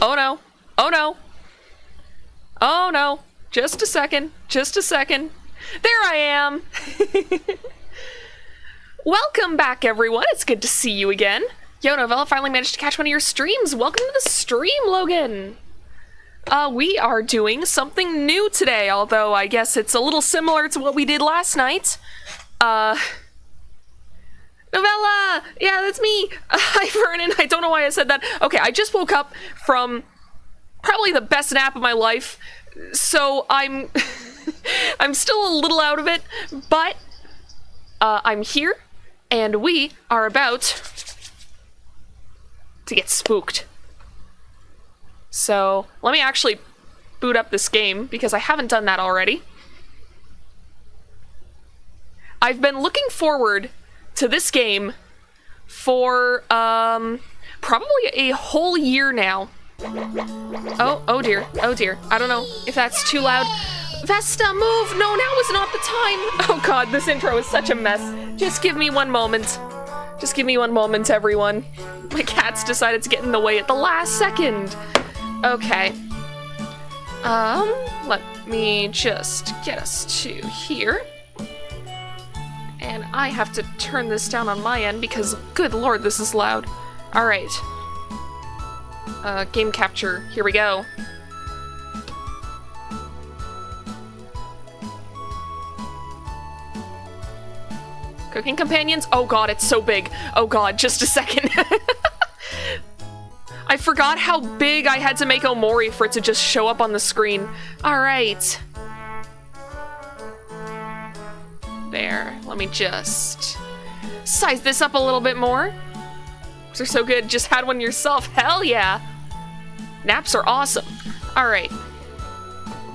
Oh no. Oh no. Oh no. Just a second. Just a second. There I am. Welcome back, everyone. It's good to see you again. Yo, Novella finally managed to catch one of your streams. Welcome to the stream, Logan. We are doing something new today, although I guess it's a little similar to what we did last night. Novella! Yeah, that's me! Hi, Vernon. I don't know why I said that. Okay, I just woke up from probably the best nap of my life, so I'm... I'm still a little out of it, but I'm here, and we are about to get spooked. So, let me actually boot up this game, because I haven't done that already. I've been looking forward to this game for, probably a whole year now. Oh dear, oh dear. I don't know if that's too loud. Vesta, move! No, now is not the time! Oh god, this intro is such a mess. Just give me one moment. Just give me one moment, everyone. My cats decided to get in the way at the last second. Okay. Let me just get us to here. And I have to turn this down on my end because, good lord, this is loud. Alright. Game capture. Here we go. Cooking companions? Oh god, it's so big. Oh god, just a second. I forgot how big I had to make Omori for it to just show up on the screen. Alright. There, let me just size this up a little bit more. They're so good, just had one yourself. Hell yeah. Naps are awesome. Alright.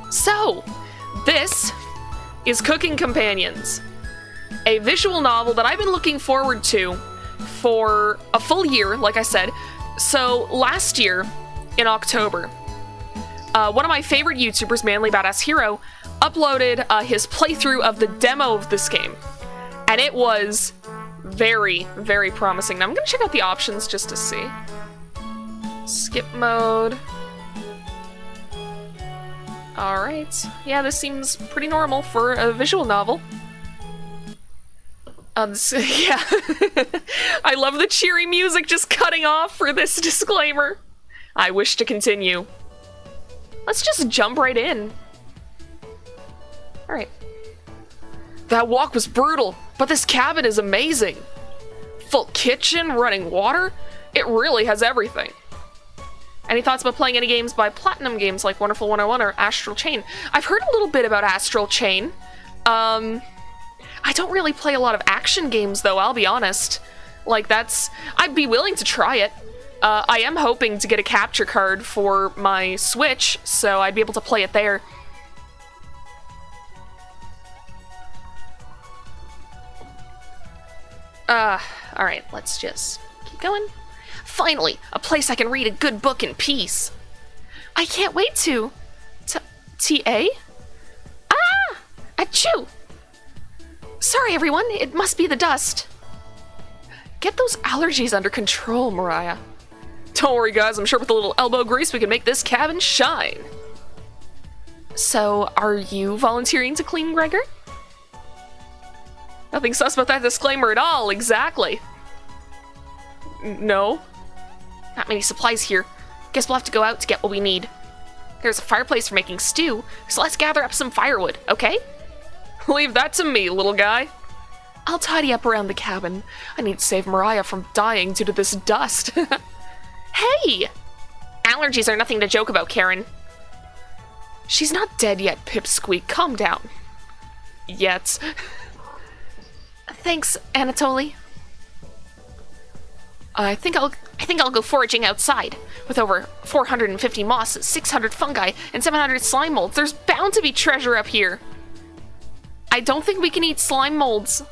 So, this is Cooking Companions. A visual novel that I've been looking forward to for a full year, like I said. So, last year, in October, one of my favorite YouTubers, Manly Badass Hero, uploaded his playthrough of the demo of this game. And it was very, very promising. Now, I'm gonna check out the options just to see. Skip mode. Alright. Yeah, this seems pretty normal for a visual novel. Yeah. I love the cheery music just cutting off for this disclaimer. I wish to continue. Let's just jump right in. Alright. That walk was brutal, but this cabin is amazing. Full kitchen, running water. It really has everything. Any thoughts about playing any games by Platinum Games like Wonderful 101 or Astral Chain? I've heard a little bit about Astral Chain. I don't really play a lot of action games though, I'll be honest. Like I'd be willing to try it. I am hoping to get a capture card for my Switch, so I'd be able to play it there. Alright, let's just keep going. Finally, a place I can read a good book in peace. I can't wait to... T.A.? Ah! Achoo! Sorry, everyone, it must be the dust. Get those allergies under control, Mariah. Don't worry, guys, I'm sure with a little elbow grease we can make this cabin shine. So, are you volunteering to clean, Gregor? Nothing sus about that disclaimer at all, exactly. No. Not many supplies here. Guess we'll have to go out to get what we need. There's a fireplace for making stew, so let's gather up some firewood, okay? Leave that to me, little guy. I'll tidy up around the cabin. I need to save Mariah from dying due to this dust. Hey! Allergies are nothing to joke about, Karen. She's not dead yet, Pipsqueak. Calm down. Yet. Thanks, Anatoly. I think I'll go foraging outside. With over 450 mosses, 600 fungi, and 700 slime molds, there's bound to be treasure up here. I don't think we can eat slime molds.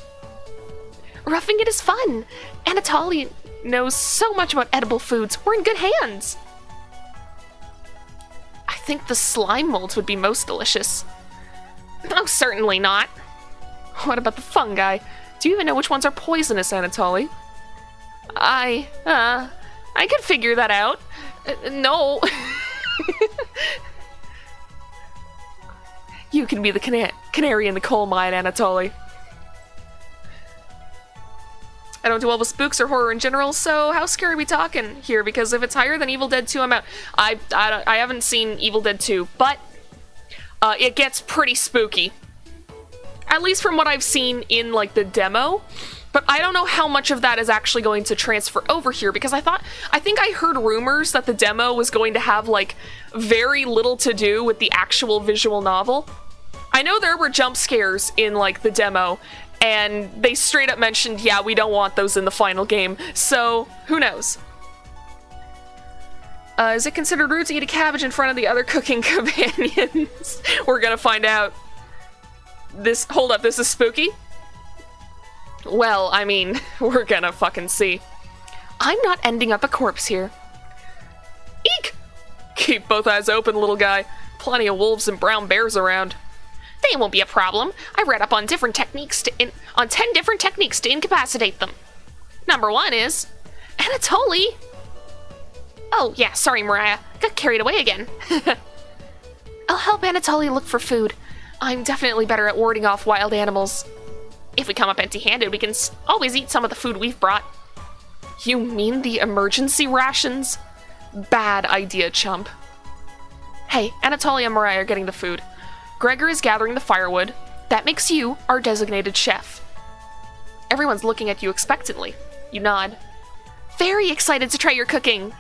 Roughing it is fun. Anatoly knows so much about edible foods. We're in good hands. I think the slime molds would be most delicious. No, certainly not. What about the fungi? Do you even know which ones are poisonous, Anatoly? I could figure that out. No. You can be the canary in the coal mine, Anatoly. I don't do well with spooks or horror in general, so how scary are we talking here? Because if it's higher than Evil Dead 2, I'm out. I haven't seen Evil Dead 2, but it gets pretty spooky. At least from what I've seen in, like, the demo. But I don't know how much of that is actually going to transfer over here, because I think I heard rumors that the demo was going to have, like, very little to do with the actual visual novel. I know there were jump scares in, like, the demo, and they straight up mentioned, yeah, we don't want those in the final game, so who knows? Is it considered rude to eat a cabbage in front of the other cooking companions? We're gonna find out. Hold up, this is spooky? Well, I mean, we're gonna fucking see. I'm not ending up a corpse here. Eek! Keep both eyes open, little guy. Plenty of wolves and brown bears around. They won't be a problem. I read up on 10 different techniques to incapacitate them. Number 1 is Anatoly. Oh yeah, sorry Mariah. Got carried away again. I'll help Anatoly look for food. I'm definitely better at warding off wild animals. If we come up empty-handed, we can always eat some of the food we've brought. You mean the emergency rations? Bad idea, chump. Hey, Anatoly and Mariah are getting the food. Gregor is gathering the firewood. That makes you our designated chef. Everyone's looking at you expectantly. You nod. Very excited to try your cooking.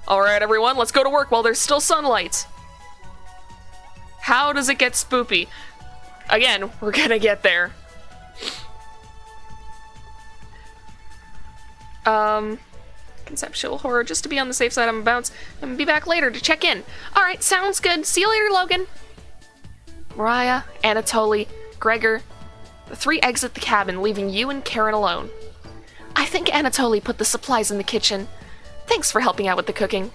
Alright everyone, let's go to work while there's still sunlight. How does it get spoopy? Again, we're gonna get there. Conceptual horror, just to be on the safe side, I'm about to be back later to check in. Alright, sounds good. See you later, Logan. Mariah, Anatoly, Gregor, the 3 exit the cabin, leaving you and Karen alone. I think Anatoly put the supplies in the kitchen. Thanks for helping out with the cooking.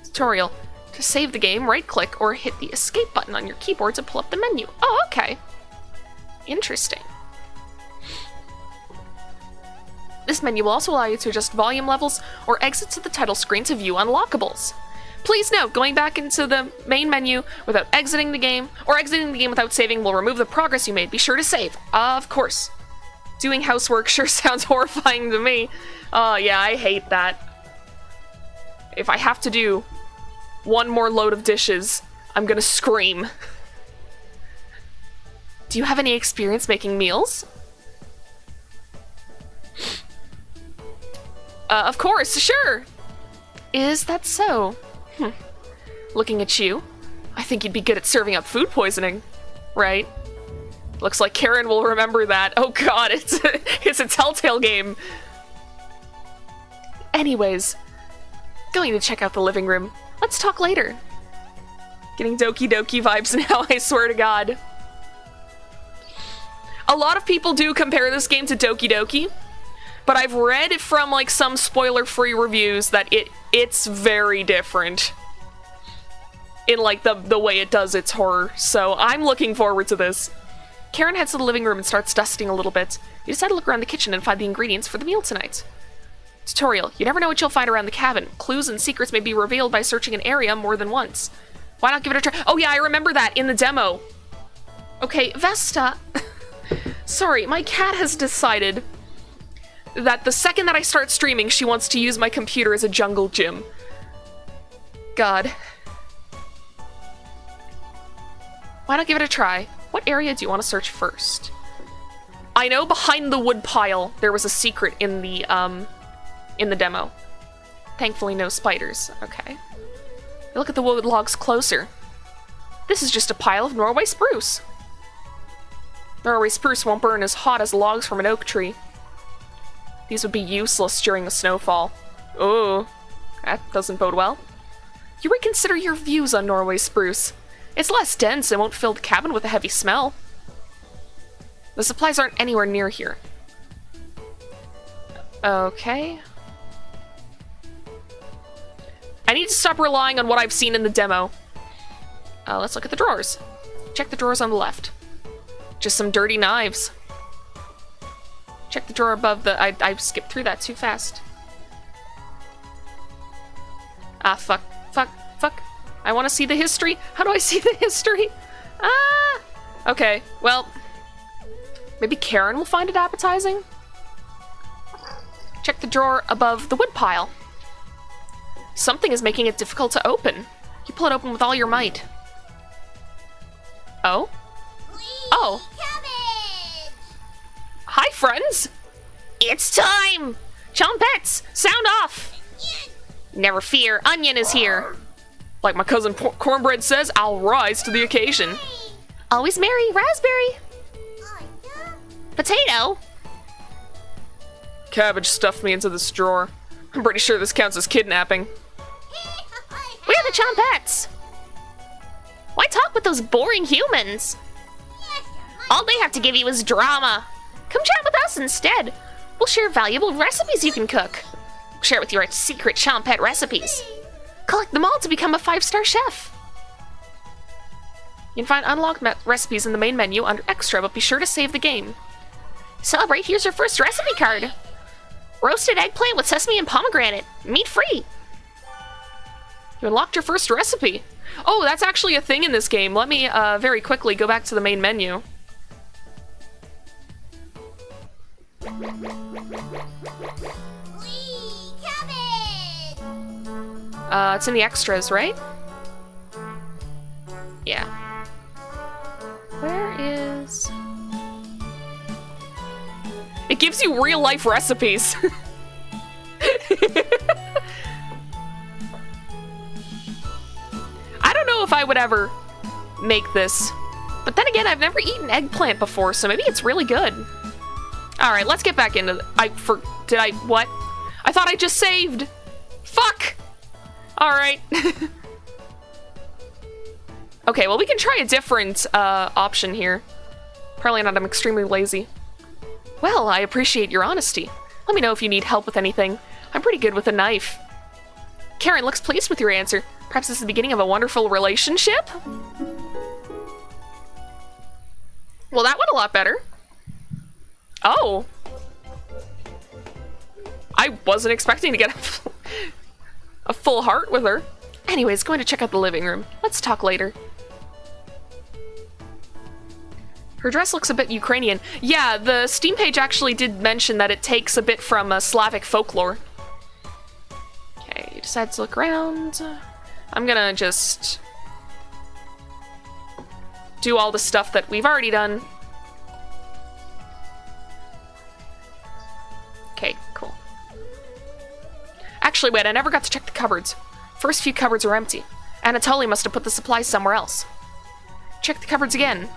Tutorial. To save the game, right-click or hit the escape button on your keyboard to pull up the menu. Oh, okay. Interesting. This menu will also allow you to adjust volume levels or exit to the title screen to view unlockables. Please note, going back into the main menu without exiting the game, or exiting the game without saving will remove the progress you made. Be sure to save. Of course. Doing housework sure sounds horrifying to me. Oh, yeah, I hate that. If I have to do one more load of dishes, I'm gonna scream. Do you have any experience making meals? Of course, sure. Is that so? Looking at you, I think you'd be good at serving up food poisoning, right? Looks like Karen will remember that. Oh god, it's a Telltale game. Anyways, going to check out the living room. Let's talk later. Getting Doki Doki vibes now, I swear to god. A lot of people do compare this game to Doki Doki, but I've read from like some spoiler-free reviews that it's very different in like the way it does its horror, so I'm looking forward to this. Karen heads to the living room and starts dusting a little bit. You decide to look around the kitchen and find the ingredients for the meal tonight. Tutorial. You never know what you'll find around the cabin. Clues and secrets may be revealed by searching an area more than once. Why not give it a try? Oh yeah, I remember that in the demo. Okay, Vesta. Sorry, my cat has decided that the second that I start streaming, she wants to use my computer as a jungle gym. God. Why not give it a try? What area do you want to search first? I know behind the wood pile there was a secret in the demo. Thankfully no spiders. Okay. Look at the wood logs closer. This is just a pile of Norway spruce. Norway spruce won't burn as hot as logs from an oak tree. These would be useless during the snowfall. Oh, that doesn't bode well. You reconsider your views on Norway spruce. It's less dense and won't fill the cabin with a heavy smell. The supplies aren't anywhere near here. Okay. I need to stop relying on what I've seen in the demo. Let's look at the drawers. Check the drawers on the left. Just some dirty knives. Check the drawer above the... I skipped through that too fast. Ah, fuck. Fuck. Fuck. I want to see the history. How do I see the history? Ah! Okay, well, maybe Karen will find it appetizing? Check the drawer above the wood pile. Something is making it difficult to open. You pull it open with all your might. Oh? Oh. Cabbage! Hi, friends! It's time! Chompettes, sound off! Never fear, Onion is here. Like my cousin Cornbread says, I'll rise to the occasion. Always merry, Raspberry. Potato. Cabbage stuffed me into this drawer. I'm pretty sure this counts as kidnapping. We're the Chompettes. Why talk with those boring humans? All they have to give you is drama. Come chat with us instead. We'll share valuable recipes you can cook. Share with your secret Chompette recipes. Collect them all to become a 5-star chef. You can find unlocked recipes in the main menu under Extra, but be sure to save the game. Celebrate, here's your first recipe card. Roasted eggplant with sesame and pomegranate. Meat-free. You unlocked your first recipe. Oh, that's actually a thing in this game. Let me very quickly go back to the main menu. It's in the extras, right? Yeah. Where is... It gives you real-life recipes. I don't know if I would ever make this. But then again, I've never eaten eggplant before, so maybe it's really good. Alright, let's get back into... What? I thought I just saved! Fuck! Alright. Okay, well we can try a different option here. Probably not, I'm extremely lazy. Well, I appreciate your honesty. Let me know if you need help with anything. I'm pretty good with a knife. Karen looks pleased with your answer. Perhaps this is the beginning of a wonderful relationship? Well, that went a lot better. Oh. I wasn't expecting to get a full heart with her. Anyways, going to check out the living room. Let's talk later. Her dress looks a bit Ukrainian. Yeah, the Steam page actually did mention that it takes a bit from Slavic folklore. Okay, you decide to look around. I'm gonna just do all the stuff that we've already done. Okay, cool. Actually, wait, I never got to check the cupboards. First few cupboards are empty. Anatoly must have put the supplies somewhere else. Check the cupboards again.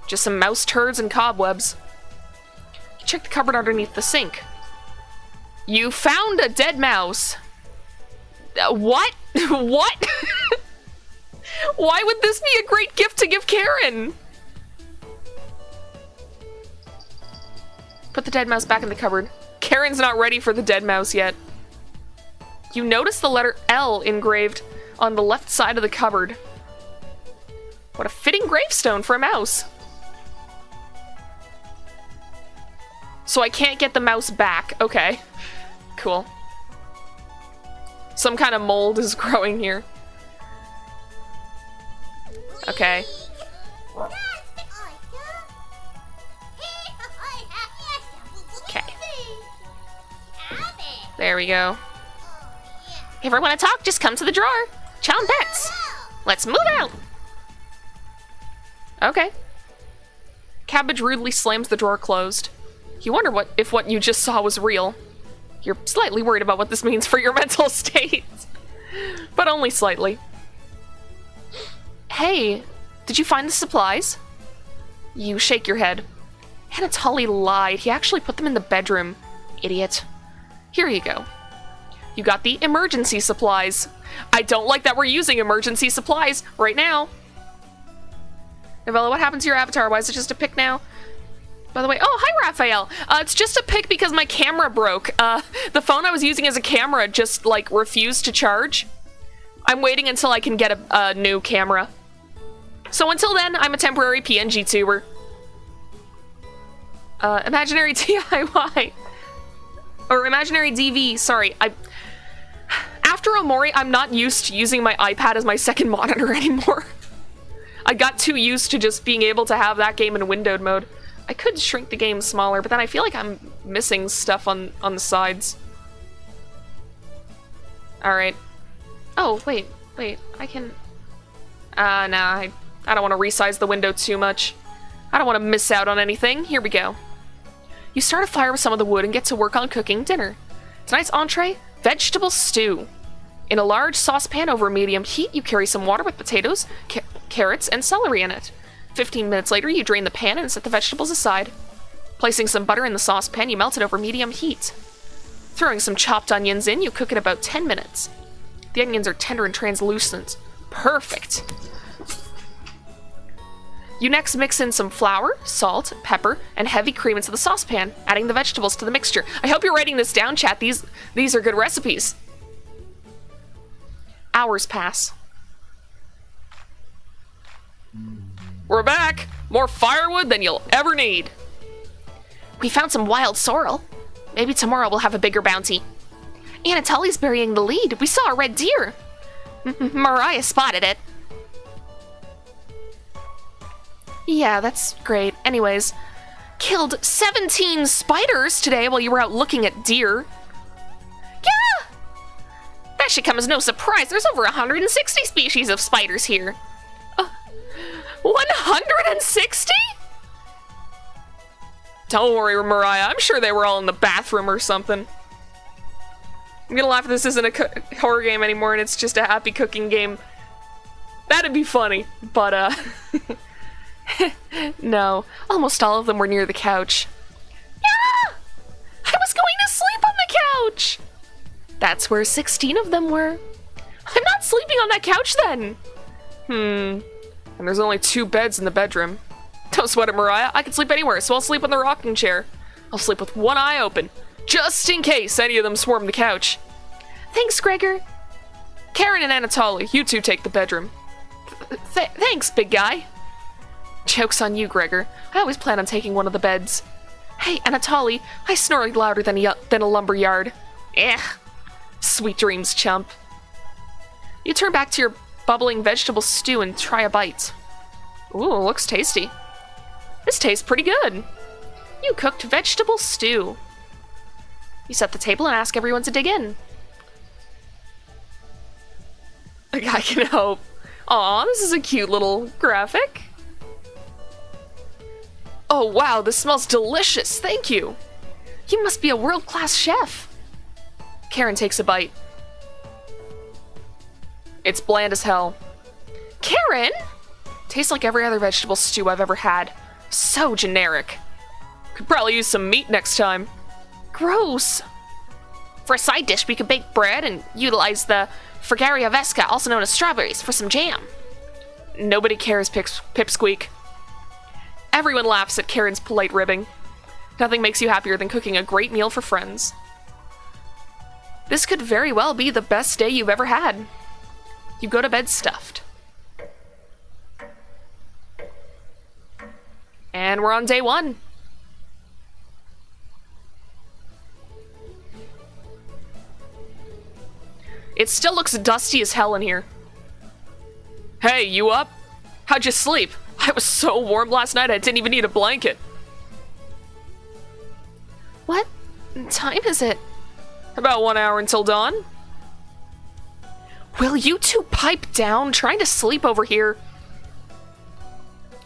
Just some mouse turds and cobwebs. Check the cupboard underneath the sink. You found a dead mouse. What? What? Why would this be a great gift to give Karen? Put the dead mouse back in the cupboard. Karen's not ready for the dead mouse yet. You notice the letter L engraved on the left side of the cupboard. What a fitting gravestone for a mouse. So I can't get the mouse back. Okay. Cool. Some kind of mold is growing here. Okay. Okay. There we go. If you want to talk, just come to the drawer. Chompettes. Let's move out. Okay. Cabbage rudely slams the drawer closed. You wonder if what you just saw was real. You're slightly worried about what this means for your mental state. But only slightly. Hey, did you find the supplies? You shake your head. Anatoly lied. He actually put them in the bedroom. Idiot. Here you go. You got the emergency supplies. I don't like that we're using emergency supplies right now. Novella, what happened to your avatar? Why is it just a pic now? By the way, oh, hi, Raphael. It's just a pic because my camera broke. The phone I was using as a camera just, like, refused to charge. I'm waiting until I can get a new camera. So until then, I'm a temporary PNG tuber. Imaginary DIY. Or imaginary DV, sorry. After Omori, I'm not used to using my iPad as my second monitor anymore. I got too used to just being able to have that game in windowed mode. I could shrink the game smaller, but then I feel like I'm missing stuff on the sides. Alright. Oh, wait, I can... nah, I don't want to resize the window too much. I don't want to miss out on anything. Here we go. You start a fire with some of the wood and get to work on cooking dinner. Tonight's entree, vegetable stew. In a large saucepan over medium heat, you carry some water with potatoes, carrots, and celery in it. 15 minutes later, you drain the pan and set the vegetables aside. Placing some butter in the saucepan, you melt it over medium heat. Throwing some chopped onions in, you cook it about 10 minutes. The onions are tender and translucent. Perfect. You next mix in some flour, salt, pepper, and heavy cream into the saucepan, adding the vegetables to the mixture. I hope you're writing this down, chat. These are good recipes. Hours pass. We're back! More firewood than you'll ever need. We found some wild sorrel. Maybe tomorrow we'll have a bigger bounty. Anatoly's burying the lead. We saw a red deer. Mariah spotted it. Yeah, that's great. Anyways, killed 17 spiders today while you were out looking at deer. Yeah! That should come as no surprise. There's over 160 species of spiders here. 160? Don't worry, Mariah. I'm sure they were all in the bathroom or something. I'm gonna laugh if this isn't a horror game anymore and it's just a happy cooking game. That'd be funny, but no. Almost all of them were near the couch. Yeah! I was going to sleep on the couch! That's where 16 of them were. I'm not sleeping on that couch then! And there's only 2 beds in the bedroom. Don't sweat it, Mariah. I can sleep anywhere, so I'll sleep on the rocking chair. I'll sleep with one eye open, just in case any of them swarm the couch. Thanks, Gregor. Karen and Anatoly, you two take the bedroom. Thanks, big guy. Joke's on you, Gregor. I always plan on taking one of the beds. Hey, Anatoly, I snore louder than a lumberyard. Sweet dreams, chump. You turn back to your bubbling vegetable stew and try a bite. Ooh, looks tasty. This tastes pretty good. You cooked vegetable stew. You set the table and ask everyone to dig in. I can hope. Aw, this is a cute little graphic. Oh wow, this smells delicious, thank you. You must be a world-class chef. Karen takes a bite. It's bland as hell. Karen? Tastes like every other vegetable stew I've ever had. So generic. Could probably use some meat next time. Gross. For a side dish, we could bake bread and utilize the Fragaria vesca, also known as strawberries, for some jam. Nobody cares, Pipsqueak. Everyone laughs at Karen's polite ribbing. Nothing makes you happier than cooking a great meal for friends. This could very well be the best day you've ever had. You go to bed stuffed. And we're on day 1. It still looks dusty as hell in here. Hey, you up? How'd you sleep? I was so warm last night I didn't even need a blanket. What time is it? About 1 hour until dawn. Will you two pipe down? Trying to sleep over here.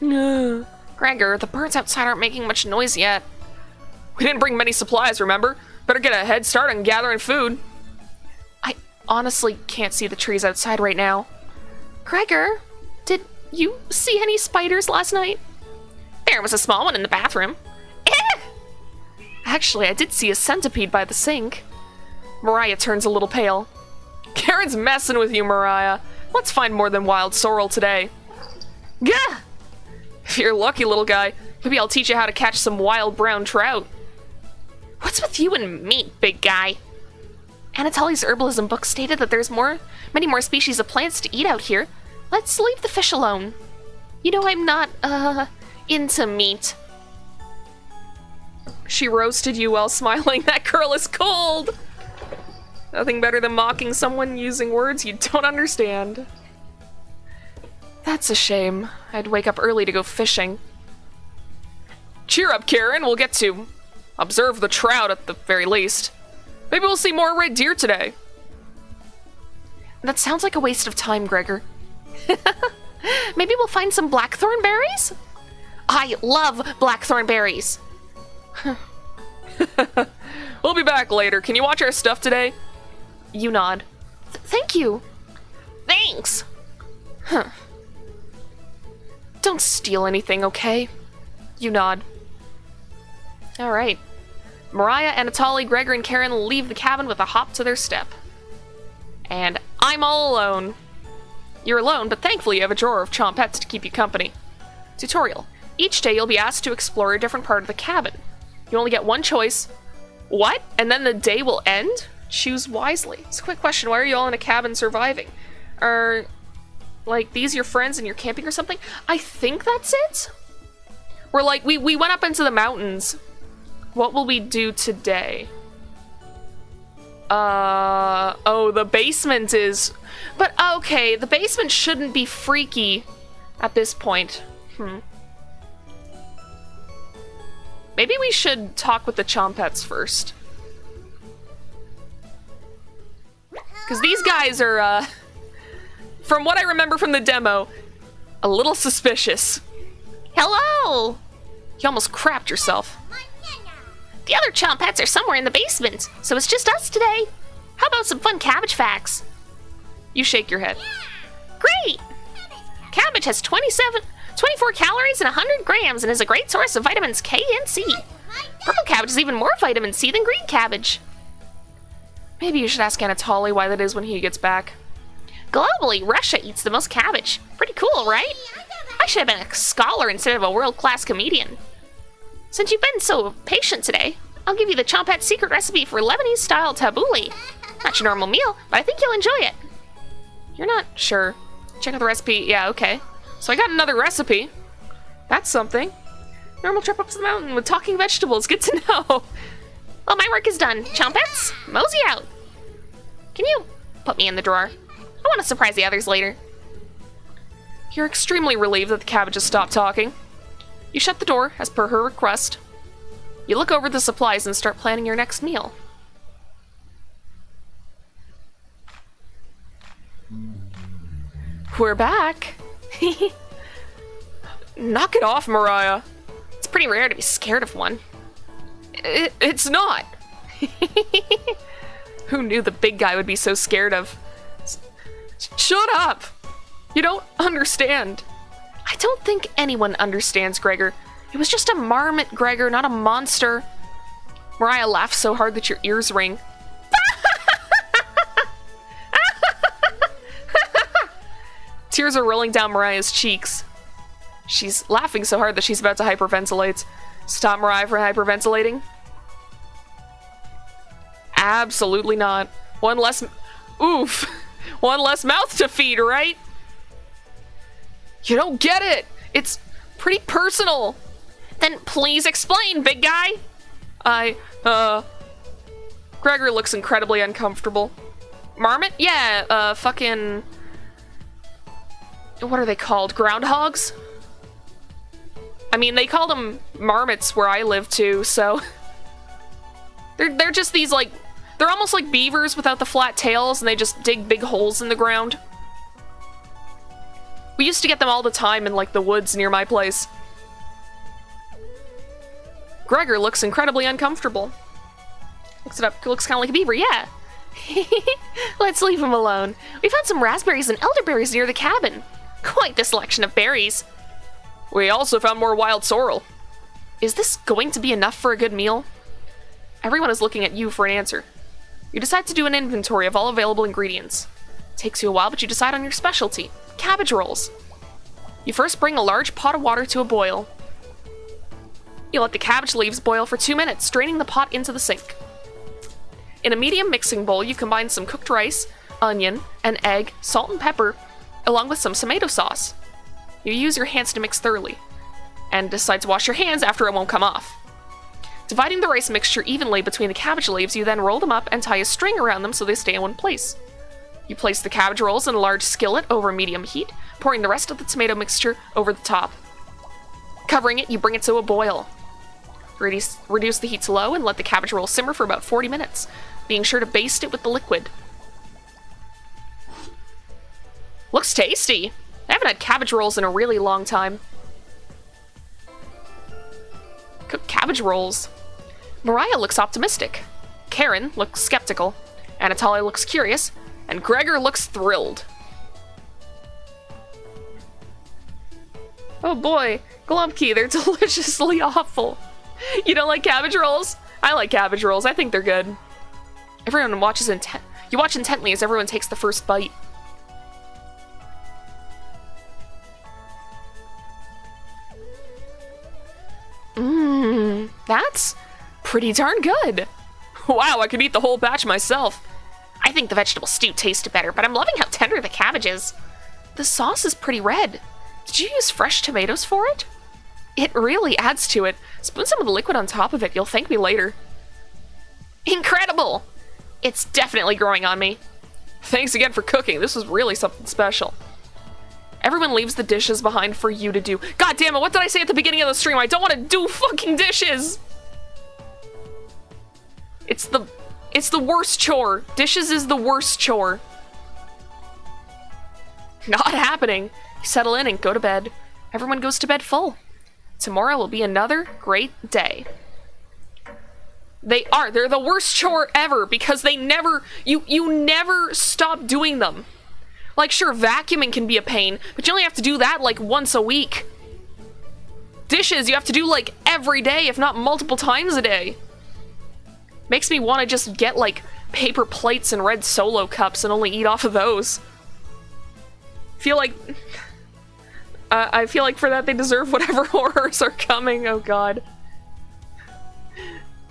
Gregor, the birds outside aren't making much noise yet. We didn't bring many supplies, remember? Better get a head start on gathering food. I honestly can't see the trees outside right now. Gregor, did you see any spiders last night? There was a small one in the bathroom. Actually, I did see a centipede by the sink. Mariah turns a little pale. Karen's messing with you, Mariah. Let's find more than wild sorrel today. Gah! If you're lucky, little guy, maybe I'll teach you how to catch some wild brown trout. What's with you and meat, big guy? Anatoly's herbalism book stated that there's many more species of plants to eat out here. Let's leave the fish alone. You know I'm not, into meat. She roasted you while smiling. That girl is cold! Nothing better than mocking someone using words you don't understand. That's a shame. I'd wake up early to go fishing. Cheer up, Karen. We'll get to observe the trout at the very least. Maybe we'll see more red deer today. That sounds like a waste of time, Gregor. Maybe we'll find some blackthorn berries? I love blackthorn berries. We'll be back later. Can you watch our stuff today? You nod. Thank you. Thanks. Huh. Don't steal anything, okay? You nod. All right. Mariah, Anatoly, Gregor, and Karen leave the cabin with a hop to their step. And I'm all alone. You're alone, but thankfully you have a drawer of chompettes to keep you company. Tutorial. Each day you'll be asked to explore a different part of the cabin. You only get one choice. What? And then the day will end? Choose wisely. It's a quick question. Why are you all in a cabin surviving? Are, like, these your friends and you're camping or something? I think that's it. We're like, we went up into the mountains. What will we do today? Oh, the basement is... But, okay, the basement shouldn't be freaky at this point. Maybe we should talk with the chompettes first. Because these guys are, from what I remember from the demo, a little suspicious. Hello! You almost crapped yourself. The other chompettes are somewhere in the basement, so it's just us today. How about some fun cabbage facts? You shake your head. Great! Cabbage has 24 calories and 100 grams and is a great source of vitamins K and C. Purple cabbage has even more vitamin C than green cabbage. Maybe you should ask Anatoly why that is when he gets back. Globally, Russia eats the most cabbage. Pretty cool, right? I should have been a scholar instead of a world-class comedian. Since you've been so patient today, I'll give you the chompette secret recipe for Lebanese-style tabbouleh. Not your normal meal, but I think you'll enjoy it. You're not sure. Check out the recipe. Yeah, okay. So I got another recipe. That's something. Normal trip up to the mountain with talking vegetables. Good to know. Well, my work is done. Chompettes, mosey out. Can you put me in the drawer? I want to surprise the others later. You're extremely relieved that the cabbages stopped talking. You shut the door, as per her request. You look over the supplies and start planning your next meal. We're back. Knock it off, Mariah. It's pretty rare to be scared of one. It's not. Who knew the big guy would be so scared of? Shut up. You don't understand. I don't think anyone understands, Gregor. It was just a marmot, Gregor, not a monster. Mariah laughs so hard that your ears ring. Tears are rolling down Mariah's cheeks. She's laughing so hard that she's about to hyperventilate. Stop Mariah from hyperventilating. Absolutely not. One less mouth to feed, right? You don't get it. It's pretty personal. Then please explain, big guy. Gregor looks incredibly uncomfortable. Marmot? Yeah, fucking... What are they called? Groundhogs? I mean, they call them marmots where I live too, so... They're just these, like... They're almost like beavers without the flat tails, and they just dig big holes in the ground. We used to get them all the time in, like, the woods near my place. Gregor looks incredibly uncomfortable. Looks it up. Looks kind of like a beaver, yeah. Let's leave him alone. We found some raspberries and elderberries near the cabin. Quite the selection of berries. We also found more wild sorrel. Is this going to be enough for a good meal? Everyone is looking at you for an answer. You decide to do an inventory of all available ingredients. It takes you a while, but you decide on your specialty, cabbage rolls. You first bring a large pot of water to a boil. You let the cabbage leaves boil for 2 minutes, draining the pot into the sink. In a medium mixing bowl, you combine some cooked rice, onion, an egg, salt and pepper, along with some tomato sauce. You use your hands to mix thoroughly, and decide to wash your hands after it won't come off. Dividing the rice mixture evenly between the cabbage leaves, you then roll them up and tie a string around them so they stay in one place. You place the cabbage rolls in a large skillet over medium heat, pouring the rest of the tomato mixture over the top. Covering it, you bring it to a boil. Reduce the heat to low and let the cabbage roll simmer for about 40 minutes, being sure to baste it with the liquid. Looks tasty! I haven't had cabbage rolls in a really long time. Cooked cabbage rolls. Mariah looks optimistic. Karen looks skeptical. Anatoly looks curious. And Gregor looks thrilled. Oh boy, Glumkey, they're deliciously awful. You don't like cabbage rolls? I like cabbage rolls. I think they're good. Everyone watches you watch intently as everyone takes the first bite. That's pretty darn good. Wow, I could eat the whole batch myself. I think the vegetable stew tasted better, but I'm loving how tender the cabbage is. The sauce is pretty red. Did you use fresh tomatoes for it? It really adds to it. Spoon some of the liquid on top of it. You'll thank me later. Incredible! It's definitely growing on me. Thanks again for cooking. This was really something special. Everyone leaves the dishes behind for you to do. God damn it, what did I say at the beginning of the stream? I don't want to do fucking dishes! It's the worst chore. Dishes is the worst chore. Not happening. You settle in and go to bed. Everyone goes to bed full. Tomorrow will be another great day. They're the worst chore ever because they never, you never stop doing them. Like, sure, vacuuming can be a pain, but you only have to do that like once a week. Dishes, you have to do like every day, if not multiple times a day. Makes me want to just get like paper plates and red Solo cups and only eat off of those. I feel like for that they deserve whatever horrors are coming. Oh god.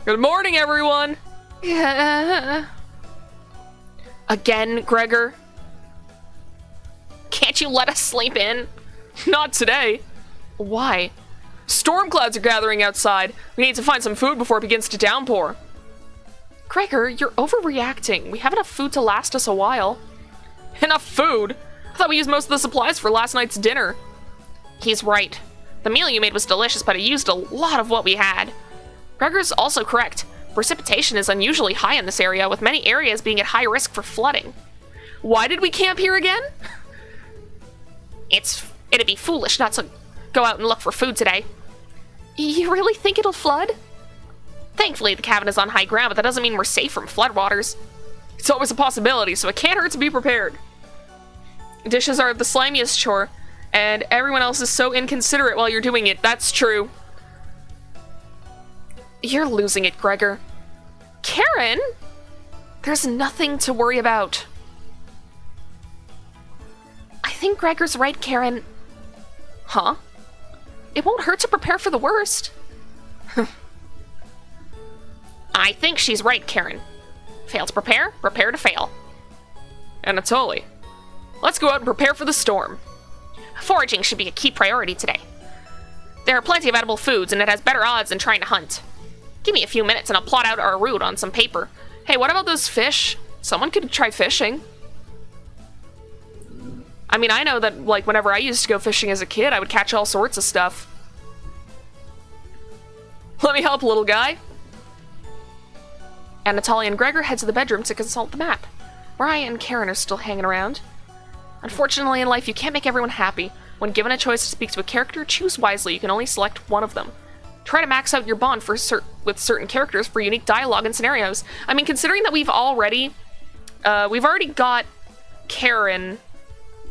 Good morning, everyone. Yeah. Again, Gregor? Can't you let us sleep in? Not today. Why? Storm clouds are gathering outside. We need to find some food before it begins to downpour. Gregor, you're overreacting. We have enough food to last us a while. Enough food? I thought we used most of the supplies for last night's dinner. He's right. The meal you made was delicious, but it used a lot of what we had. Gregor's also correct. Precipitation is unusually high in this area, with many areas being at high risk for flooding. Why did we camp here again? It'd be foolish not to go out and look for food today. You really think it'll flood? Thankfully, the cabin is on high ground, but that doesn't mean we're safe from floodwaters. It's always a possibility, so it can't hurt to be prepared. Dishes are the slimiest chore, and everyone else is so inconsiderate while you're doing it. That's true. You're losing it, Gregor. Karen? There's nothing to worry about. I think Gregor's right, Karen. Huh? It won't hurt to prepare for the worst. I think she's right, Karen. Fail to prepare, prepare to fail. Anatoly, let's go out and prepare for the storm. Foraging should be a key priority today. There are plenty of edible foods, and it has better odds than trying to hunt. Give me a few minutes and I'll plot out our route on some paper. Hey, what about those fish? Someone could try fishing. I mean, I know that, like, whenever I used to go fishing as a kid, I would catch all sorts of stuff. Let me help, little guy. Anatoly and Gregor head to the bedroom to consult the map. Mariah and Karen are still hanging around. Unfortunately, in life, you can't make everyone happy. When given a choice to speak to a character, choose wisely. You can only select one of them. Try to max out your bond with certain characters for unique dialogue and scenarios. I mean, considering that we've already got Karen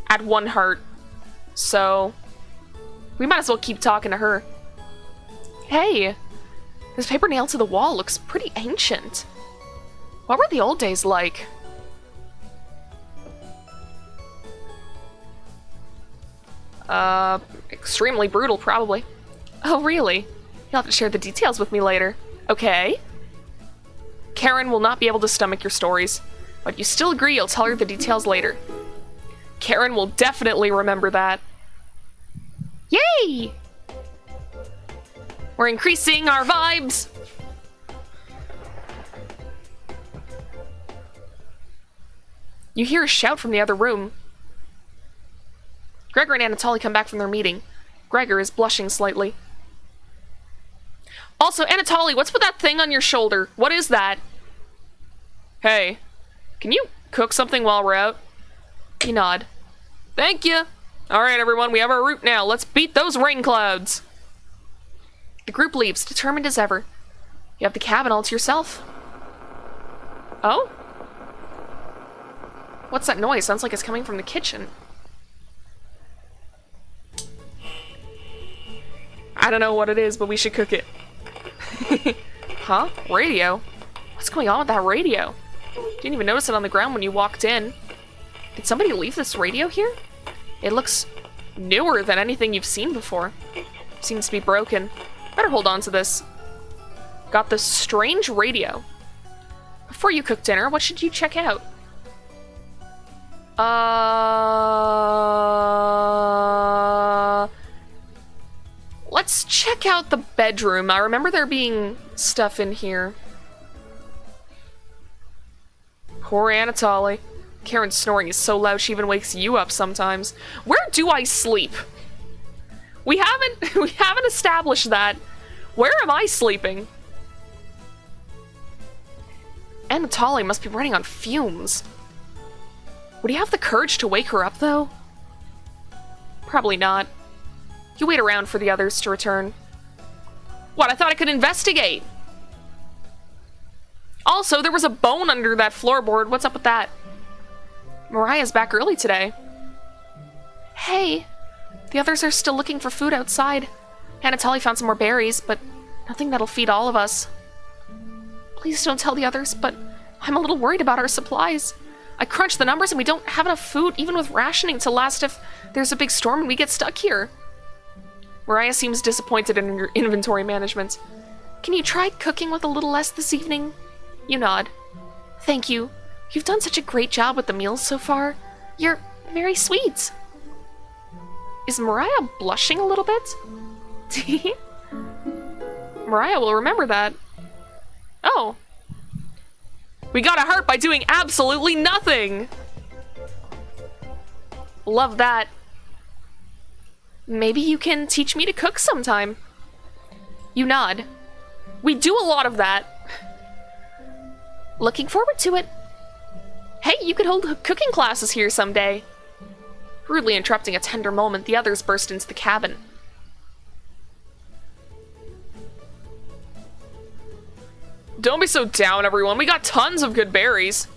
at 1 heart, so we might as well keep talking to her. Hey, this paper nailed to the wall looks pretty ancient. What were the old days like? Extremely brutal, probably. Oh, really? You'll have to share the details with me later. Okay. Karen will not be able to stomach your stories, but you still agree you'll tell her the details later. Karen will definitely remember that. Yay! We're increasing our vibes! You hear a shout from the other room. Gregor and Anatoly come back from their meeting. Gregor is blushing slightly. Also, Anatoly, what's with that thing on your shoulder? What is that? Hey, can you cook something while we're out? You nod. Thank you. All right, everyone, we have our route now. Let's beat those rain clouds. The group leaves, determined as ever. You have the cabin all to yourself. Oh? What's that noise? Sounds like it's coming from the kitchen. I don't know what it is, but we should cook it. Huh? Radio? What's going on with that radio? Didn't even notice it on the ground when you walked in. Did somebody leave this radio here? It looks newer than anything you've seen before. Seems to be broken. Better hold on to this. Got this strange radio. Before you cook dinner, what should you check out? Let's check out the bedroom. I remember there being stuff in here. Poor Anatoly. Karen's snoring is so loud she even wakes you up sometimes. Where do I sleep? We haven't established that. Where am I sleeping? Anatoly must be running on fumes. Would he have the courage to wake her up, though? Probably not. You wait around for the others to return. What, I thought I could investigate! Also, there was a bone under that floorboard. What's up with that? Mariah's back early today. Hey, the others are still looking for food outside. Anatoly found some more berries, but nothing that'll feed all of us. Please don't tell the others, but I'm a little worried about our supplies. I crunched the numbers and we don't have enough food, even with rationing, to last if there's a big storm and we get stuck here. Mariah seems disappointed in your inventory management. Can you try cooking with a little less this evening? You nod. Thank you. You've done such a great job with the meals so far. You're very sweet. Is Mariah blushing a little bit? Mariah will remember that. Oh. We got a heart by doing absolutely nothing! Love that. Maybe you can teach me to cook sometime. You nod. We do a lot of that. Looking forward to it. Hey, you could hold cooking classes here someday. Rudely interrupting a tender moment, the others burst into the cabin. Don't be so down, everyone. We got tons of good berries.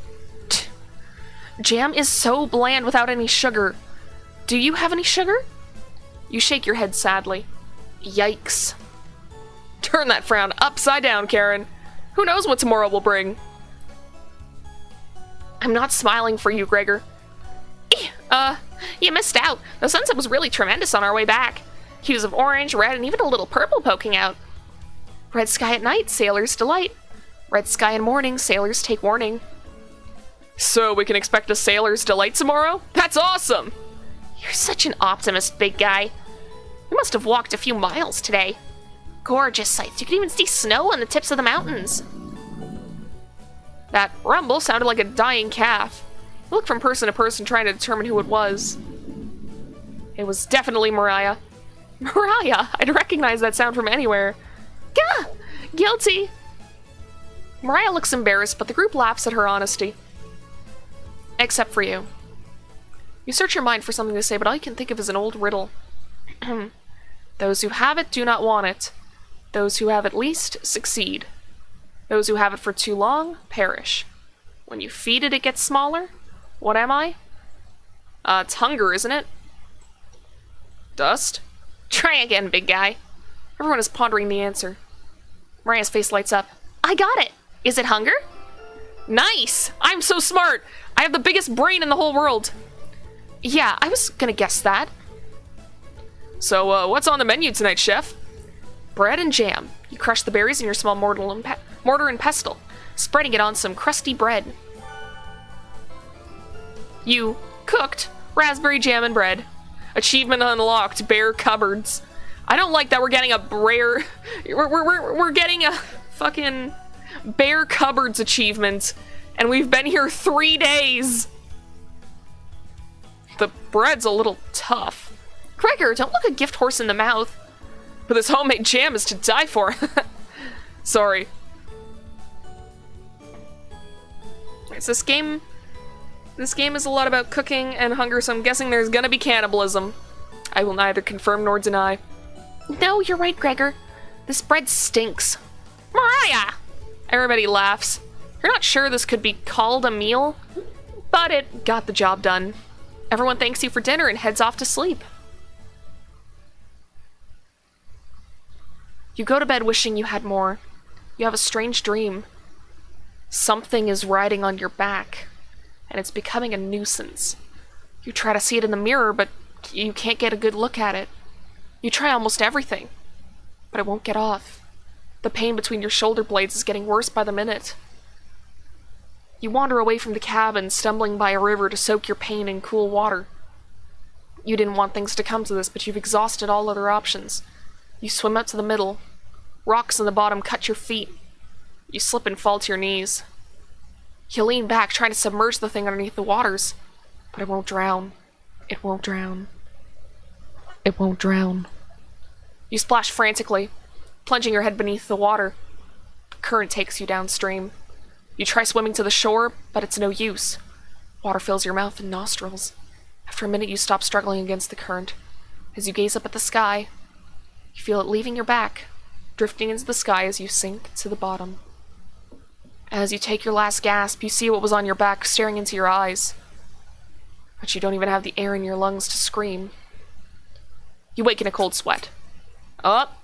Jam is so bland without any sugar. Do you have any sugar? You shake your head sadly. Yikes. Turn that frown upside down, Karen. Who knows what tomorrow will bring? I'm not smiling for you, Gregor. You missed out. The sunset was really tremendous on our way back. Hues of orange, red, and even a little purple poking out. Red sky at night, sailors delight. Red sky in morning, sailors take warning. So we can expect a sailor's delight tomorrow? That's awesome! You're such an optimist, big guy. You must have walked a few miles today. Gorgeous sights. You can even see snow on the tips of the mountains. That rumble sounded like a dying calf. I looked from person to person trying to determine who it was. It was definitely Mariah. Mariah! I'd recognize that sound from anywhere. Gah! Guilty! Mariah looks embarrassed, but the group laughs at her honesty. Except for you. You search your mind for something to say, but all you can think of is an old riddle. Those who have it do not want it. Those who have at least succeed. Those who have it for too long perish. When you feed it, it gets smaller. What am I? It's hunger, isn't it? Dust? Try again, big guy. Everyone is pondering the answer. Mariah's face lights up. I got it! Is it hunger? Nice! I'm so smart! I have the biggest brain in the whole world! Yeah, I was gonna guess that. So, what's on the menu tonight, chef? Bread and jam. You crush the berries in your small mortar and pestle, spreading it on some crusty bread. You cooked raspberry jam and bread. Achievement unlocked, bare cupboards. I don't like that we're getting a rare... We're getting a fucking bare cupboards achievement, and we've been here 3 days. the bread's a little tough. Gregor, don't look a gift horse in the mouth. But this homemade jam is to die for. Sorry. It's this game is a lot about cooking and hunger, so I'm guessing there's gonna be cannibalism. I will neither confirm nor deny. No, you're right, Gregor. This bread stinks. Mariah! Everybody laughs. You're not sure this could be called a meal, but it got the job done. Everyone thanks you for dinner and heads off to sleep. You go to bed wishing you had more. You have a strange dream. Something is riding on your back, and it's becoming a nuisance. You try to see it in the mirror, but you can't get a good look at it. You try almost everything, but it won't get off. The pain between your shoulder blades is getting worse by the minute. You wander away from the cabin, stumbling by a river to soak your pain in cool water. You didn't want things to come to this, but you've exhausted all other options. You swim up to the middle. Rocks in the bottom cut your feet. You slip and fall to your knees. You lean back, trying to submerge the thing underneath the waters, but it won't drown. It won't drown. It won't drown. You splash frantically, plunging your head beneath the water. The current takes you downstream. You try swimming to the shore, but it's no use. Water fills your mouth and nostrils. After a minute, you stop struggling against the current. As you gaze up at the sky, you feel it leaving your back, drifting into the sky as you sink to the bottom. As you take your last gasp, you see what was on your back staring into your eyes. But you don't even have the air in your lungs to scream. You wake in a cold sweat. Up.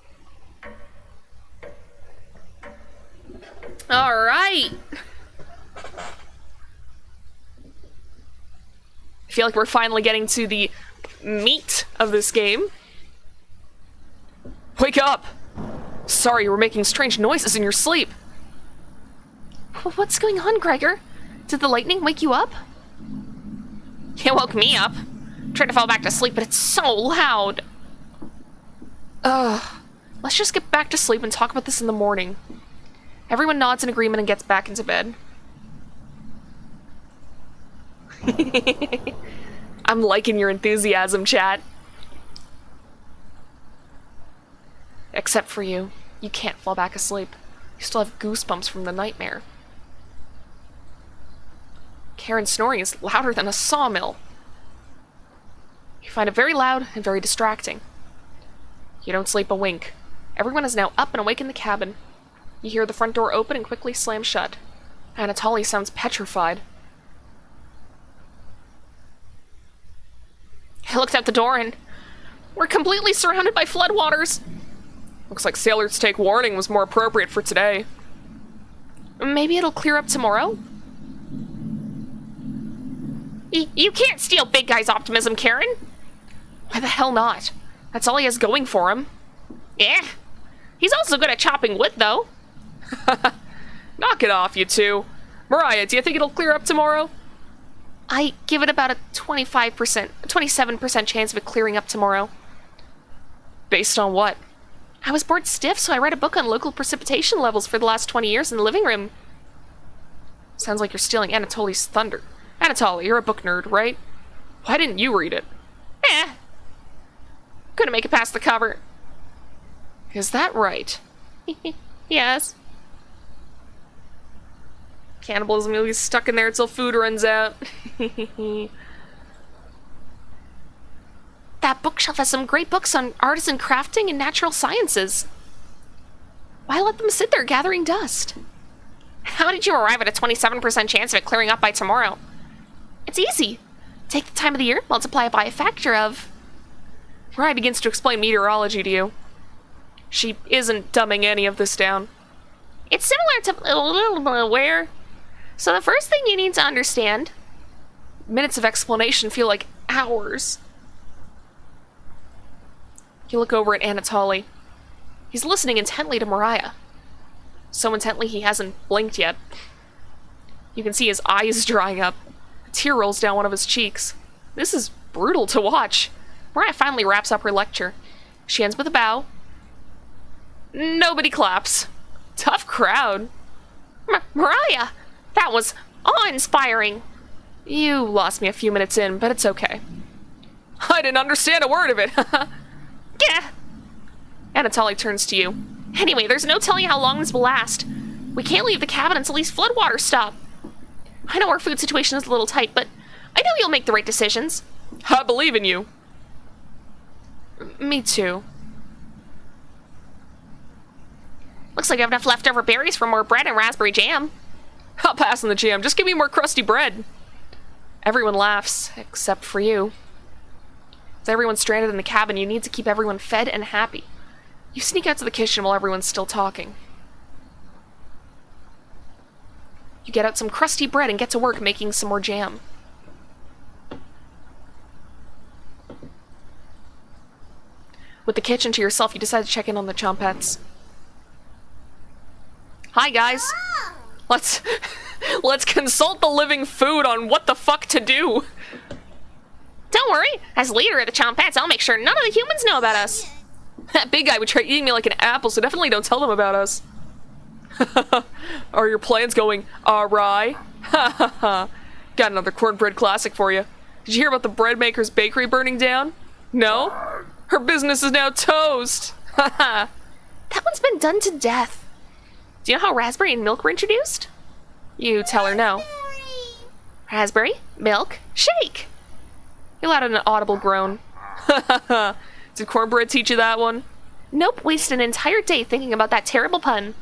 All right. I feel like we're finally getting to the meat of this game. Wake up! Sorry, you were making strange noises in your sleep. What's going on, Gregor? Did the lightning wake you up? It woke me up. Tried to fall back to sleep, but it's so loud. Let's just get back to sleep and talk about this in the morning. Everyone nods in agreement and gets back into bed. I'm liking your enthusiasm, chat. Except for you. You can't fall back asleep. You still have goosebumps from the nightmare. Karen's snoring is louder than a sawmill. You find it very loud and very distracting. You don't sleep a wink. Everyone is now up and awake in the cabin. You hear the front door open and quickly slam shut. Anatoly sounds petrified. I looked out the door and we're completely surrounded by floodwaters. Looks like sailors take warning was more appropriate for today. Maybe it'll clear up tomorrow? You can't steal Big Guy's optimism, Karen. Why the hell not? That's all he has going for him. Yeah. He's also good at chopping wood, though. Knock it off, you two. Mariah, do you think it'll clear up tomorrow? I give it about a 27% chance of it clearing up tomorrow. Based on what? I was bored stiff, so I read a book on local precipitation levels for the last 20 years in the living room. Sounds like you're stealing Anatoly's thunder. Anatoly, you're a book nerd, right? Why didn't you read it? Couldn't make it past the cover. Is that right? Yes. Cannibalism will be stuck in there until food runs out. That bookshelf has some great books on artisan crafting and natural sciences. Why let them sit there gathering dust? How did you arrive at a 27% chance of it clearing up by tomorrow? It's easy. Take the time of the year, multiply it by a factor of... Mariah begins to explain meteorology to you. She isn't dumbing any of this down. It's similar to where? So the first thing you need to understand... Minutes of explanation feel like hours. You look over at Anatoly. He's listening intently to Mariah. So intently he hasn't blinked yet. You can see his eyes drying up. A tear rolls down one of his cheeks. This is brutal to watch. Mariah finally wraps up her lecture. She ends with a bow. Nobody claps. Tough crowd. Mariah, that was awe-inspiring. You lost me a few minutes in, but it's okay. I didn't understand a word of it. Yeah. Anatoly turns to you. Anyway, there's no telling how long this will last. We can't leave the cabin until these floodwaters stop. I know our food situation is a little tight, but I know you'll make the right decisions. I believe in you. Me too. Looks like I have enough leftover berries for more bread and raspberry jam. I'll pass on the jam. Just give me more crusty bread. Everyone laughs, except for you. With everyone stranded in the cabin, you need to keep everyone fed and happy. You sneak out to the kitchen while everyone's still talking. You get out some crusty bread and get to work making some more jam. With the kitchen to yourself, you decide to check in on the Chompettes. Hi, guys. Let's consult the living food on what the fuck to do. Don't worry, as leader of the Chompettes, I'll make sure none of the humans know about us. That big guy would try eating me like an apple, so definitely don't tell them about us. Are your plans going awry? Got another cornbread classic for you. Did you hear about the bread maker's bakery burning down? No? Her business is now toast. That one's been done to death. Do you know how raspberry and milk were introduced? You tell her no. Raspberry, milk, shake. You let out an audible groan. Did cornbread teach you that one? Nope, wasted an entire day thinking about that terrible pun.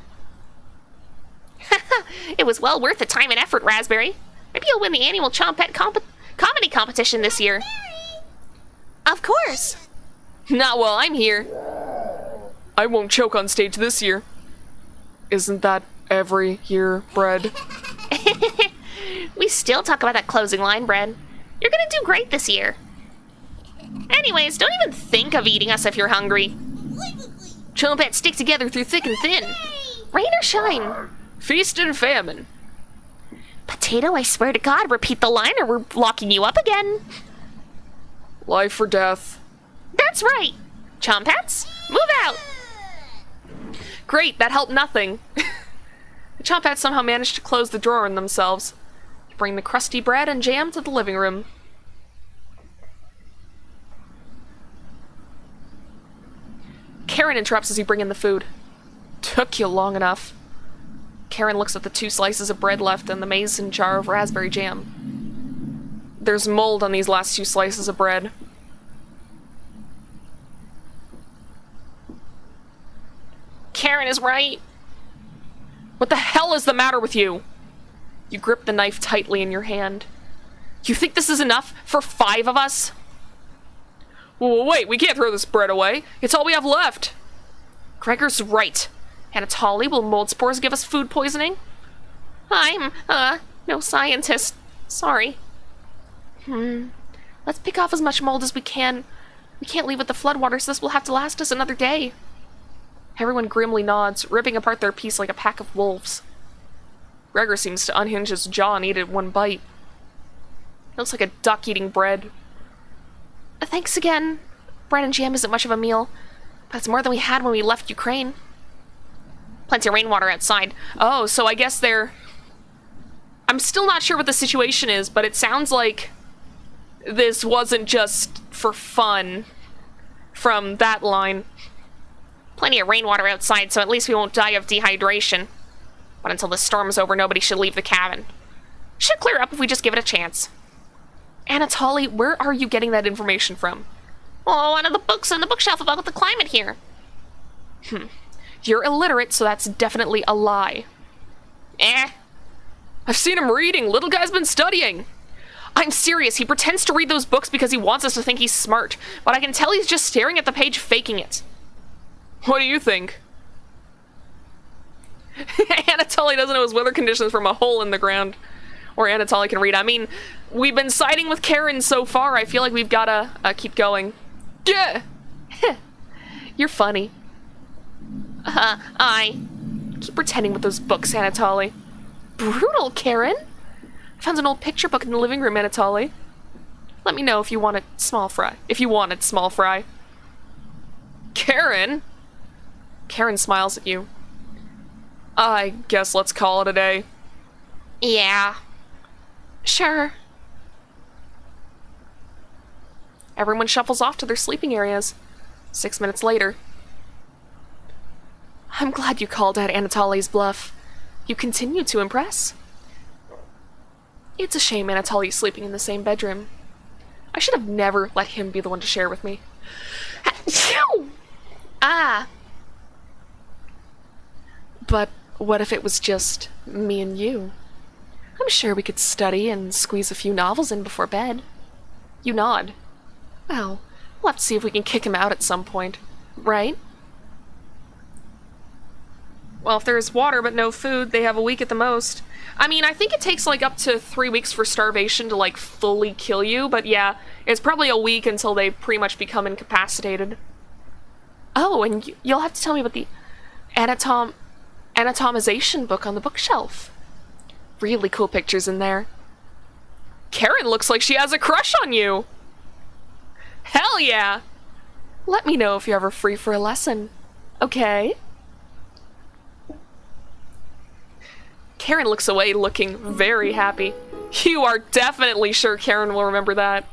It was well worth the time and effort, Raspberry. Maybe you'll win the annual Chompette comedy competition this year. Of course. Not while I'm here. I won't choke on stage this year. Isn't that every year, Bread? We still talk about that closing line, Bread. You're gonna do great this year. Anyways, don't even think of eating us if you're hungry. Chompettes stick together through thick and thin. Rain or shine. Feast and famine. Potato, I swear to God, repeat the line or we're locking you up again. Life or death. That's right. Chompettes, move out. Great, that helped nothing. The Chompettes somehow managed to close the drawer on themselves. You bring the crusty bread and jam to the living room. Karen interrupts as you bring in the food. Took you long enough. Karen looks at the 2 slices of bread left and the mason jar of raspberry jam. There's mold on these last 2 slices of bread. Karen is right. What the hell is the matter with you? You grip the knife tightly in your hand. You think this is enough for 5 of us? Wait, we can't throw this bread away. It's all we have left. Gregor's right. Anatoly, will mold spores give us food poisoning? I'm, no scientist. Sorry. Let's pick off as much mold as we can. We can't leave with the floodwaters. This will have to last us another day. Everyone grimly nods, ripping apart their piece like a pack of wolves. Gregor seems to unhinge his jaw and eat it in one bite. It looks like a duck eating bread. Thanks again. Bread and jam isn't much of a meal, but it's more than we had when we left Ukraine. Plenty of rainwater outside. Oh, so I guess they're... I'm still not sure what the situation is, but it sounds like this wasn't just for fun from that line. Plenty of rainwater outside, so at least we won't die of dehydration. But until the storm's over, nobody should leave the cabin. Should clear up if we just give it a chance. Anatoly, where are you getting that information from? Oh, one of the books on the bookshelf about the climate here. You're illiterate, so that's definitely a lie. I've seen him reading. Little guy's been studying. I'm serious. He pretends to read those books because he wants us to think he's smart, but I can tell he's just staring at the page faking it. What do you think? Anatoly doesn't know his weather conditions from a hole in the ground. Or Anatoly can read. I mean, we've been siding with Karen so far. I feel like we've gotta keep going. Yeah! You're funny. I Keep pretending with those books, Anatoly. Brutal, Karen! I found an old picture book in the living room, Anatoly. Let me know if you want it small fry. If you wanted small fry. Karen? Karen smiles at you. I guess let's call it a day. Yeah. Sure. Everyone shuffles off to their sleeping areas. 6 minutes later. I'm glad you called out Anatoly's bluff. You continue to impress. It's a shame Anatoly's sleeping in the same bedroom. I should have never let him be the one to share with me. Ah! But what if it was just me and you? I'm sure we could study and squeeze a few novels in before bed. You nod. Well, we'll have to see if we can kick him out at some point, right? Well, if there's water but no food, they have a week at the most. I mean, I think it takes like up to 3 weeks for starvation to like fully kill you, but yeah, it's probably a week until they pretty much become incapacitated. Oh, and you'll have to tell me about the anatomization book on the bookshelf. Really cool pictures in there. Karen looks like she has a crush on you. Hell yeah! Let me know if you're ever free for a lesson. Okay? Karen looks away looking very happy. You are definitely sure Karen will remember that.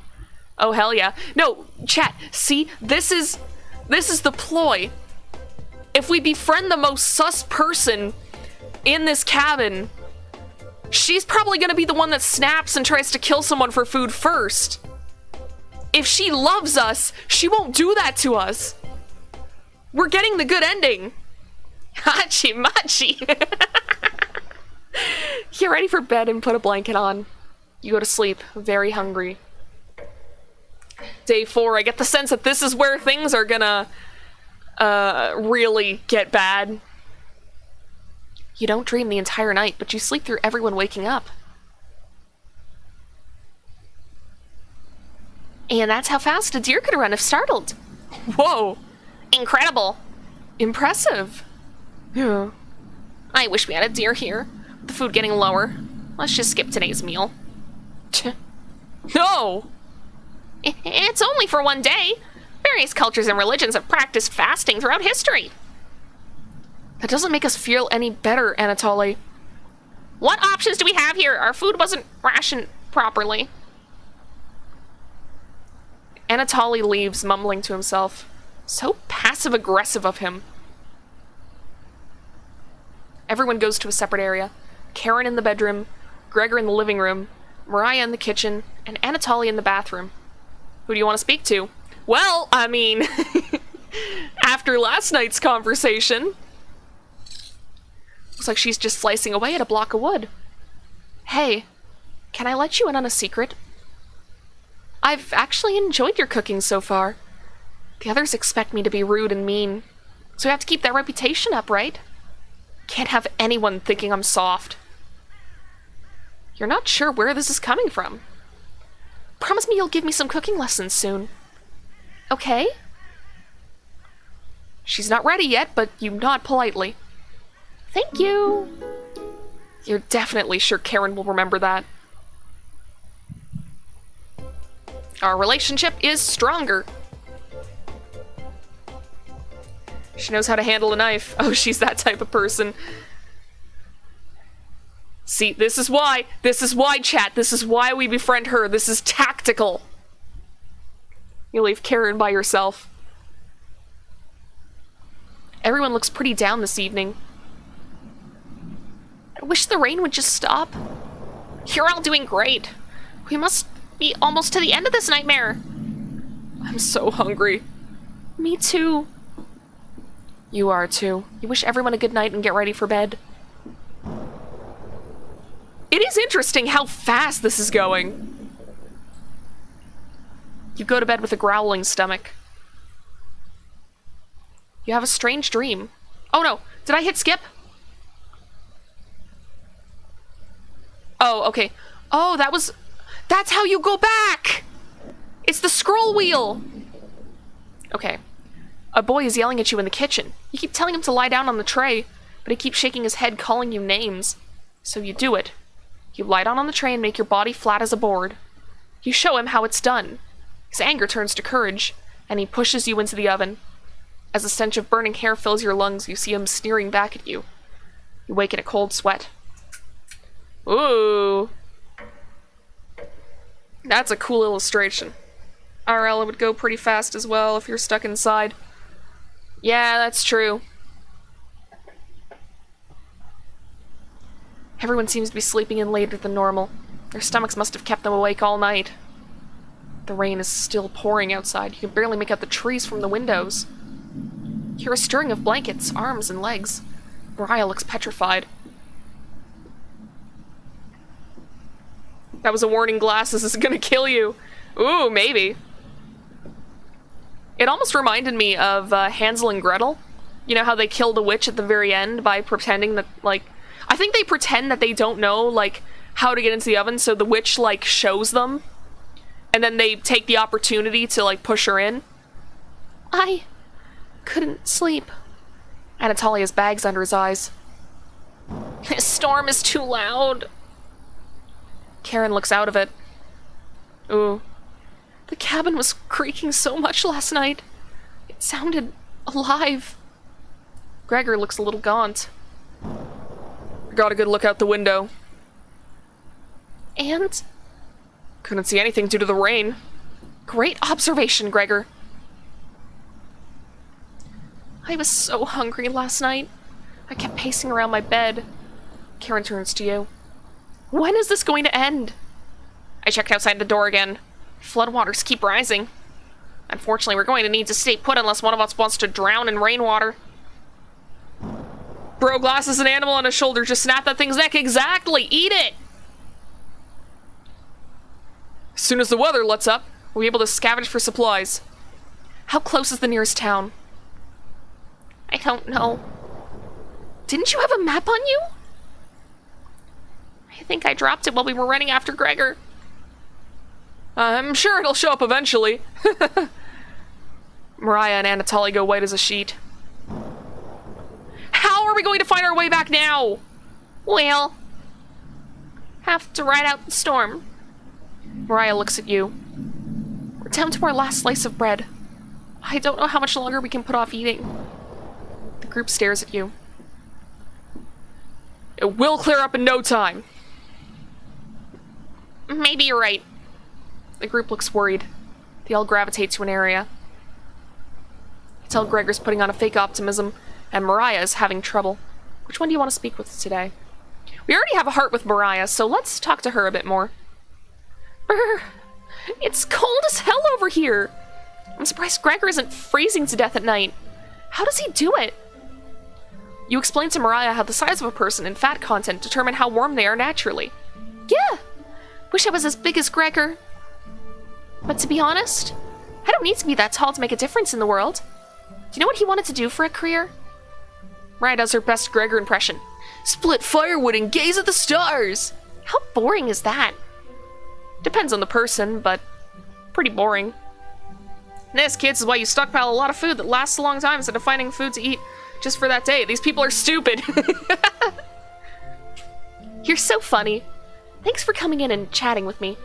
Oh, hell yeah. No, chat, see, this is the ploy. If we befriend the most sus person in this cabin, she's probably gonna be the one that snaps and tries to kill someone for food first. If she loves us, she won't do that to us. We're getting the good ending. Hachi machi. Get ready for bed and put a blanket on. You go to sleep, very hungry. Day 4, I get the sense that this is where things are gonna really get bad. You don't dream the entire night, but you sleep through everyone waking up. And that's how fast a deer could run if startled. Whoa! Incredible. Impressive. Yeah. I wish we had a deer here. The food getting lower. Let's just skip today's meal. No! It's only for one day. Various cultures and religions have practiced fasting throughout history. That doesn't make us feel any better, Anatoly. What options do we have here? Our food wasn't rationed properly. Anatoly leaves, mumbling to himself. So passive-aggressive of him. Everyone goes to a separate area. Karen in the bedroom, Gregor in the living room, Mariah in the kitchen, and Anatoly in the bathroom. Who do you want to speak to? Well, I mean, after last night's conversation, looks like she's just slicing away at a block of wood. Hey, can I let you in on a secret? I've actually enjoyed your cooking so far. The others expect me to be rude and mean, so we have to keep that reputation up, right? Can't have anyone thinking I'm soft. You're not sure where this is coming from. Promise me you'll give me some cooking lessons soon. Okay? She's not ready yet, but you nod politely. Thank you. You're definitely sure Karen will remember that. Our relationship is stronger. She knows how to handle a knife. Oh, she's that type of person. See, this is why, chat. This is why we befriend her. This is tactical. You leave Karen by yourself. Everyone looks pretty down this evening. I wish the rain would just stop. You're all doing great. We must be almost to the end of this nightmare. I'm so hungry. Me too. You are too. You wish everyone a good night and get ready for bed. It is interesting how fast this is going. You go to bed with a growling stomach. You have a strange dream. Oh no, did I hit skip? Oh, okay. Oh, that's how you go back! It's the scroll wheel! Okay. A boy is yelling at you in the kitchen. You keep telling him to lie down on the tray, but he keeps shaking his head, calling you names. So you do it. You lie down on the tray and make your body flat as a board. You show him how it's done. His anger turns to courage, and he pushes you into the oven. As the stench of burning hair fills your lungs, you see him sneering back at you. You wake in a cold sweat. Ooh. That's a cool illustration. IRL would go pretty fast as well if you're stuck inside. Yeah, that's true. Everyone seems to be sleeping in later than normal. Their stomachs must have kept them awake all night. The rain is still pouring outside. You can barely make out the trees from the windows. You hear a stirring of blankets, arms, and legs. Mariah looks petrified. That was a warning glass. This is gonna kill you. Ooh, maybe. It almost reminded me of Hansel and Gretel. You know how they killed a witch at the very end by pretending that, like... I think they pretend that they don't know, like, how to get into the oven, so the witch, like, shows them. And then they take the opportunity to, like, push her in. I couldn't sleep. Anatolia's bag's under his eyes. This storm is too loud. Karen looks out of it. Ooh. The cabin was creaking so much last night. It sounded alive. Gregor looks a little gaunt. Got a good look out the window. And? Couldn't see anything due to the rain. Great observation, Gregor. I was so hungry last night. I kept pacing around my bed. Karen turns to you. When is this going to end? I checked outside the door again. Floodwaters keep rising. Unfortunately, we're going to need to stay put unless one of us wants to drown in rainwater. Bro, Glass is an animal on his shoulder. Just snap that thing's neck. Exactly. Eat it. As soon as the weather lets up, we'll be able to scavenge for supplies. How close is the nearest town? I don't know. Didn't you have a map on you? I think I dropped it while we were running after Gregor. I'm sure it'll show up eventually. Mariah and Anatoly go white as a sheet. How are we going to find our way back now? Well, have to ride out the storm. Mariah looks at you. We're down to our last slice of bread. I don't know how much longer we can put off eating. The group stares at you. It will clear up in no time. Maybe you're right. The group looks worried. They all gravitate to an area. You tell Gregor's putting on a fake optimism, and Mariah is having trouble. Which one do you want to speak with today? We already have a heart with Mariah, so let's talk to her a bit more. Brr, it's cold as hell over here. I'm surprised Gregor isn't freezing to death at night. How does he do it? You explain to Mariah how the size of a person and fat content determine how warm they are naturally. Yeah, wish I was as big as Gregor. But to be honest, I don't need to be that tall to make a difference in the world. Do you know what he wanted to do for a career? Mariah does her best Gregor impression. Split firewood and gaze at the stars! How boring is that? Depends on the person, but pretty boring. This, kids, is why you stockpile a lot of food that lasts a long time instead of finding food to eat just for that day. These people are stupid. You're so funny. Thanks for coming in and chatting with me.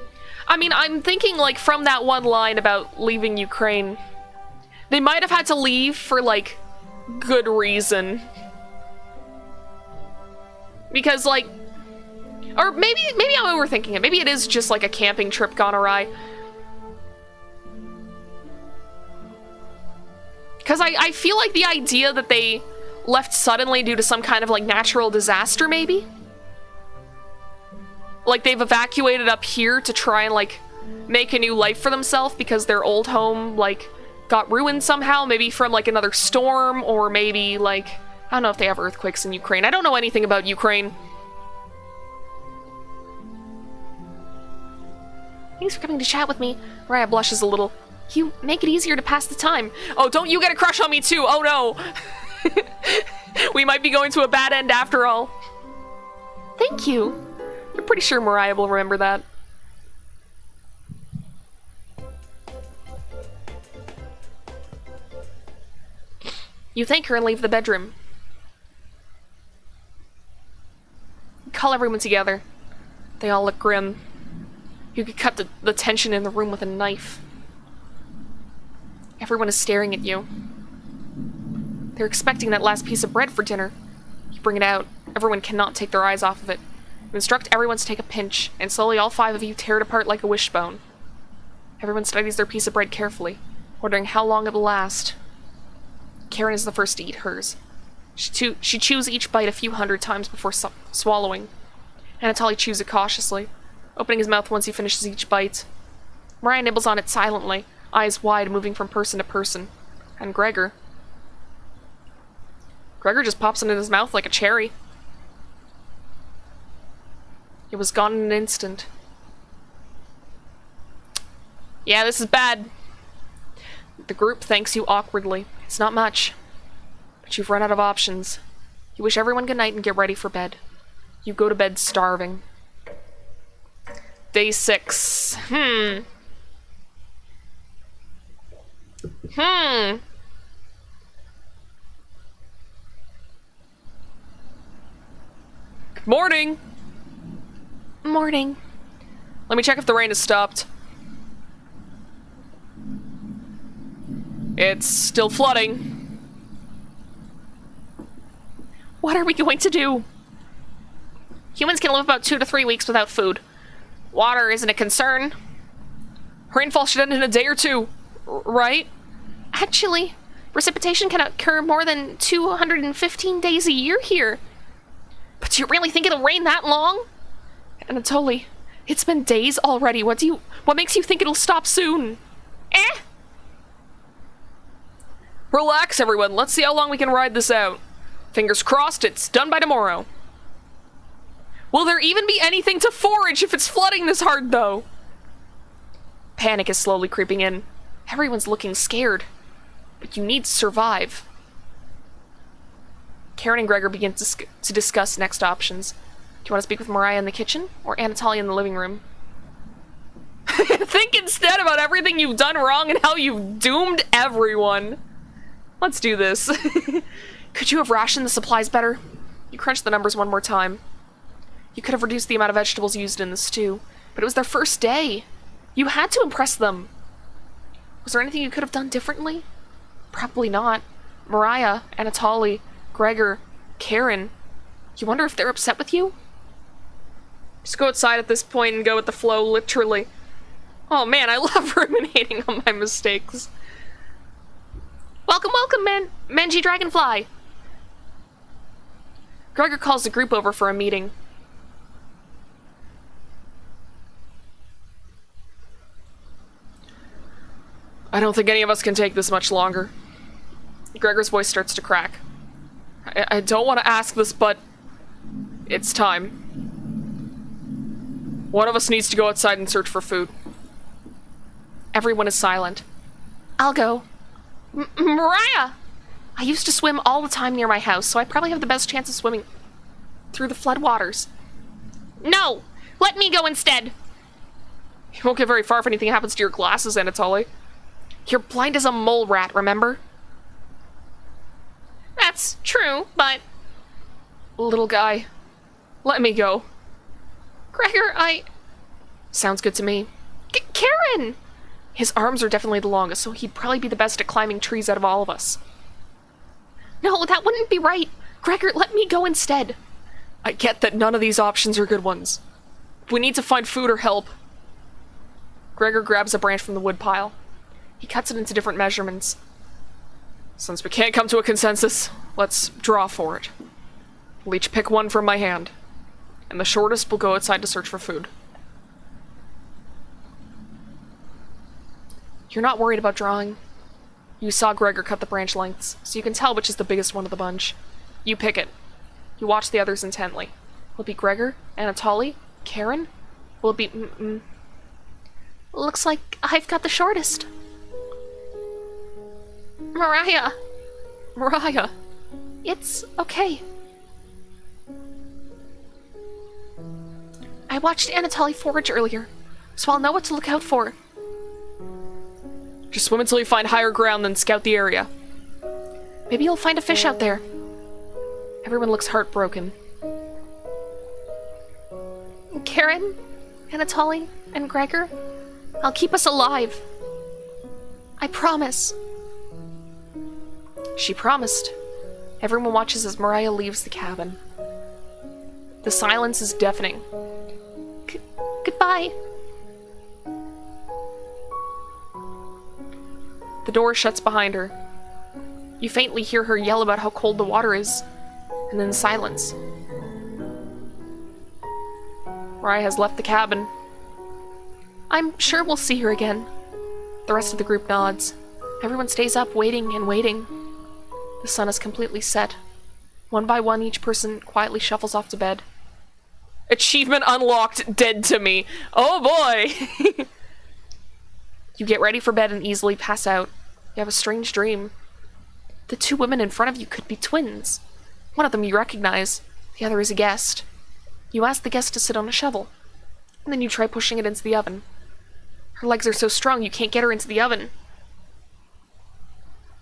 I mean, I'm thinking, like, from that one line about leaving Ukraine, they might have had to leave for, like, good reason. Because, like, or maybe I'm overthinking it. Maybe it is just, like, a camping trip gone awry. Because I feel like the idea that they left suddenly due to some kind of, like, natural disaster, maybe? Like, they've evacuated up here to try and, like, make a new life for themselves because their old home, like, got ruined somehow. Maybe from, like, another storm, or maybe, like, I don't know if they have earthquakes in Ukraine. I don't know anything about Ukraine. Thanks for coming to chat with me. Mariah blushes a little. You make it easier to pass the time. Oh, don't you get a crush on me too! Oh no! We might be going to a bad end after all. Thank you. I'm pretty sure Mariah will remember that. You thank her and leave the bedroom. Call everyone together. They all look grim. You could cut the tension in the room with a knife. Everyone is staring at you. They're expecting that last piece of bread for dinner. You bring it out. Everyone cannot take their eyes off of it. You instruct everyone to take a pinch, and slowly all 5 of you tear it apart like a wishbone. Everyone studies their piece of bread carefully, wondering how long it'll last. Karen is the first to eat hers. She chews each bite a few hundred times before swallowing. Anatoly chews it cautiously, opening his mouth once he finishes each bite. Mariah nibbles on it silently, eyes wide, moving from person to person. And Gregor just pops it in his mouth like a cherry. It was gone in an instant. Yeah, this is bad. The group thanks you awkwardly. It's not much. But you've run out of options. You wish everyone good night and get ready for bed. You go to bed starving. Day 6. Good morning! Morning. Let me check if the rain has stopped. It's still flooding. What are we going to do? Humans can live about 2 to 3 weeks without food. Water isn't a concern. Rainfall should end in a day or two, right? Actually, precipitation can occur more than 215 days a year here. But do you really think it'll rain that long? Anatoly, it's been days already. What makes you think it'll stop soon? Relax, everyone. Let's see how long we can ride this out. Fingers crossed it's done by tomorrow. Will there even be anything to forage if it's flooding this hard, though? Panic is slowly creeping in. Everyone's looking scared. But you need to survive. Karen and Gregor begin to discuss next options. Do you want to speak with Mariah in the kitchen or Anatoly in the living room? Think instead about everything you've done wrong and how you've doomed everyone. Let's do this. Could you have rationed the supplies better? You crunched the numbers one more time. You could have reduced the amount of vegetables used in the stew, but it was their first day. You had to impress them. Was there anything you could have done differently? Probably not. Mariah, Anatoly, Gregor, Karen. You wonder if they're upset with you? Just go outside at this point and go with the flow, literally. Oh man, I love ruminating on my mistakes. Welcome, welcome, Manji Dragonfly. Gregor calls the group over for a meeting. I don't think any of us can take this much longer. Gregor's voice starts to crack. I don't want to ask this, but it's time. One of us needs to go outside and search for food. Everyone is silent. I'll go. Mariah! I used to swim all the time near my house, so I probably have the best chance of swimming through the floodwaters. No! Let me go instead! You won't get very far if anything happens to your glasses, Anatoly. You're blind as a mole rat, remember? That's true, but... Little guy, let me go. Gregor, Sounds good to me. Karen! His arms are definitely the longest, so he'd probably be the best at climbing trees out of all of us. No, that wouldn't be right. Gregor, let me go instead. I get that none of these options are good ones. We need to find food or help. Gregor grabs a branch from the woodpile. He cuts it into different measurements. Since we can't come to a consensus, let's draw for it. We'll each pick one from my hand, and the shortest will go outside to search for food. You're not worried about drawing. You saw Gregor cut the branch lengths, so you can tell which is the biggest one of the bunch. You pick it. You watch the others intently. Will it be Gregor? Anatoly? Karen? Will it be Looks like I've got the shortest. Mariah! Mariah! It's okay. I watched Anatoly forage earlier, so I'll know what to look out for. Just swim until you find higher ground, then scout the area. Maybe you'll find a fish out there. Everyone looks heartbroken. Karen, Anatoly, and Gregor, I'll keep us alive. I promise. She promised. Everyone watches as Mariah leaves the cabin. The silence is deafening. Goodbye. The door shuts behind her. You faintly hear her yell about how cold the water is, and then silence. Mariah has left the cabin. I'm sure we'll see her again. The rest of the group nods. Everyone stays up, waiting and waiting. The sun is completely set. One by one, each person quietly shuffles off to bed. Achievement unlocked, dead to me. Oh boy! You get ready for bed and easily pass out. You have a strange dream. The two women in front of you could be twins. One of them you recognize, the other is a guest. You ask the guest to sit on a shovel, and then you try pushing it into the oven. Her legs are so strong you can't get her into the oven.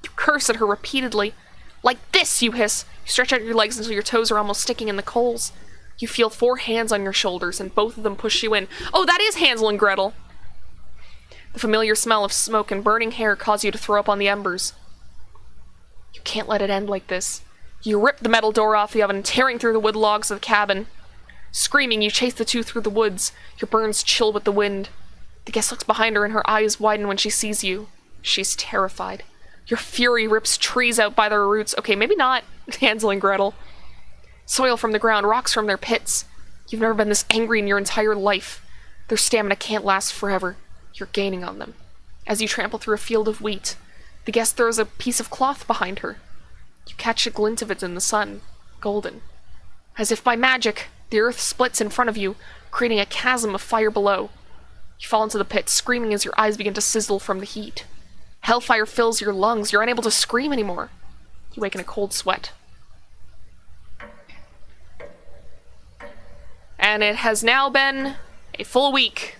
You curse at her repeatedly. Like this, you hiss. You stretch out your legs until your toes are almost sticking in the coals. You feel 4 hands on your shoulders, and both of them push you in. Oh, that is Hansel and Gretel! The familiar smell of smoke and burning hair cause you to throw up on the embers. You can't let it end like this. You rip the metal door off the oven, tearing through the wood logs of the cabin. Screaming, you chase the two through the woods, your burns chill with the wind. The guest looks behind her and her eyes widen when she sees you. She's terrified. Your fury rips trees out by their roots. Okay, maybe not Hansel and Gretel. Soil from the ground, rocks from their pits. You've never been this angry in your entire life. Their stamina can't last forever. You're gaining on them. As you trample through a field of wheat, the guest throws a piece of cloth behind her. You catch a glint of it in the sun, golden. As if by magic, the earth splits in front of you, creating a chasm of fire below. You fall into the pit, screaming as your eyes begin to sizzle from the heat. Hellfire fills your lungs. You're unable to scream anymore. You wake in a cold sweat. And it has now been a full week.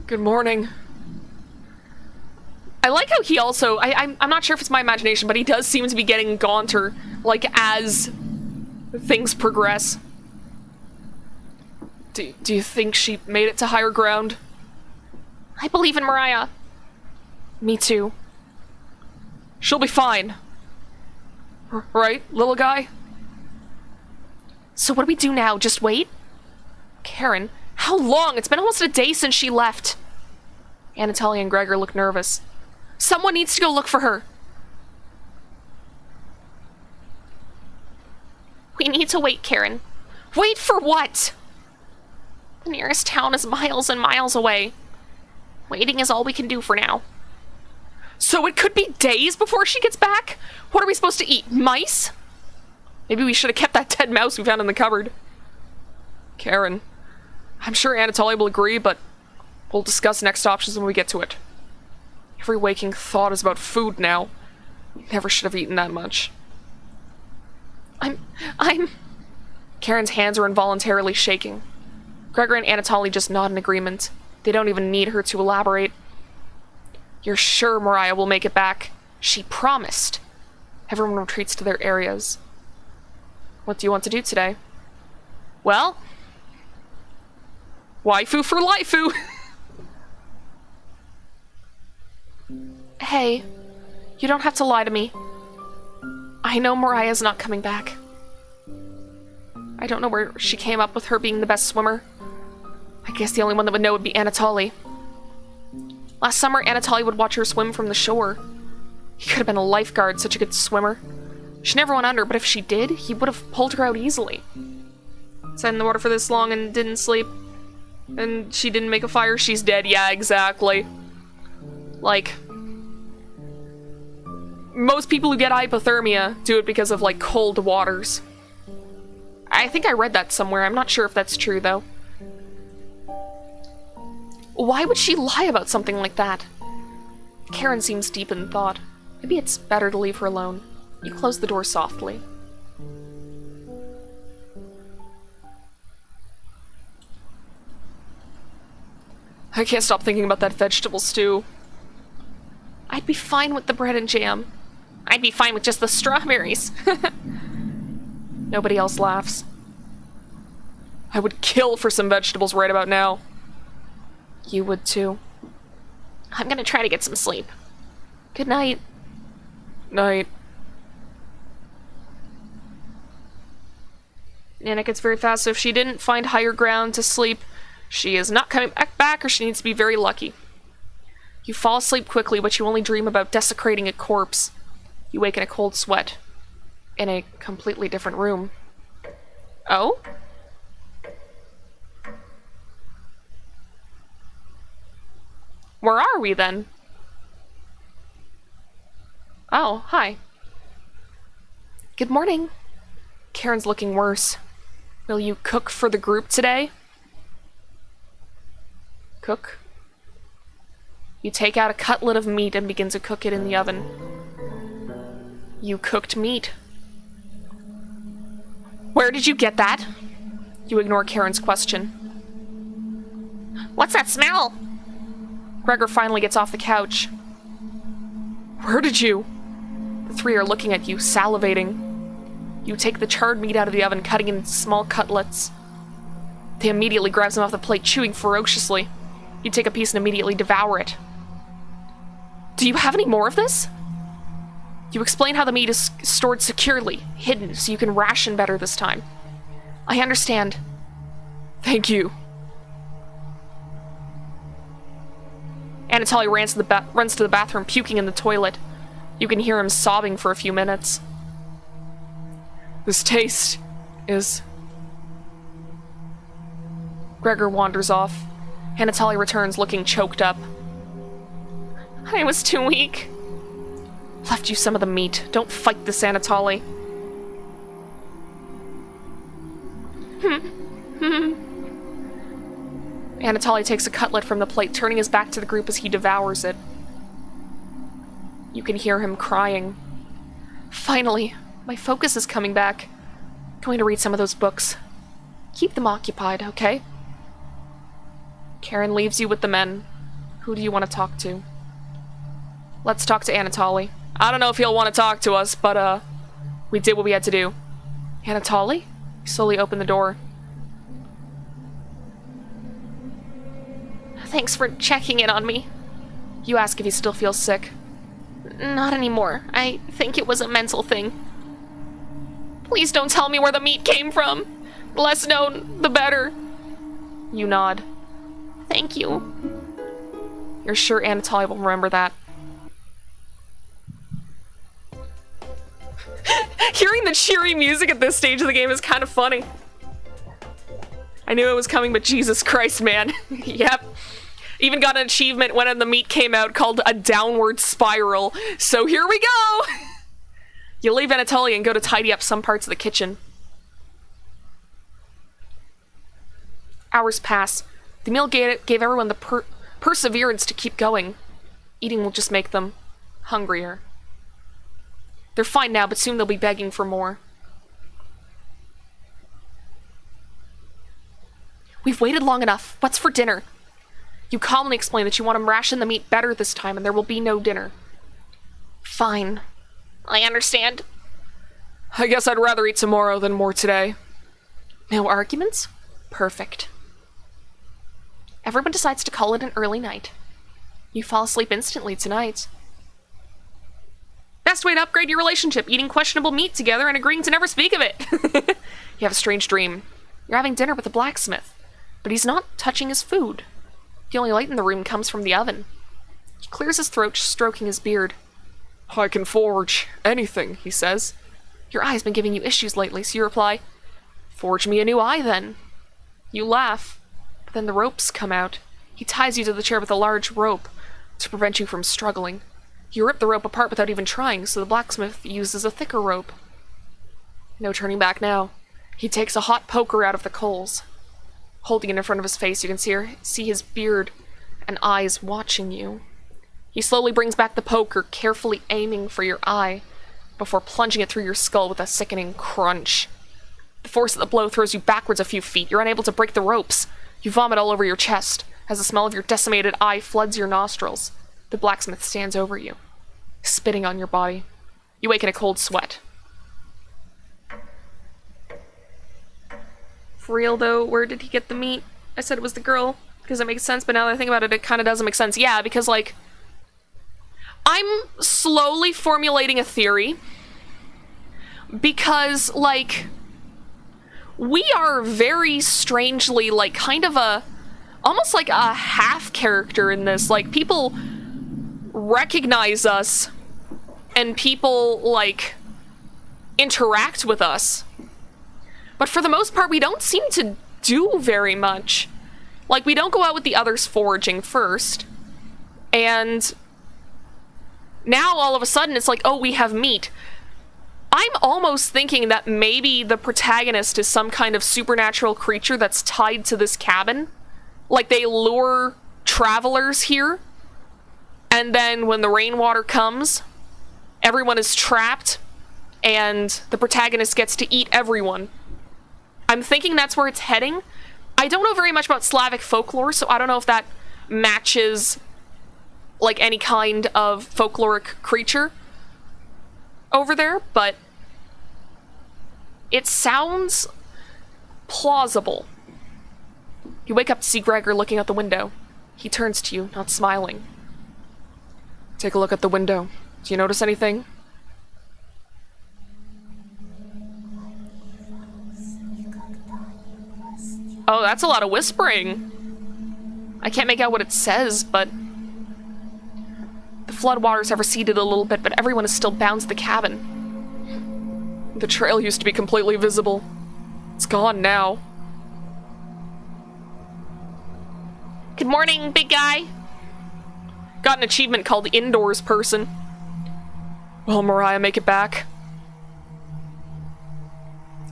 Good morning. I like how he also, I'm not sure if it's my imagination, but he does seem to be getting gaunter, like, as things progress. Do you think she made it to higher ground? I believe in Mariah. Me too. She'll be fine. Right, little guy? So what do we do now? Just wait? Karen, how long? It's been almost a day since she left. Anatoly and Gregor look nervous. Someone needs to go look for her. We need to wait, Karen. Wait for what? The nearest town is miles and miles away. Waiting is all we can do for now. So it could be days before she gets back? What are we supposed to eat? Mice? Maybe we should have kept that dead mouse we found in the cupboard. Karen, I'm sure Anatoly will agree, but we'll discuss next options when we get to it. Every waking thought is about food now. Never should have eaten that much. I'm... Karen's hands are involuntarily shaking. Gregor and Anatoly just nod in agreement. They don't even need her to elaborate. You're sure Mariah will make it back? She promised. Everyone retreats to their areas. What do you want to do today? Well, waifu for lifeu! Hey, you don't have to lie to me. I know Mariah's not coming back. I don't know where she came up with her being the best swimmer. I guess the only one that would know would be Anatoly. Last summer, Anatoly would watch her swim from the shore. He could have been a lifeguard, such a good swimmer. She never went under, but if she did, he would have pulled her out easily. Sat in the water for this long and didn't sleep. And she didn't make a fire, she's dead. Yeah, exactly. Like, most people who get hypothermia do it because of, like, cold waters. I think I read that somewhere. I'm not sure if that's true, though. Why would she lie about something like that? Karen seems deep in thought. Maybe it's better to leave her alone. You close the door softly. I can't stop thinking about that vegetable stew. I'd be fine with the bread and jam. I'd be fine with just the strawberries. Nobody else laughs. I would kill for some vegetables right about now. You would too. I'm gonna try to get some sleep. Good night. Night. Nana gets very fast, so if she didn't find higher ground to sleep, she is not coming back or she needs to be very lucky. You fall asleep quickly, but you only dream about desecrating a corpse. You wake in a cold sweat. In a completely different room. Oh? Where are we then? Oh, hi. Good morning. Karen's looking worse. Will you cook for the group today? Cook? You take out a cutlet of meat and begin to cook it in the oven. You cooked meat. Where did you get that? You ignore Karen's question. What's that smell? Gregor finally gets off the couch. Where did you? The three are looking at you, salivating. You take the charred meat out of the oven, cutting it into small cutlets. They immediately grabs them off the plate, chewing ferociously. You take a piece and immediately devour it. Do you have any more of this? You explain how the meat is stored securely, hidden, so you can ration better this time. I understand. Thank you. Anatoly runs to the bathroom, puking in the toilet. You can hear him sobbing for a few minutes. This taste is... Gregor wanders off. Anatoly returns, looking choked up. I was too weak. Left you some of the meat. Don't fight this, Anatoly. Anatoly takes a cutlet from the plate, turning his back to the group as he devours it. You can hear him crying. Finally, my focus is coming back. Going to read some of those books. Keep them occupied, okay? Karen leaves you with the men. Who do you want to talk to? Let's talk to Anatoly. I don't know if he'll want to talk to us, but, we did what we had to do. Anatoly? You slowly open the door. Thanks for checking in on me. You ask if he still feels sick. Not anymore. I think it was a mental thing. Please don't tell me where the meat came from. The less known, the better. You nod. Thank you. You're sure Anatoly will remember that. Hearing the cheery music at this stage of the game is kind of funny. I knew it was coming, but Jesus Christ, man. Yep. Even got an achievement when the meat came out called a downward spiral. So here we go! You leave Anatoly and go to tidy up some parts of the kitchen. Hours pass. The meal gave everyone the perseverance to keep going. Eating will just make them hungrier. They're fine now, but soon they'll be begging for more. We've waited long enough. What's for dinner? You calmly explain that you want to ration the meat better this time and there will be no dinner. Fine. I understand. I guess I'd rather eat tomorrow than more today. No arguments? Perfect. Everyone decides to call it an early night. You fall asleep instantly tonight. Best way to upgrade your relationship, eating questionable meat together and agreeing to never speak of it. You have a strange dream. You're having dinner with a blacksmith, but he's not touching his food. The only light in the room comes from the oven. He clears his throat, stroking his beard. I can forge anything, he says. Your eye's been giving you issues lately, so you reply, Forge me a new eye, then. You laugh, but then the ropes come out. He ties you to the chair with a large rope to prevent you from struggling. You rip the rope apart without even trying, so the blacksmith uses a thicker rope. No turning back now. He takes a hot poker out of the coals. Holding it in front of his face, you can see his beard and eyes watching you. He slowly brings back the poker, carefully aiming for your eye, before plunging it through your skull with a sickening crunch. The force of the blow throws you backwards a few feet. You're unable to break the ropes. You vomit all over your chest, as the smell of your decimated eye floods your nostrils. The blacksmith stands over you, spitting on your body. You wake in a cold sweat. For real though, where did he get the meat? I said it was the girl, because it makes sense, but now that I think about it, it kind of doesn't make sense. Yeah, because, like, I'm slowly formulating a theory, because, like, we are very strangely, like, kind of almost like a half character in this. Like, people recognize us and people, like, interact with us. But for the most part, we don't seem to do very much. Like, we don't go out with the others foraging first. And now, all of a sudden, it's like, oh, we have meat. I'm almost thinking that maybe the protagonist is some kind of supernatural creature that's tied to this cabin. Like, they lure travelers here. And then when the rainwater comes, everyone is trapped. And the protagonist gets to eat everyone. I'm thinking that's where it's heading. I don't know very much about Slavic folklore, so I don't know if that matches, like, any kind of folkloric creature over there, but it sounds plausible. You wake up to see Gregor looking out the window. He turns to you, not smiling. Take a look at the window. Do you notice anything? Oh, that's a lot of whispering. I can't make out what it says, but the floodwaters have receded a little bit, but everyone is still bound to the cabin. The trail used to be completely visible. It's gone now. Good morning, big guy. Got an achievement called Indoors Person. Will Mariah make it back?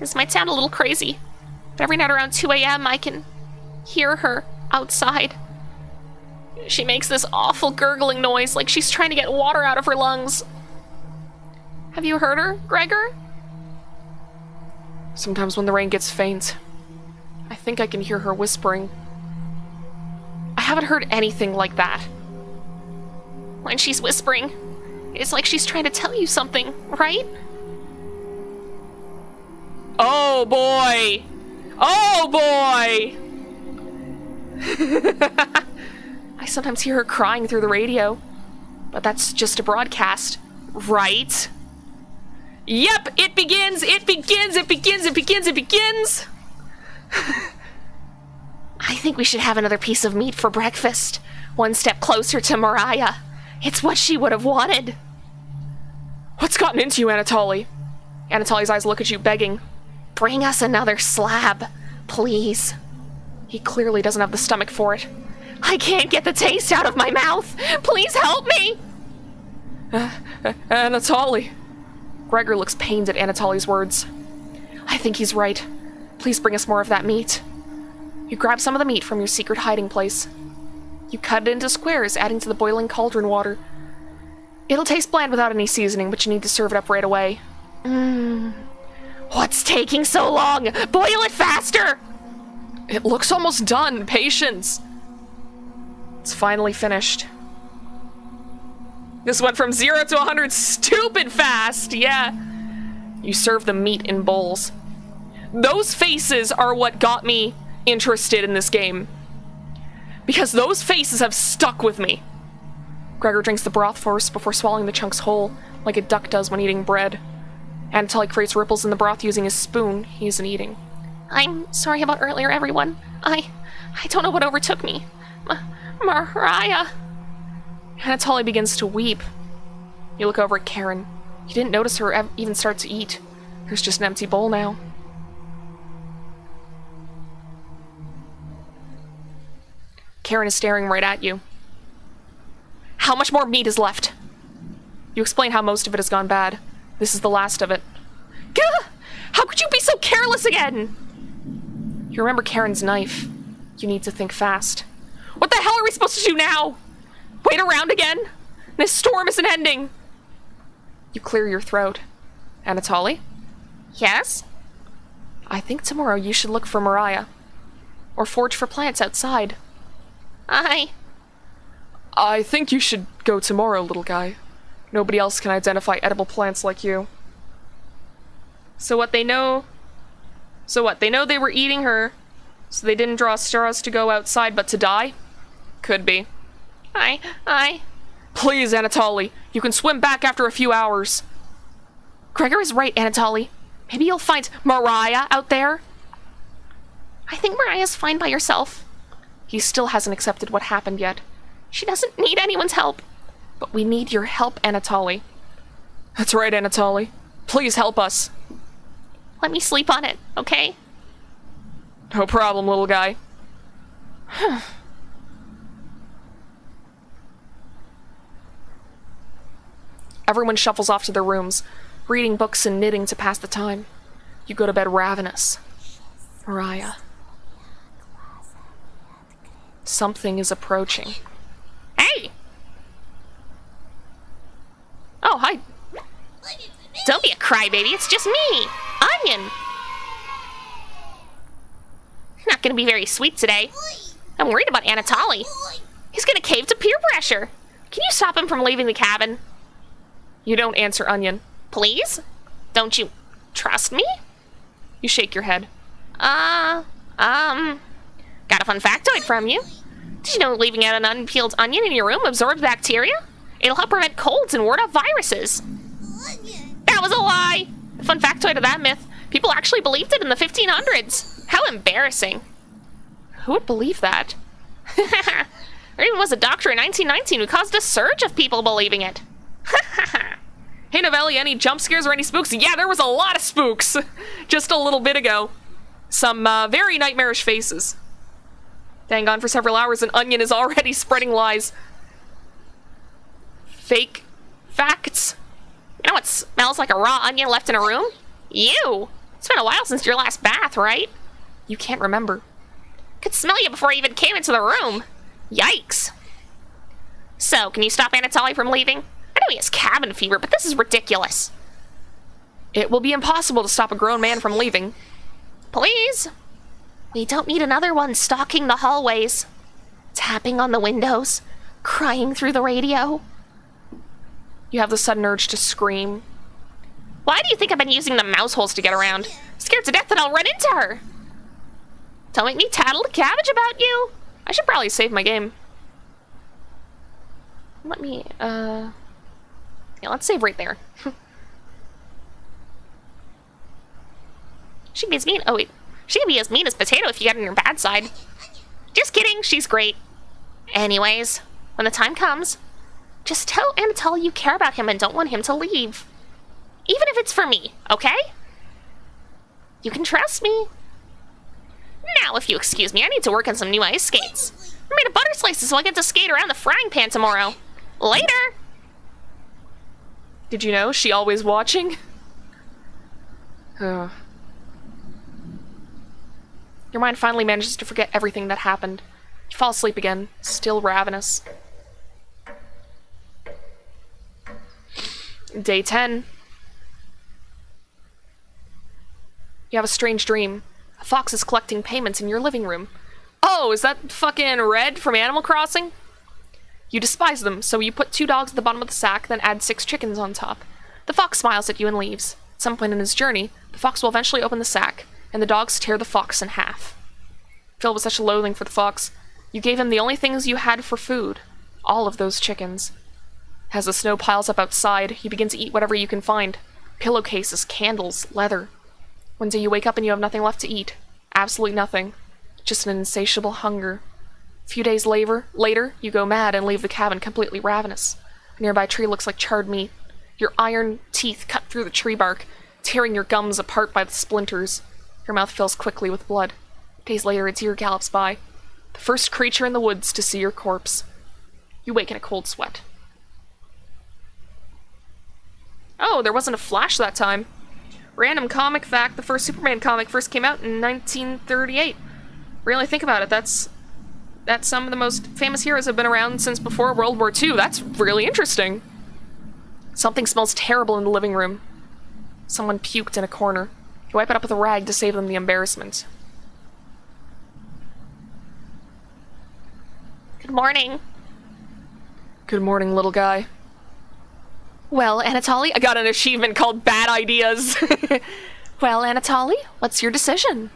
This might sound a little crazy, but every night around 2 a.m. I can hear her outside. She makes this awful gurgling noise like she's trying to get water out of her lungs. Have you heard her, Gregor? Sometimes when the rain gets faint, I think I can hear her whispering. I haven't heard anything like that. When she's whispering, it's like she's trying to tell you something, right? Oh boy! Oh boy! I sometimes hear her crying through the radio, but that's just a broadcast, right? Yep, it begins, it begins, it begins, it begins, it begins! I think we should have another piece of meat for breakfast. One step closer to Mariah. It's what she would have wanted. What's gotten into you, Anatoly? Anatoly's eyes look at you, begging. Bring us another slab, please. He clearly doesn't have the stomach for it. I can't get the taste out of my mouth. Please help me. Anatoly. Gregor looks pained at Anatoly's words. I think he's right. Please bring us more of that meat. You grab some of the meat from your secret hiding place. You cut it into squares, adding to the boiling cauldron water. It'll taste bland without any seasoning, but you need to serve it up right away. What's taking so long? Boil it faster! It looks almost done. Patience. It's finally finished. This went from 0 to 100 stupid fast, yeah. You serve the meat in bowls. Those faces are what got me interested in this game. Because those faces have stuck with me. Gregor drinks the broth first before swallowing the chunks whole, like a duck does when eating bread. Anatoly creates ripples in the broth using his spoon he isn't eating. I'm sorry about earlier, everyone. I don't know what overtook me. Mariah. Anatoly begins to weep. You look over at Karen. You didn't notice her even start to eat. There's just an empty bowl now. Karen is staring right at you. How much more meat is left? You explain how most of it has gone bad. This is the last of it. Gah! How could you be so careless again? You remember Karen's knife. You need to think fast. What the hell are we supposed to do now? Wait around again? This storm isn't ending. You clear your throat. Anatoly? Yes? I think tomorrow you should look for Mariah. Or forage for plants outside. I think you should go tomorrow, little guy. Nobody else can identify edible plants like you. So what, they know they were eating her, so they didn't draw straws to go outside but to die? Could be. Please, Anatoly, you can swim back after a few hours. Gregor is right, Anatoly. Maybe you'll find Mariah out there. I think Mariah's fine by herself. He still hasn't accepted what happened yet. She doesn't need anyone's help. But we need your help, Anatoly. That's right, Anatoly. Please help us. Let me sleep on it, okay? No problem, little guy. Everyone shuffles off to their rooms, reading books and knitting to pass the time. You go to bed ravenous. Mariah. Something is approaching. Hey! Oh, hi. Don't be a crybaby, it's just me, Onion. Not gonna be very sweet today. I'm worried about Anatoly. He's gonna cave to peer pressure. Can you stop him from leaving the cabin? You don't answer, Onion. Please? Don't you trust me? You shake your head. Got a fun factoid from you. Did you know leaving out an unpeeled onion in your room absorbs bacteria? It'll help prevent colds and ward off viruses. That was a lie! The fun factoid of that myth. People actually believed it in the 1500s. How embarrassing. Who would believe that? There even was a doctor in 1919 who caused a surge of people believing it. Hey, Novella, any jump scares or any spooks? Yeah, there was a lot of spooks just a little bit ago. Some very nightmarish faces. Dang, gone for several hours and Onion is already spreading lies. Fake facts. You know what smells like a raw onion left in a room? You! It's been a while since your last bath, right? You can't remember. Could smell you before I even came into the room. Yikes. So, can you stop Anatoly from leaving? I know he has cabin fever, but this is ridiculous. It will be impossible to stop a grown man from leaving. Please? We don't need another one stalking the hallways, tapping on the windows, crying through the radio. You have the sudden urge to scream. Why do you think I've been using the mouse holes to get around? Scared to death that I'll run into her. Don't make me tattle to cabbage about you. I should probably save my game. Let me, yeah, let's save right there. She can be as mean. Oh, wait. She can be as mean as Potato if you get on your bad side. Just kidding. She's great. Anyways, when the time comes, just tell Anatoly you care about him and don't want him to leave. Even if it's for me, okay? You can trust me. Now, if you excuse me, I need to work on some new ice skates. I made a butter slices so I get to skate around the frying pan tomorrow. Later! Did you know she always watching? Your mind finally manages to forget everything that happened. You fall asleep again, still ravenous. Day 10. You have a strange dream. A fox is collecting payments in your living room. Oh, is that fucking Red from Animal Crossing? You despise them, so you put 2 dogs at the bottom of the sack, then add 6 chickens on top. The fox smiles at you and leaves. At some point in his journey, the fox will eventually open the sack, and the dogs tear the fox in half. Filled with such loathing for the fox, you gave him the only things you had for food. All of those chickens. As the snow piles up outside, you begin to eat whatever you can find. Pillowcases, candles, leather. One day you wake up and you have nothing left to eat. Absolutely nothing. Just an insatiable hunger. A few days later, you go mad and leave the cabin completely ravenous. A nearby tree looks like charred meat. Your iron teeth cut through the tree bark, tearing your gums apart by the splinters. Your mouth fills quickly with blood. Days later, a deer gallops by. The first creature in the woods to see your corpse. You wake in a cold sweat. Oh, there wasn't a Flash that time. Random comic fact, the first Superman comic first came out in 1938. Really think about it, that's some of the most famous heroes have been around since before World War II. That's really interesting. Something smells terrible in the living room. Someone puked in a corner. You wipe it up with a rag to save them the embarrassment. Good morning. Good morning, little guy. Well, Anatoly, I got an achievement called Bad Ideas. Well, Anatoly, what's your decision?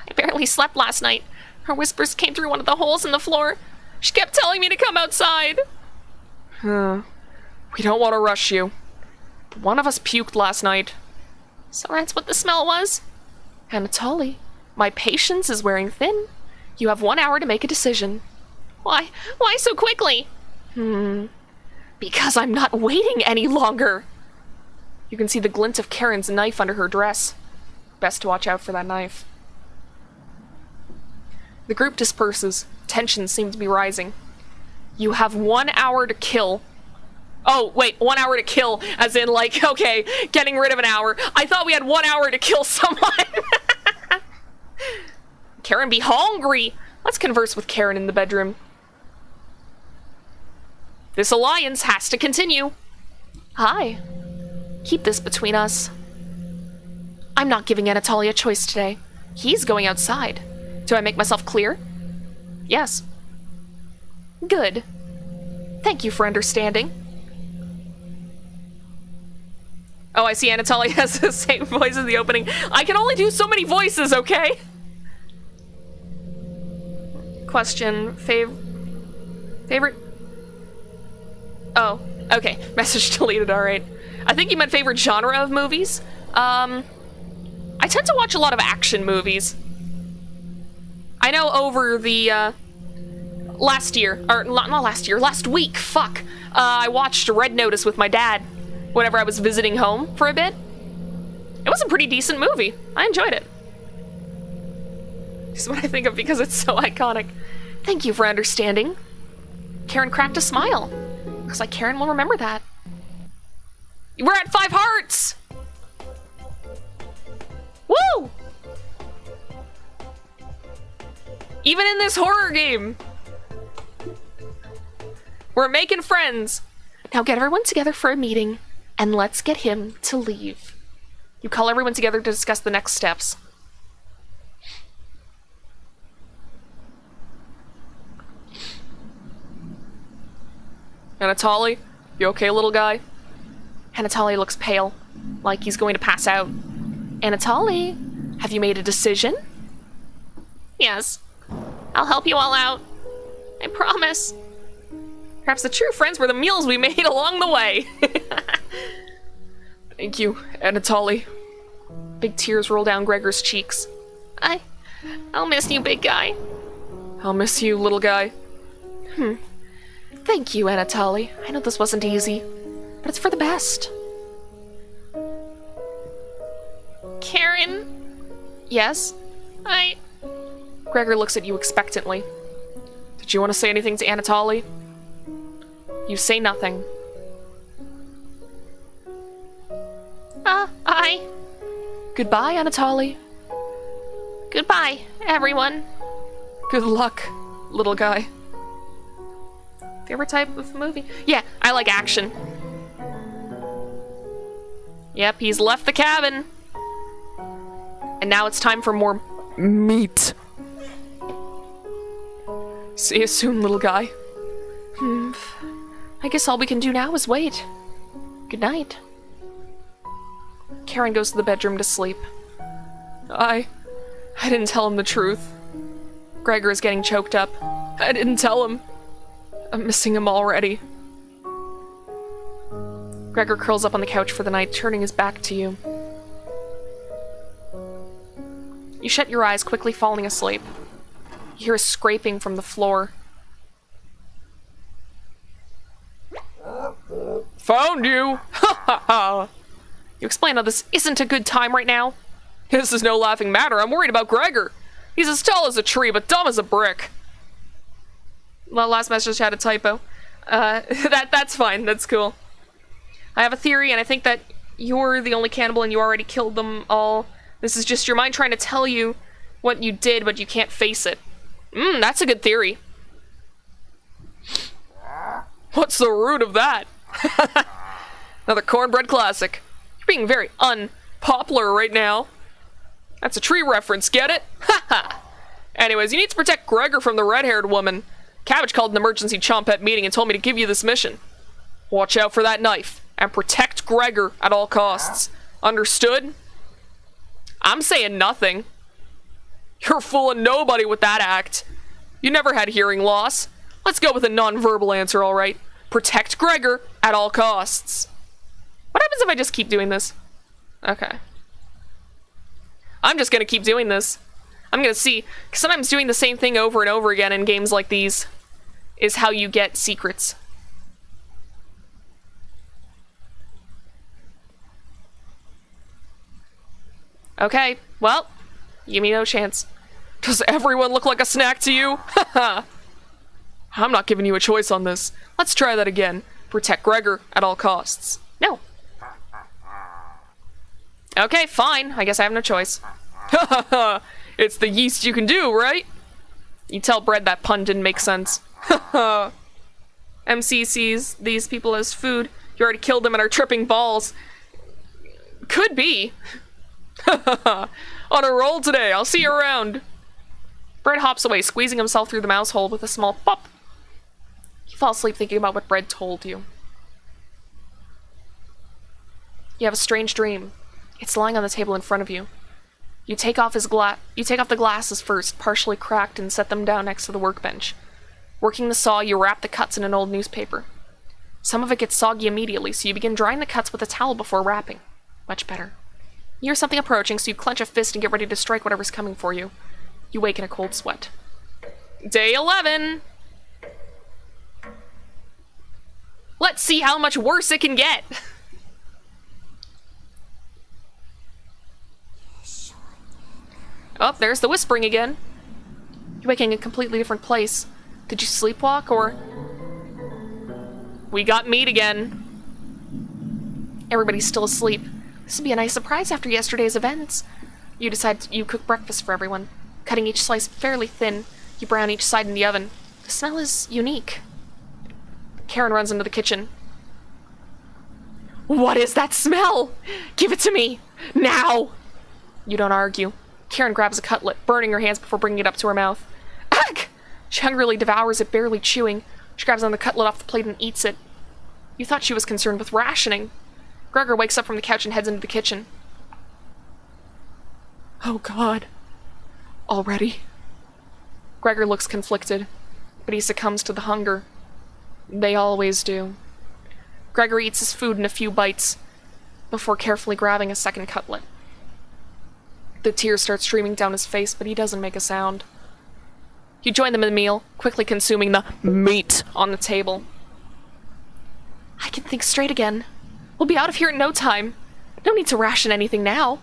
I barely slept last night. Her whispers came through one of the holes in the floor. She kept telling me to come outside. We don't want to rush you. But one of us puked last night. So that's what the smell was? Anatoly, My patience is wearing thin. You have 1 hour to make a decision. Why so quickly? Because I'm not waiting any longer. You can see the glint of Karen's knife under her dress. Best to watch out for that knife. The group disperses. Tensions seem to be rising. You have 1 hour to kill. Oh, wait, 1 hour to kill, as in, like, okay, getting rid of an hour. I thought we had 1 hour to kill someone. Karen be hungry. Let's converse with Karen in the bedroom. This alliance has to continue. Hi. Keep this between us. I'm not giving Anatoly a choice today. He's going outside. Do I make myself clear? Yes. Good. Thank you for understanding. Oh, I see Anatoly has the same voice as the opening. I can only do so many voices, okay? Question. Favorite? Oh, okay. Message deleted, alright. I think you meant favorite genre of movies. I tend to watch a lot of action movies. I know over the, last week, fuck. I watched Red Notice with my dad whenever I was visiting home for a bit. It was a pretty decent movie. I enjoyed it. This is what I think of because it's so iconic. Thank you for understanding. Karen cracked a smile. Looks like Karen will remember that. We're at 5 hearts! Woo! Even in this horror game, we're making friends. Now get everyone together for a meeting, and let's get him to leave. You call everyone together to discuss the next steps. Anatoly, you okay, little guy? Anatoly looks pale, like he's going to pass out. Anatoly, have you made a decision? Yes. I'll help you all out. I promise. Perhaps the true friends were the meals we made along the way. Thank you, Anatoly. Big tears roll down Gregor's cheeks. I'll miss you, big guy. I'll miss you, little guy. Thank you, Anatoly. I know this wasn't easy, but it's for the best. Karen? Yes? Gregor looks at you expectantly. Did you want to say anything to Anatoly? You say nothing. Goodbye, Anatoly. Goodbye, everyone. Good luck, little guy. Favorite type of movie? Yeah, I like action. Yep, he's left the cabin. And now it's time for more meat. See you soon, little guy. I guess all we can do now is wait. Good night. Karen goes to the bedroom to sleep. I didn't tell him the truth. Gregor is getting choked up. I didn't tell him. I'm missing him already. Gregor curls up on the couch for the night, turning his back to you. You shut your eyes, quickly falling asleep. You hear a scraping from the floor. Found you! Ha ha ha! You explain how this isn't a good time right now? This is no laughing matter. I'm worried about Gregor. He's as tall as a tree, but dumb as a brick. Well, last message had a typo. That's fine. That's cool. I have a theory, and I think that you're the only cannibal and you already killed them all. This is just your mind trying to tell you what you did, but you can't face it. That's a good theory. What's the root of that? Another cornbread classic. You're being very unpopular right now. That's a tree reference, get it? Haha. Anyways, you need to protect Gregor from the red-haired woman. Cabbage called an emergency chompet meeting and told me to give you this mission. Watch out for that knife, and protect Gregor at all costs. Understood? I'm saying nothing. You're fooling nobody with that act. You never had hearing loss. Let's go with a non-verbal answer, alright? Protect Gregor at all costs. What happens if I just keep doing this? Okay. I'm just gonna keep doing this. I'm gonna see, 'cause sometimes doing the same thing over and over again in games like these is how you get secrets. Okay, well, give me no chance. Does everyone look like a snack to you? Haha. I'm not giving you a choice on this. Let's try that again. Protect Gregor at all costs. No. Okay, fine. I guess I have no choice. Haha. It's the yeast you can do, right? You tell Bread that pun didn't make sense. Haha. MC sees these people as food. You already killed them and are tripping balls. Could be. On a roll today. I'll see you around. Bread hops away, squeezing himself through the mouse hole with a small pop. You fall asleep thinking about what Bread told you. You have a strange dream. It's lying on the table in front of you. You take off the glasses first, partially cracked, and set them down next to the workbench. Working the saw, you wrap the cuts in an old newspaper. Some of it gets soggy immediately, so you begin drying the cuts with a towel before wrapping. Much better. You hear something approaching, so you clench a fist and get ready to strike whatever's coming for you. You wake in a cold sweat. Day 11! Let's see how much worse it can get! Oh, there's the whispering again. You're waking in a completely different place. Did you sleepwalk, or... We got meat again. Everybody's still asleep. This would be a nice surprise after yesterday's events. You decide you cook breakfast for everyone. Cutting each slice fairly thin, you brown each side in the oven. The smell is unique. Karen runs into the kitchen. What is that smell? Give it to me! Now! You don't argue. Karen grabs a cutlet, burning her hands before bringing it up to her mouth. Ugh! She hungrily devours it, barely chewing. She grabs another cutlet off the plate and eats it. You thought she was concerned with rationing. Gregor wakes up from the couch and heads into the kitchen. Oh God. Already? Gregor looks conflicted, but he succumbs to the hunger. They always do. Gregor eats his food in a few bites, before carefully grabbing a second cutlet. The tears start streaming down his face, but he doesn't make a sound. You join them in the meal, quickly consuming the meat on the table. I can think straight again. We'll be out of here in no time. No need to ration anything now.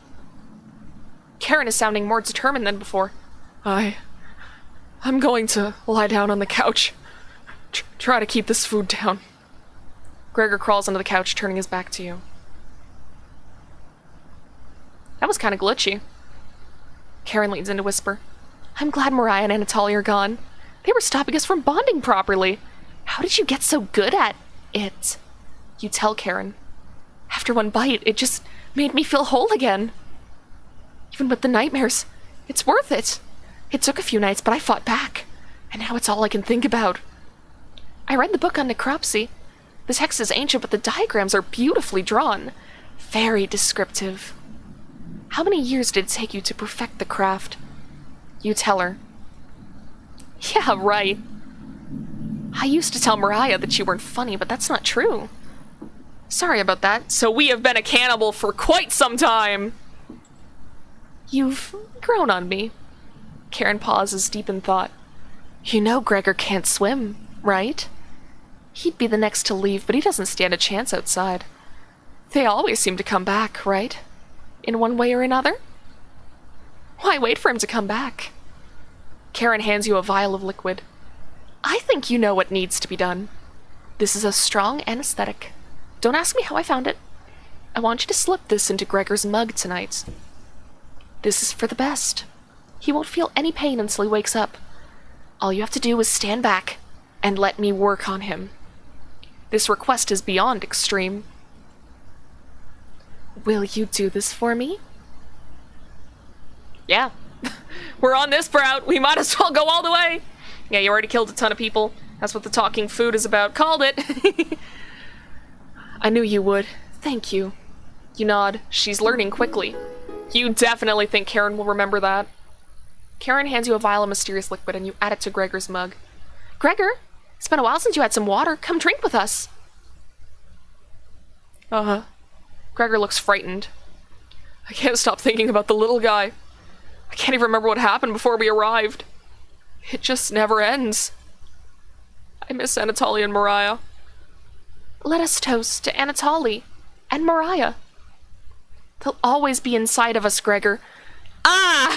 Karen is sounding more determined than before. I'm going to lie down on the couch. Try to keep this food down. Gregor crawls onto the couch, turning his back to you. That was kind of glitchy. Karen leans in to whisper. I'm glad Mariah and Anatoly are gone. They were stopping us from bonding properly. How did you get so good at it? You tell Karen. After one bite, it just made me feel whole again. Even with the nightmares, it's worth it. It took a few nights, but I fought back. And now it's all I can think about. I read the book on necropsy. The text is ancient, but the diagrams are beautifully drawn. Very descriptive. How many years did it take you to perfect the craft? You tell her. Yeah, right. I used to tell Mariah that you weren't funny, but that's not true. Sorry about that. So we have been a cannibal for quite some time. You've grown on me. Karen pauses, deep in thought. You know Gregor can't swim, right? He'd be the next to leave, but he doesn't stand a chance outside. They always seem to come back, right? In one way or another? Why wait for him to come back? Karen hands you a vial of liquid. I think you know what needs to be done. This is a strong anesthetic. Don't ask me how I found it. I want you to slip this into Gregor's mug tonight. This is for the best. He won't feel any pain until he wakes up. All you have to do is stand back and let me work on him. This request is beyond extreme. Will you do this for me? Yeah. We're on this route. We might as well go all the way. Yeah, you already killed a ton of people. That's what the talking food is about. Called it. I knew you would. Thank you. You nod. She's learning quickly. You definitely think Karen will remember that. Karen hands you a vial of mysterious liquid and you add it to Gregor's mug. Gregor, it's been a while since you had some water. Come drink with us. Uh-huh. Gregor looks frightened. I can't stop thinking about the little guy. I can't even remember what happened before we arrived. It just never ends. I miss Anatoly and Mariah. Let us toast to Anatoly and Mariah. They'll always be inside of us, Gregor. Ah!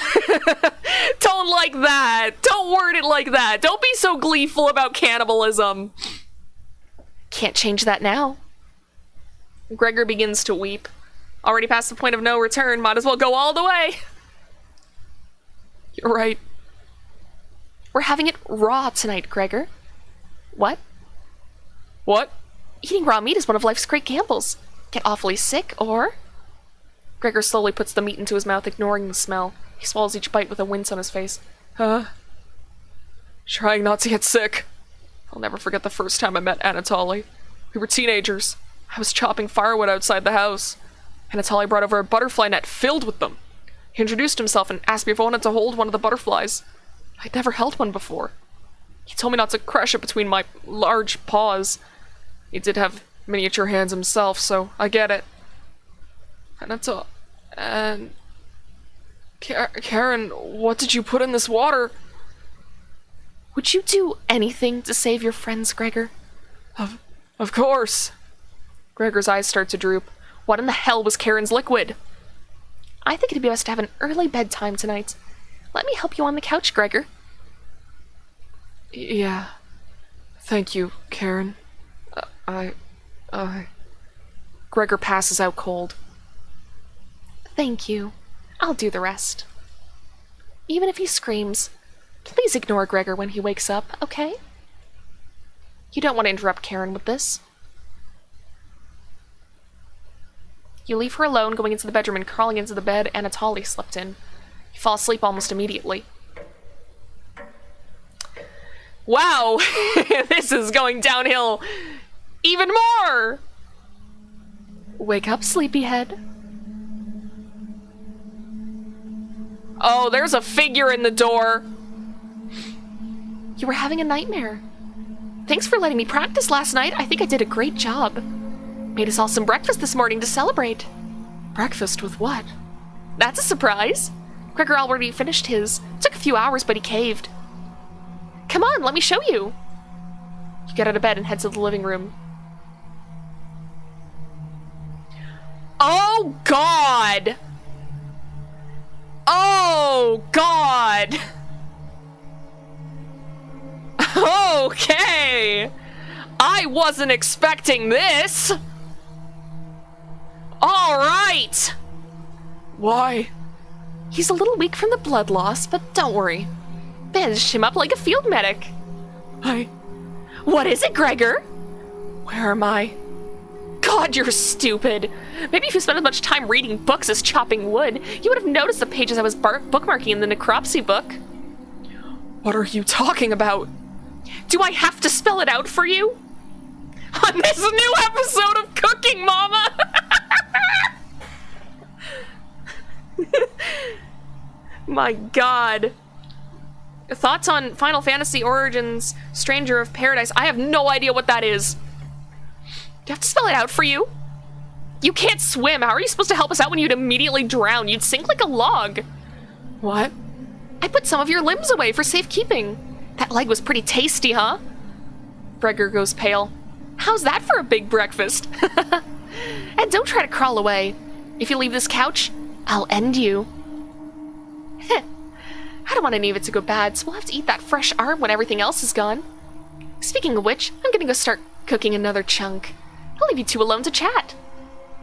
Don't like that. Don't word it like that. Don't be so gleeful about cannibalism. Can't change that now. Gregor begins to weep. Already past the point of no return, might as well go all the way. You're right. We're having it raw tonight, Gregor. What? What? Eating raw meat is one of life's great gambles. Get awfully sick, or... Gregor slowly puts the meat into his mouth, ignoring the smell. He swallows each bite with a wince on his face. Trying not to get sick. I'll never forget the first time I met Anatoly. We were teenagers. I was chopping firewood outside the house. Anatoly brought over a butterfly net filled with them. He introduced himself and asked me if I wanted to hold one of the butterflies. I'd never held one before. He told me not to crush it between my large paws. He did have miniature hands himself, so I get it. And Karen, what did you put in this water? Would you do anything to save your friends, Gregor? Of course. Gregor's eyes start to droop. What in the hell was Karen's liquid? I think it'd be best to have an early bedtime tonight. Let me help you on the couch, Gregor. Yeah. Thank you, Karen. Gregor passes out cold. Thank you. I'll do the rest. Even if he screams, please ignore Gregor when he wakes up, okay? You don't want to interrupt Karen with this. You leave her alone, going into the bedroom and crawling into the bed Anatoly slept in. You fall asleep almost immediately. Wow! This is going downhill even more! Wake up, sleepyhead. Oh, there's a figure in the door. You were having a nightmare. Thanks for letting me practice last night. I think I did a great job. Made us all some breakfast this morning to celebrate. Breakfast with what? That's a surprise. Gregor already finished his. Took a few hours, but he caved. Come on, let me show you. You get out of bed and head to the living room. Oh, God! Oh, God! Okay! I wasn't expecting this! Alright! Why? He's a little weak from the blood loss, but don't worry. Bandaged him up like a field medic. What is it, Gregor? Where am I? God, you're stupid. Maybe if you spent as much time reading books as chopping wood, you would have noticed the pages I was bookmarking in the necropsy book. What are you talking about? Do I have to spell it out for you? On this new episode of Cooking Mama! My God. Thoughts on Final Fantasy Origins Stranger of Paradise? I have no idea what that is. Do you have to spell it out for you? You can't swim. How are you supposed to help us out when you'd immediately drown? You'd sink like a log. What? I put some of your limbs away for safekeeping. That leg was pretty tasty, huh? Gregor goes pale. How's that for a big breakfast? And don't try to crawl away. If you leave this couch, I'll end you. I don't want any of it to go bad, so we'll have to eat that fresh arm when everything else is gone. Speaking of which, I'm gonna go start cooking another chunk. I'll leave you two alone to chat.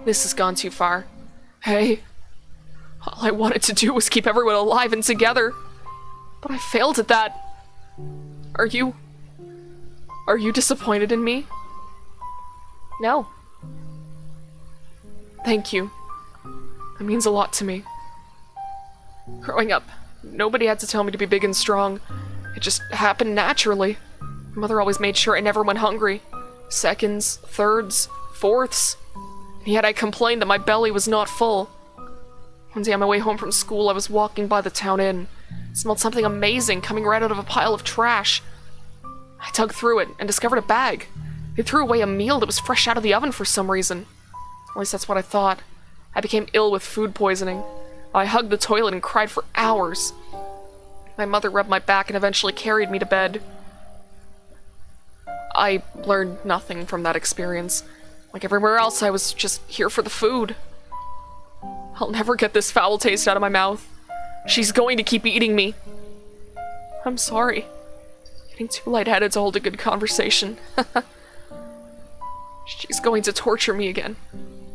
This has gone too far. Hey, all I wanted to do was keep everyone alive and together, but I failed at that. Are you disappointed in me? No. Thank you. It means a lot to me. Growing up, nobody had to tell me to be big and strong. It just happened naturally. My mother always made sure I never went hungry. Seconds, thirds, fourths. And yet I complained that my belly was not full. One day on my way home from school, I was walking by the town inn. It smelled something amazing coming right out of a pile of trash. I dug through it and discovered a bag. They threw away a meal that was fresh out of the oven for some reason. At least that's what I thought. I became ill with food poisoning. I hugged the toilet and cried for hours. My mother rubbed my back and eventually carried me to bed. I learned nothing from that experience. Like everywhere else, I was just here for the food. I'll never get this foul taste out of my mouth. She's going to keep eating me. I'm sorry. Getting too lightheaded to hold a good conversation. She's going to torture me again.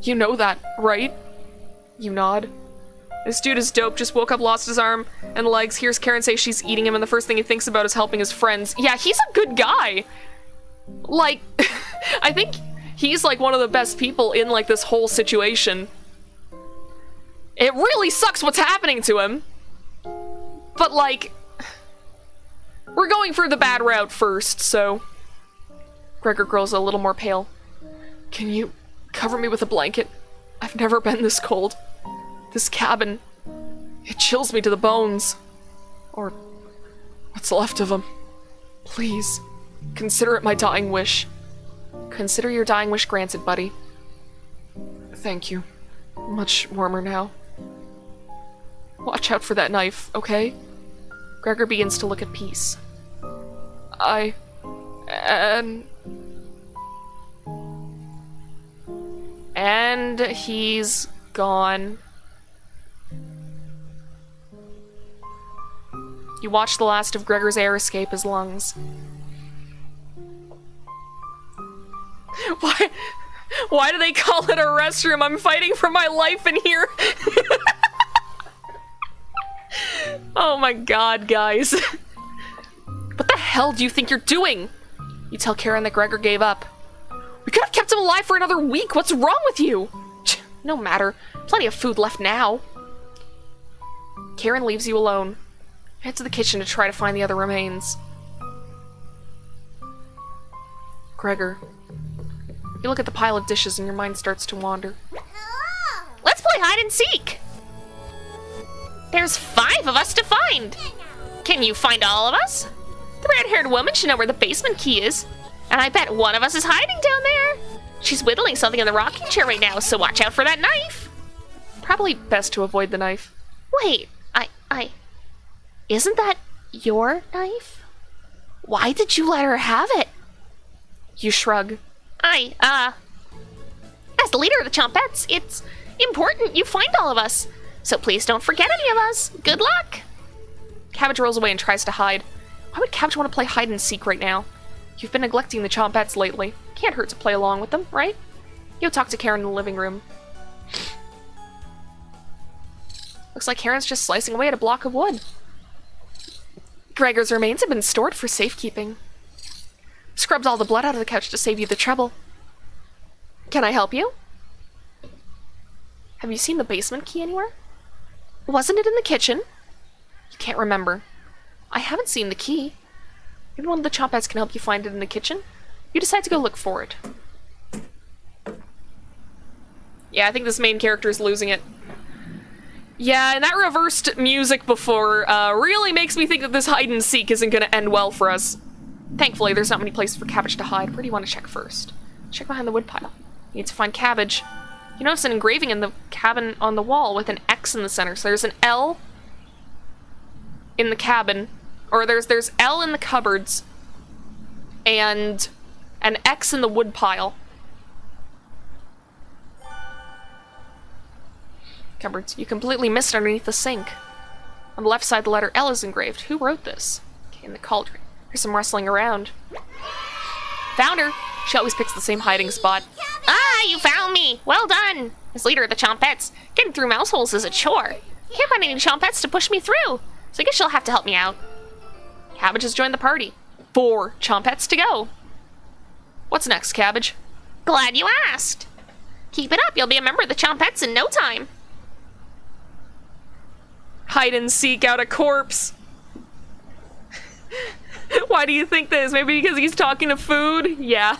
You know that, right? You nod. This dude is dope, just woke up, lost his arm and legs, hears Karen say she's eating him, and the first thing he thinks about is helping his friends. Yeah, he's a good guy. Like, I think he's like one of the best people in like this whole situation. It really sucks what's happening to him. But like, we're going for the bad route first, so... Gregor grows a little more pale. Can you cover me with a blanket? I've never been this cold. This cabin, it chills me to the bones. Or what's left of them. Please, consider it my dying wish. Consider your dying wish granted, buddy. Thank you. Much warmer now. Watch out for that knife, okay? Gregor begins to look at Peace. And he's gone. You watch the last of Gregor's air escape his lungs. Why do they call it a restroom? I'm fighting for my life in here. Oh my god, guys. What the hell do you think you're doing? You tell Karen that Gregor gave up. We could have kept him alive for another week. What's wrong with you? No matter. Plenty of food left now. Karen leaves you alone. Head to the kitchen to try to find the other remains. Gregor. You look at the pile of dishes and your mind starts to wander. Let's play hide and seek. There's 5 of us to find. Can you find all of us? The red-haired woman should know where the basement key is. And I bet one of us is hiding down there. She's whittling something in the rocking chair right now, so watch out for that knife. Probably best to avoid the knife. Wait, isn't that your knife? Why did you let her have it? You shrug. As the leader of the Chompettes, it's important you find all of us. So please don't forget any of us. Good luck. Cabbage rolls away and tries to hide. Why would Cabbage want to play hide and seek right now? You've been neglecting the Chompettes lately. Can't hurt to play along with them, right? You'll talk to Karen in the living room. Looks like Karen's just slicing away at a block of wood. Gregor's remains have been stored for safekeeping. Scrubbed all the blood out of the couch to save you the trouble. Can I help you? Have you seen the basement key anywhere? Wasn't it in the kitchen? You can't remember. I haven't seen the key. Maybe one of the Chompettes can help you find it in the kitchen. You decide to go look for it. Yeah, I think this main character is losing it. Yeah, and that reversed music before really makes me think that this hide and seek isn't going to end well for us. Thankfully, there's not many places for Cabbage to hide. Where do you want to check first? Check behind the woodpile. You need to find Cabbage. You notice an engraving in the cabin on the wall with an X in the center. So there's an L in the cabin, or there's L in the cupboards, and an X in the woodpile. Cupboards. You completely missed underneath the sink. On the left side, the letter L is engraved. Who wrote this? Okay, in the cauldron. There's some rustling around. Found her. She always picks the same hiding spot. Ah, you found me. Well done. As leader of the Chompettes, getting through mouse holes is a chore. Can't find any Chompettes to push me through, so I guess you'll have to help me out. Cabbage has joined the party. 4 Chompettes to go. What's next, Cabbage? Glad you asked. Keep it up. You'll be a member of the Chompettes in no time. Hide and seek out a corpse. Why do you think this? Maybe because he's talking to food? Yeah.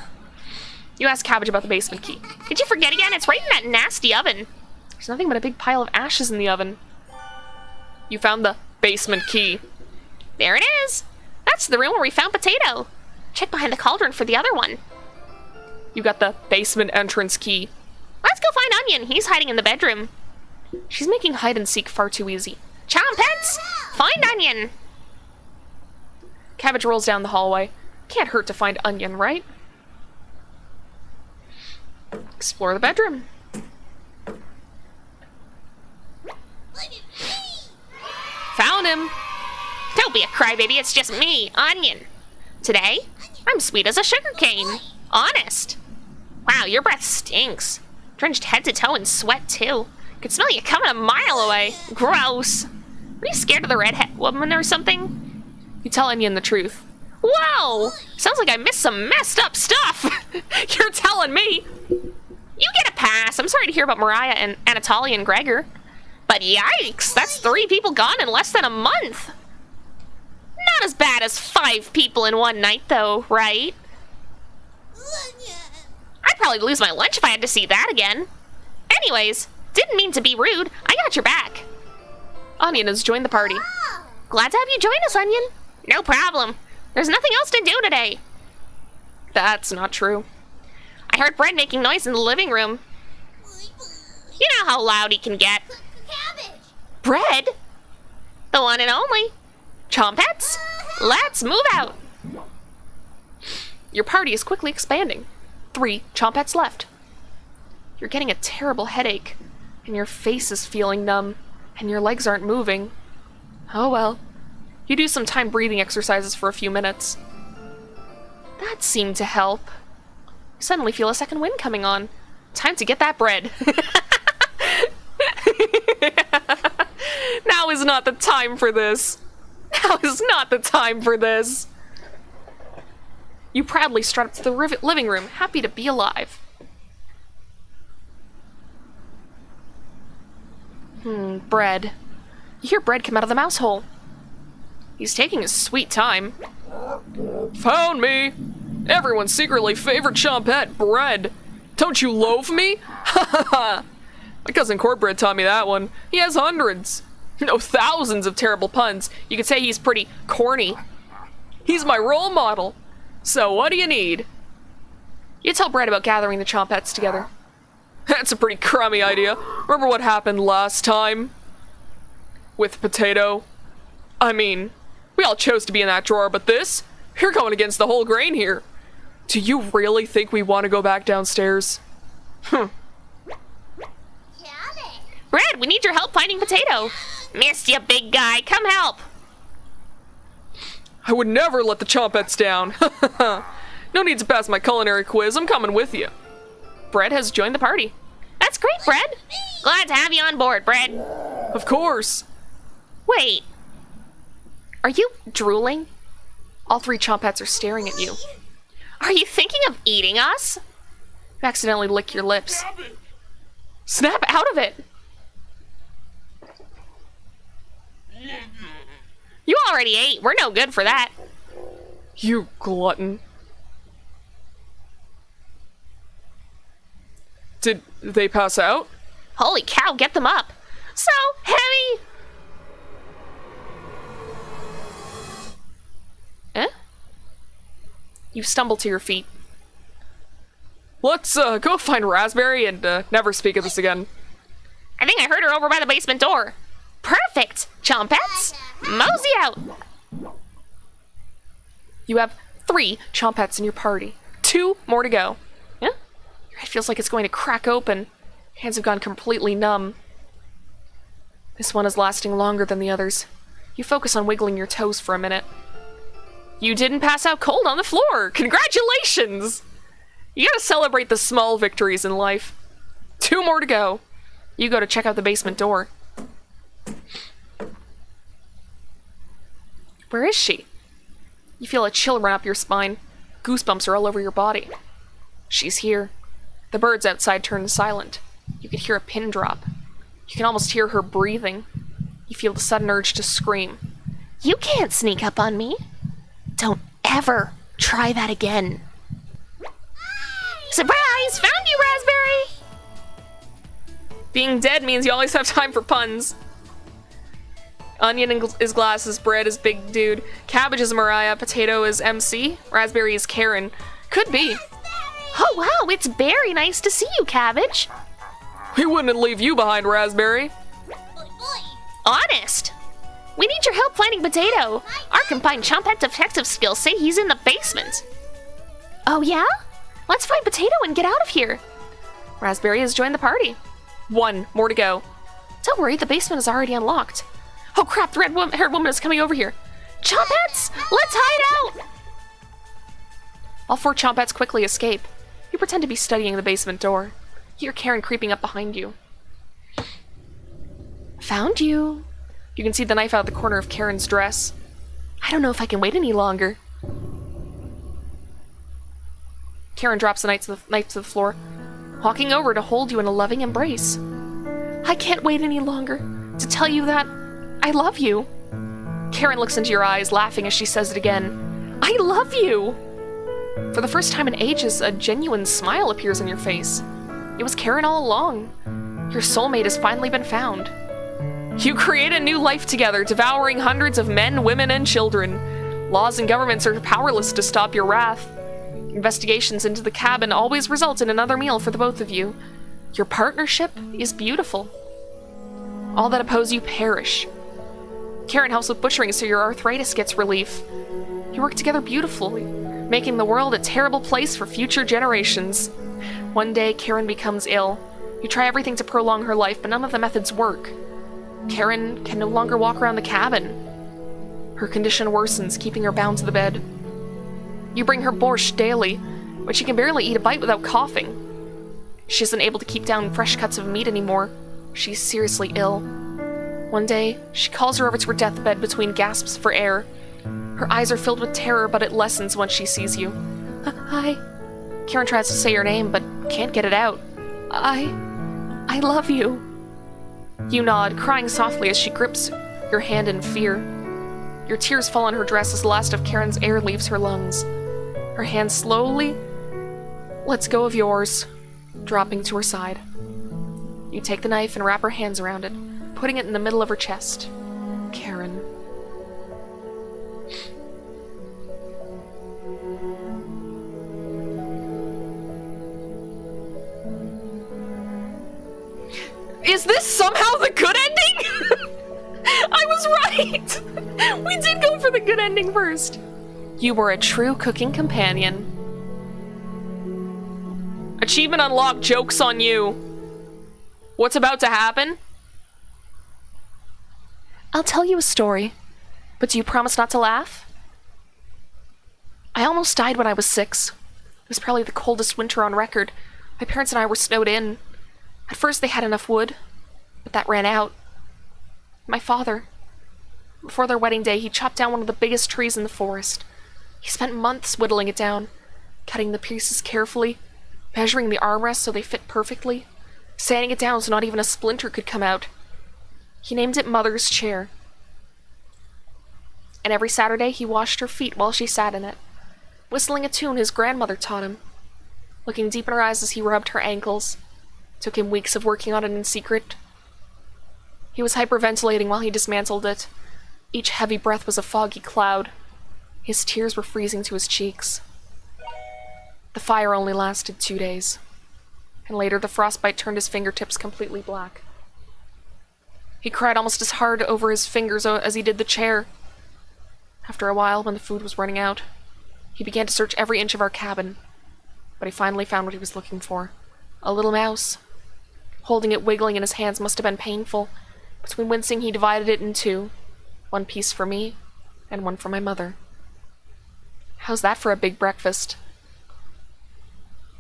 You ask Cabbage about the basement key. Did you forget again? It's right in that nasty oven. There's nothing but a big pile of ashes in the oven. You found the basement key. There it is. That's the room where we found Potato. Check behind the cauldron for the other one. You got the basement entrance key. Let's go find Onion. He's hiding in the bedroom. She's making hide and seek far too easy. Chompets! Find onion! Cabbage rolls down the hallway. Can't hurt to find onion, right? Explore the bedroom. Found him! Don't be a crybaby, it's just me, Onion. Today, I'm sweet as a sugar cane. Honest. Wow, your breath stinks. Drenched head to toe in sweat, too. Could smell you coming a mile away. Gross. Are you scared of the redhead woman or something? You tell Onion the truth. Whoa! Sounds like I missed some messed up stuff. You're telling me! You get a pass. I'm sorry to hear about Mariah and Anatoly and Gregor. But yikes, that's 3 people gone in less than a month. Not as bad as 5 people in one night, though, right? I'd probably lose my lunch if I had to see that again. Anyways, didn't mean to be rude. I got your back. Onion has joined the party. Glad to have you join us, Onion. No problem. There's nothing else to do today. That's not true. I heard Bread making noise in the living room. You know how loud he can get. Bread? The one and only. Chompets, let's move out. Your party is quickly expanding. 3 Chompets left. You're getting a terrible headache, and your face is feeling numb, and your legs aren't moving. Oh well. You do some time breathing exercises for a few minutes. That seemed to help. You suddenly feel a second wind coming on. Time to get that bread. Now is not the time for this. Now is not the time for this. You proudly strut up to the living room, happy to be alive. Bread. You hear Bread come out of the mouse hole. He's taking his sweet time. Found me! Everyone's secretly favorite chompette, Bread. Don't you loaf me? Ha ha ha! My cousin Cornbread taught me that one. He has hundreds. No, thousands of terrible puns. You could say he's pretty corny. He's my role model. So what do you need? You tell Bread about gathering the chompettes together. That's a pretty crummy idea. Remember what happened last time? With Potato? I mean, we all chose to be in that drawer, but this? You're going against the whole grain here. Do you really think we want to go back downstairs? Bread, we need your help finding Potato. Missed you, big guy. Come help. I would never let the chompettes down. No need to pass my culinary quiz. I'm coming with you. Bread has joined the party. That's great, Bread. Glad to have you on board, Bread. Of course. Wait. Are you drooling? All 3 chompettes are staring at you. Are you thinking of eating us? You accidentally lick your lips. Snap out of it. You already ate. We're no good for that. You glutton. Did they pass out? Holy cow, get them up. So heavy. Eh? You stumble to your feet. Let's go find Raspberry and never speak of this again. I think I heard her over by the basement door. Perfect! Chompets, mosey out! You have 3 chompettes in your party. 2 more to go. Yeah? Your head feels like it's going to crack open. Hands have gone completely numb. This one is lasting longer than the others. You focus on wiggling your toes for a minute. You didn't pass out cold on the floor! Congratulations! You gotta celebrate the small victories in life. 2 more to go. You go to check out the basement door. Where is she? You feel a chill run up your spine. Goosebumps are all over your body. She's here. The birds outside turn silent. You can hear a pin drop. You can almost hear her breathing. You feel the sudden urge to scream. You can't sneak up on me. Don't ever try that again. Surprise! Found you, Raspberry! Being dead means you always have time for puns. Onion is Glasses, Bread is Big Dude, Cabbage is Mariah, Potato is MC, Raspberry is Karen. Could be. Oh wow, it's very nice to see you, Cabbage. We wouldn't leave you behind, Raspberry. Honest! We need your help finding Potato. Our combined Chompette detective skills say he's in the basement. Oh yeah? Let's find Potato and get out of here. Raspberry has joined the party. 1 more to go. Don't worry, the basement is already unlocked. Oh crap, the red-haired woman is coming over here. Chompettes, let's hide out! All 4 Chompettes quickly escape. You pretend to be studying the basement door. You hear Karen creeping up behind you. Found you. You can see the knife out of the corner of Karen's dress. I don't know if I can wait any longer. Karen drops the knife to the floor, walking over to hold you in a loving embrace. I can't wait any longer to tell you that I love you. Karen looks into your eyes, laughing as she says it again. I love you! For the first time in ages, a genuine smile appears on your face. It was Karen all along. Your soulmate has finally been found. You create a new life together, devouring hundreds of men, women, and children. Laws and governments are powerless to stop your wrath. Investigations into the cabin always result in another meal for the both of you. Your partnership is beautiful. All that oppose you perish. Karen helps with butchering so your arthritis gets relief. You work together beautifully, making the world a terrible place for future generations. One day, Karen becomes ill. You try everything to prolong her life, but none of the methods work. Karen can no longer walk around the cabin. Her condition worsens, keeping her bound to the bed. You bring her borscht daily, but she can barely eat a bite without coughing. She isn't able to keep down fresh cuts of meat anymore. She's seriously ill. One day, she calls her over to her deathbed between gasps for air. Her eyes are filled with terror, but it lessens once she sees you. Hi. Karen tries to say your name, but can't get it out. I love you. You nod, crying softly as she grips your hand in fear. Your tears fall on her dress as the last of Karen's air leaves her lungs. Her hand slowly lets go of yours, dropping to her side. You take the knife and wrap her hands around it, putting it in the middle of her chest. Karen. Is this somehow the good ending? I was right! We did go for the good ending first. You were a true cooking companion. Achievement unlocked, joke's on you. What's about to happen? I'll tell you a story, but do you promise not to laugh? I almost died when I was 6. It was probably the coldest winter on record. My parents and I were snowed in. At first they had enough wood, but that ran out. My father, before their wedding day, he chopped down one of the biggest trees in the forest. He spent months whittling it down, cutting the pieces carefully, measuring the armrests so they fit perfectly, sanding it down so not even a splinter could come out. He named it Mother's Chair. And every Saturday he washed her feet while she sat in it, whistling a tune his grandmother taught him, looking deep in her eyes as he rubbed her ankles. It took him weeks of working on it in secret. He was hyperventilating while he dismantled it. Each heavy breath was a foggy cloud. His tears were freezing to his cheeks. The fire only lasted 2 days, and later the frostbite turned his fingertips completely black. He cried almost as hard over his fingers as he did the chair. After a while, when the food was running out, he began to search every inch of our cabin, but he finally found what he was looking for. A little mouse. Holding it wiggling in his hands must have been painful. Between wincing, he divided it in 2. 1 piece for me, and 1 for my mother. How's that for a big breakfast?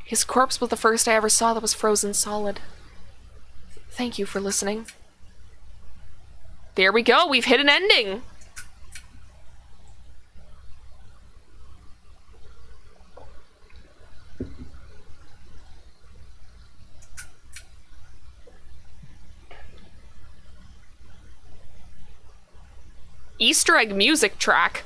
His corpse was the first I ever saw that was frozen solid. Thank you for listening. There we go, we've hit an ending! Easter egg music track.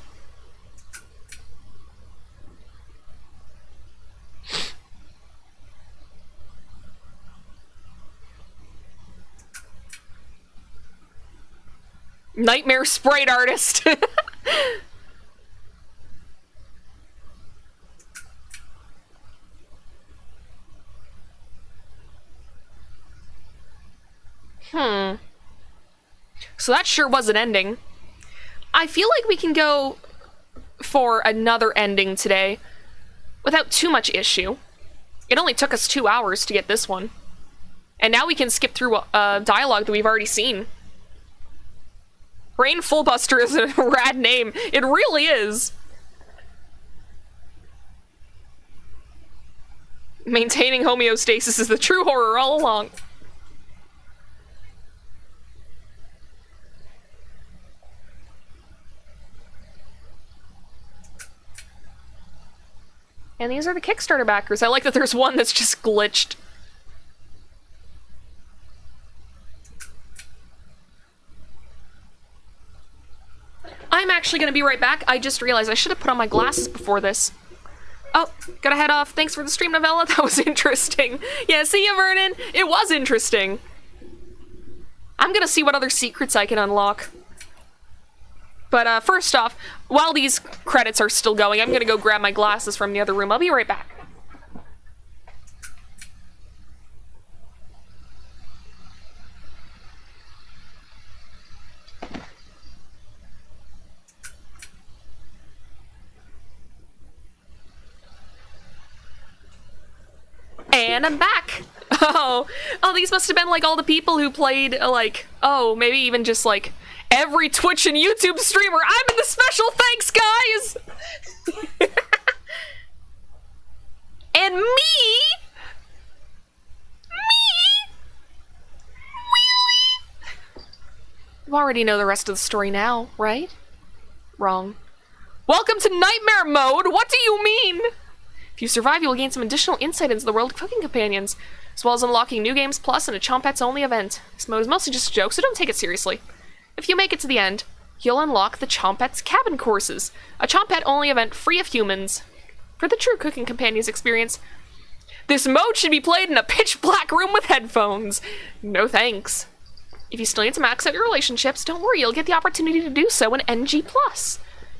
Nightmare sprite artist. So that sure was an ending. I feel like we can go for another ending today without too much issue. It only took us 2 hours to get this one. And now we can skip through dialogue that we've already seen. Rain Fullbuster is a rad name. It really is. Maintaining homeostasis is the true horror all along. And these are the Kickstarter backers. I like that there's one that's just glitched. I'm actually gonna be right back. I just realized I should have put on my glasses before this. Oh, gotta head off. Thanks for the stream, Novella. That was interesting. Yeah, see ya, Vernon. It was interesting. I'm gonna see what other secrets I can unlock. But first off, while these credits are still going, I'm gonna go grab my glasses from the other room. I'll be right back. And I'm back! Oh, these must have been like all the people who played, like, oh, maybe even just like every Twitch and YouTube streamer. I'm in the special thanks, guys! And me? Really? You already know the rest of the story now, right? Wrong. Welcome to Nightmare Mode! What do you mean? If you survive, you will gain some additional insight into the world of Cooking Companions, as well as unlocking New Games Plus and a Chompets only event. This mode is mostly just a joke, so don't take it seriously. If you make it to the end, you'll unlock the Chompets Cabin Courses, a Chompet only event free of humans. For the true Cooking Companions experience, this mode should be played in a pitch black room with headphones. No thanks. If you still need to max out your relationships, don't worry, you'll get the opportunity to do so in NG+.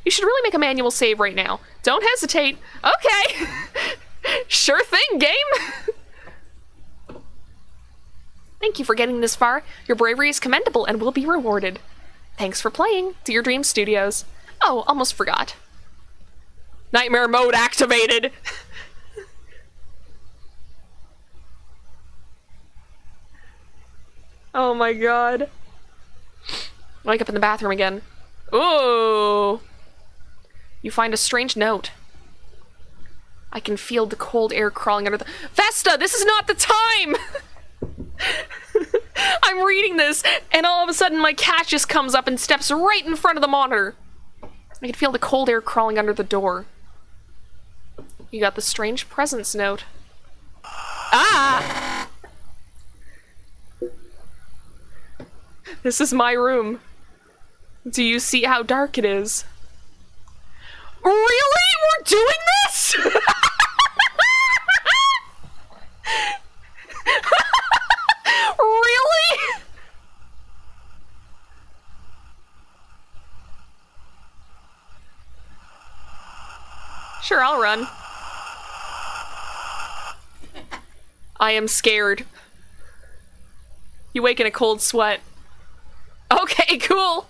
You should really make a manual save right now. Don't hesitate. Okay. Sure thing, game. Thank you for getting this far. Your bravery is commendable and will be rewarded. Thanks for playing. Dear Dream Studios. Oh, almost forgot. Nightmare mode activated. Oh my god. Wake up in the bathroom again. Ooh. You find a strange note. I can feel the cold air crawling under the— Vesta, this is not the time! I'm reading this, and all of a sudden my cat just comes up and steps right in front of the monitor. I can feel the cold air crawling under the door. You got the strange presence note. Ah! This is my room. Do you see how dark it is? Really? We're doing this? Really? Sure, I'll run. I am scared. You wake in a cold sweat. Okay, cool.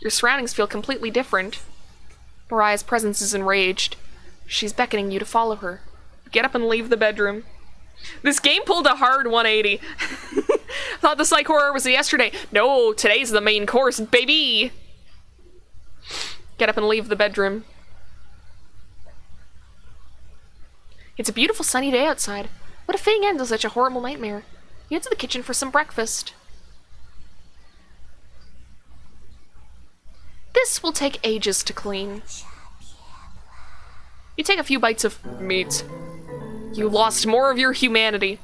Your surroundings feel completely different. Mariah's presence is enraged. She's beckoning you to follow her. Get up and leave the bedroom. This game pulled a hard 180. Thought the psych horror was yesterday. No, today's the main course, baby! Get up and leave the bedroom. It's a beautiful sunny day outside. What a fitting end to such a horrible nightmare. You head to the kitchen for some breakfast. This will take ages to clean. You take a few bites of meat. You lost more of your humanity.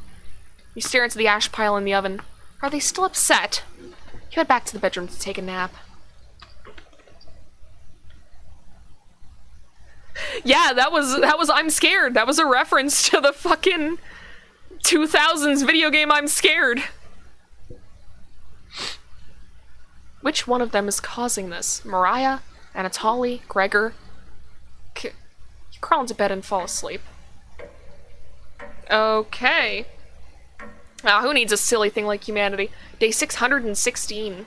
You stare into the ash pile in the oven. Are they still upset? You head back to the bedroom to take a nap. Yeah, that was I'm scared. That was a reference to the fucking 2000s video game I'm Scared. Which one of them is causing this? Mariah? Anatoly? Gregor? You crawl into bed and fall asleep. Okay. Who needs a silly thing like humanity? Day 616.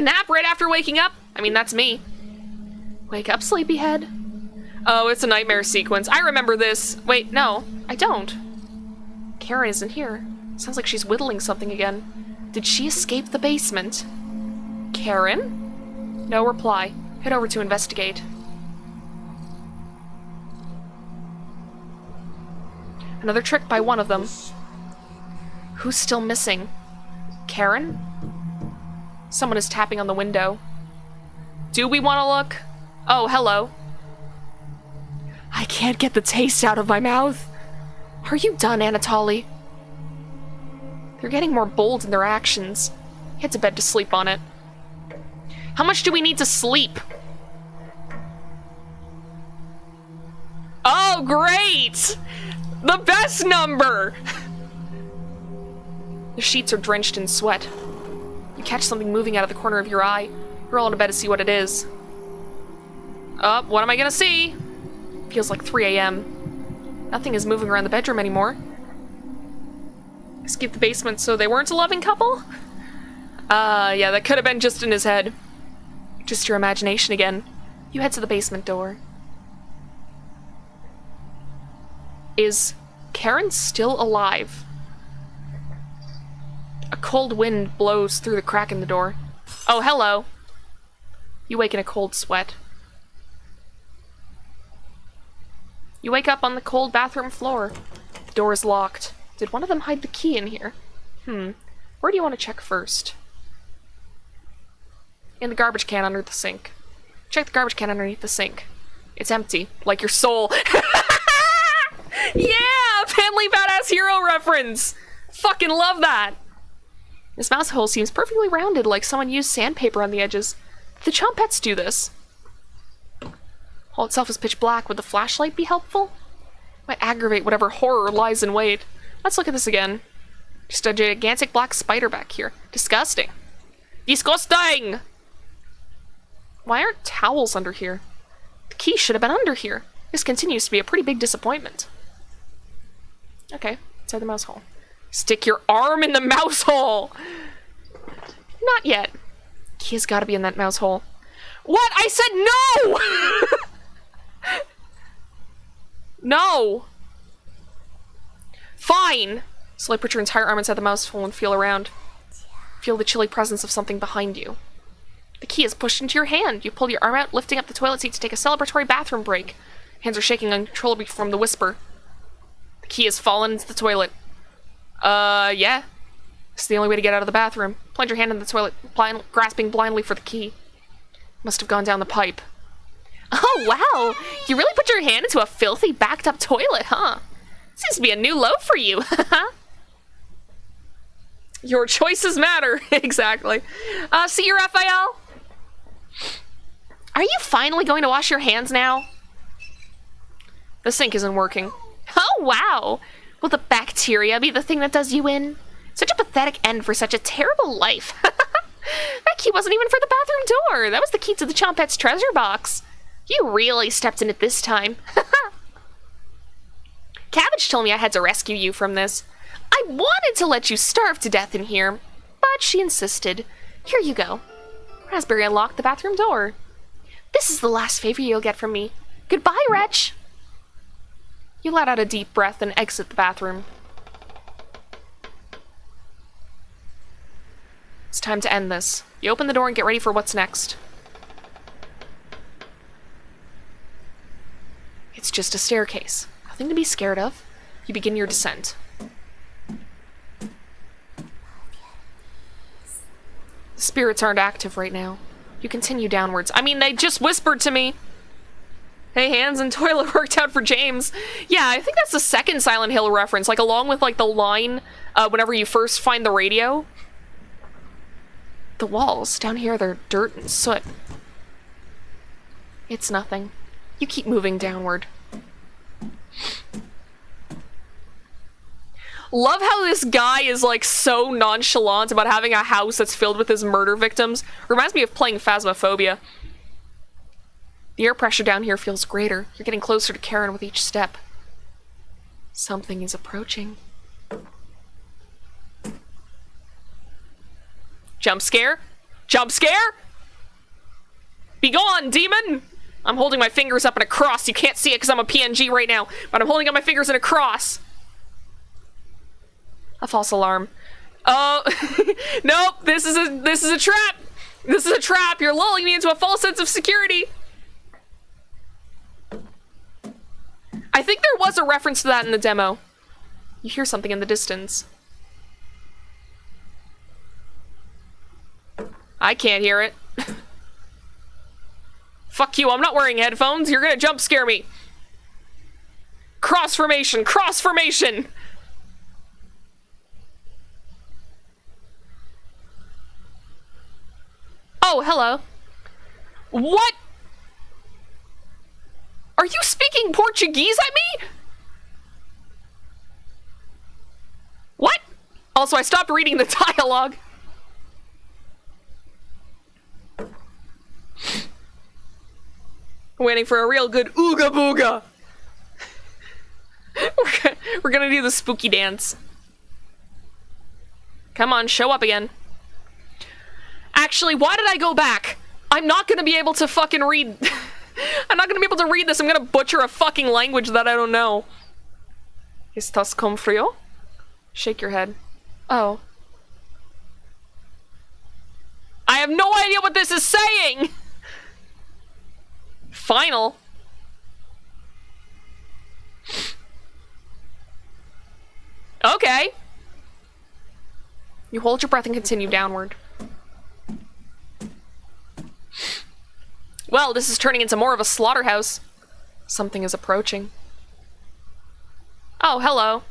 A nap right after waking up? I mean, that's me. Wake up, sleepyhead. Oh, it's a nightmare sequence. I remember this. Wait, no, I don't. Karen isn't here. Sounds like she's whittling something again. Did she escape the basement? Karen? No reply. Head over to investigate. Another trick by one of them. Who's still missing? Karen? Someone is tapping on the window. Do we want to look? Oh, hello. I can't get the taste out of my mouth. Are you done, Anatoly? They're getting more bold in their actions. Head to bed to sleep on it. How much do we need to sleep? Oh, great! The best number! The sheets are drenched in sweat. You catch something moving out of the corner of your eye. You roll into bed to see what it is. Oh, what am I gonna see? Feels like 3 a.m. Nothing is moving around the bedroom anymore. Escaped the basement so they weren't a loving couple? Yeah, that could have been just in his head. Just your imagination again. You head to the basement door. Is Karen still alive? A cold wind blows through the crack in the door. Oh, hello. You wake in a cold sweat. You wake up on the cold bathroom floor. The door is locked. Did one of them hide the key in here? Where do you want to check first? In the garbage can under the sink. Check the garbage can underneath the sink. It's empty, like your soul. Yeah! Family Badass Hero reference! Fucking love that! This mouse hole seems perfectly rounded, like someone used sandpaper on the edges. Did the Chompettes do this? Hole itself is pitch black. Would the flashlight be helpful? Might aggravate whatever horror lies in wait. Let's look at this again. Just a gigantic black spider back here. Disgusting. Disgusting! Why aren't towels under here? The key should have been under here. This continues to be a pretty big disappointment. Okay, inside the mouse hole. Stick your arm in the mouse hole! Not yet. Key has got to be in that mouse hole. What? I said no! No! Fine! Slowly put your entire arm inside the mouse hole and feel around. Feel the chilly presence of something behind you. The key is pushed into your hand. You pull your arm out, lifting up the toilet seat to take a celebratory bathroom break. Hands are shaking uncontrollably from the whisper. The key has fallen into the toilet. Yeah. It's the only way to get out of the bathroom. Plunge your hand in the toilet, grasping blindly for the key. Must have gone down the pipe. Oh, wow! You really put your hand into a filthy, backed-up toilet, huh? Seems to be a new low for you. Your choices matter. Exactly. See you, Raphael? Are you finally going to wash your hands now? The sink isn't working. Oh, wow! Will the bacteria be the thing that does you in? Such a pathetic end for such a terrible life. That key wasn't even for the bathroom door. That was the key to the Chompette's treasure box. You really stepped in it this time. Cabbage told me I had to rescue you from this. I wanted to let you starve to death in here, but she insisted. Here you go. Raspberry unlocked the bathroom door. This is the last favor you'll get from me. Goodbye, wretch. You let out a deep breath and exit the bathroom. It's time to end this. You open the door and get ready for what's next. It's just a staircase. Nothing to be scared of. You begin your descent. The spirits aren't active right now. You continue downwards. I mean, they just whispered to me. Hey, hands and toilet worked out for James. Yeah, I think that's the second Silent Hill reference, like along with like the line whenever you first find the radio. The walls down here, they're dirt and soot. It's nothing. You keep moving downward. Love how this guy is like so nonchalant about having a house that's filled with his murder victims. Reminds me of playing Phasmophobia. The air pressure down here feels greater. You're getting closer to Karen with each step. Something is approaching. Jump scare? Jump scare? Be gone, demon! I'm holding my fingers up in a cross. You can't see it because I'm a PNG right now, but I'm holding up my fingers in a cross. A false alarm. Oh, nope, this is a trap. This is a trap. You're lulling me into a false sense of security. I think there was a reference to that in the demo. You hear something in the distance. I can't hear it. Fuck you, I'm not wearing headphones. You're gonna jump scare me. Cross formation, cross formation. Oh, hello. What? Are you speaking Portuguese at me? What? Also, I stopped reading the dialogue. Waiting for a real good ooga booga. We're gonna do the spooky dance. Come on, show up again. Actually, why did I go back? I'm not gonna be able to fucking read. I'm not gonna be able to read this. I'm gonna butcher a fucking language that I don't know. Estás con frío? Shake your head. Oh. I have no idea what this is saying! Final. Okay. You hold your breath and continue downward. Well, this is turning into more of a slaughterhouse. Something is approaching. Oh, hello.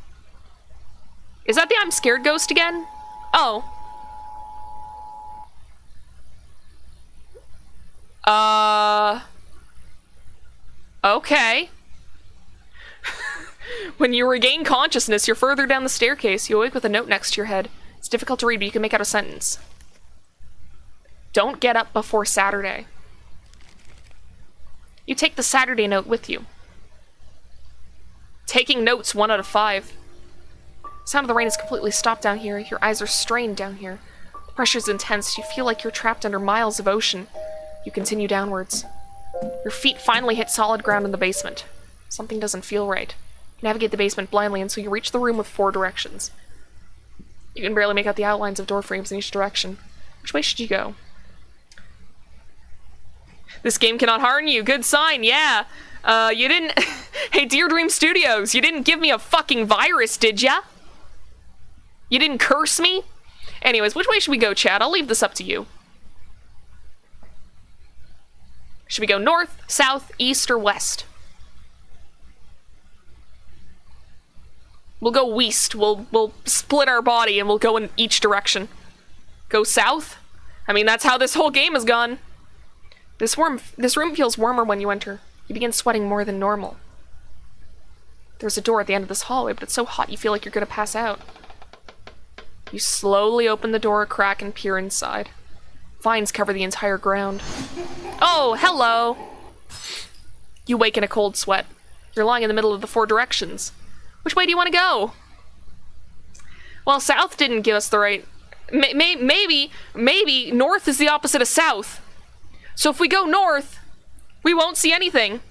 Is that the I'm scared ghost again? Oh. Okay. When you regain consciousness, you're further down the staircase. You awake with a note next to your head. It's difficult to read, but you can make out a sentence. Don't get up before Saturday. You take the Saturday note with you. Taking notes, 1 out of 5. The sound of the rain is completely stopped down here. Your eyes are strained down here. The pressure's intense. You feel like you're trapped under miles of ocean. You continue downwards. Your feet finally hit solid ground in the basement. Something doesn't feel right. You navigate the basement blindly until you reach the room with 4 directions. You can barely make out the outlines of door frames in each direction. Which way should you go? This game cannot harm you. Good sign, yeah. You didn't... Hey, Dear Dream Studios, you didn't give me a fucking virus, did ya? You didn't curse me? Anyways, which way should we go, Chad? I'll leave this up to you. Should we go north, south, east, or west? We'll go west. We'll split our body and we'll go in each direction. Go south? I mean, that's how this whole game has gone. This room feels warmer when you enter. You begin sweating more than normal. There's a door at the end of this hallway, but it's so hot you feel like you're gonna pass out. You slowly open the door a crack and peer inside. Vines cover the entire ground. Oh, hello! You wake in a cold sweat. You're lying in the middle of the 4 directions. Which way do you want to go? Well, south didn't give us the right... Maybe north is the opposite of south. So if we go north, we won't see anything.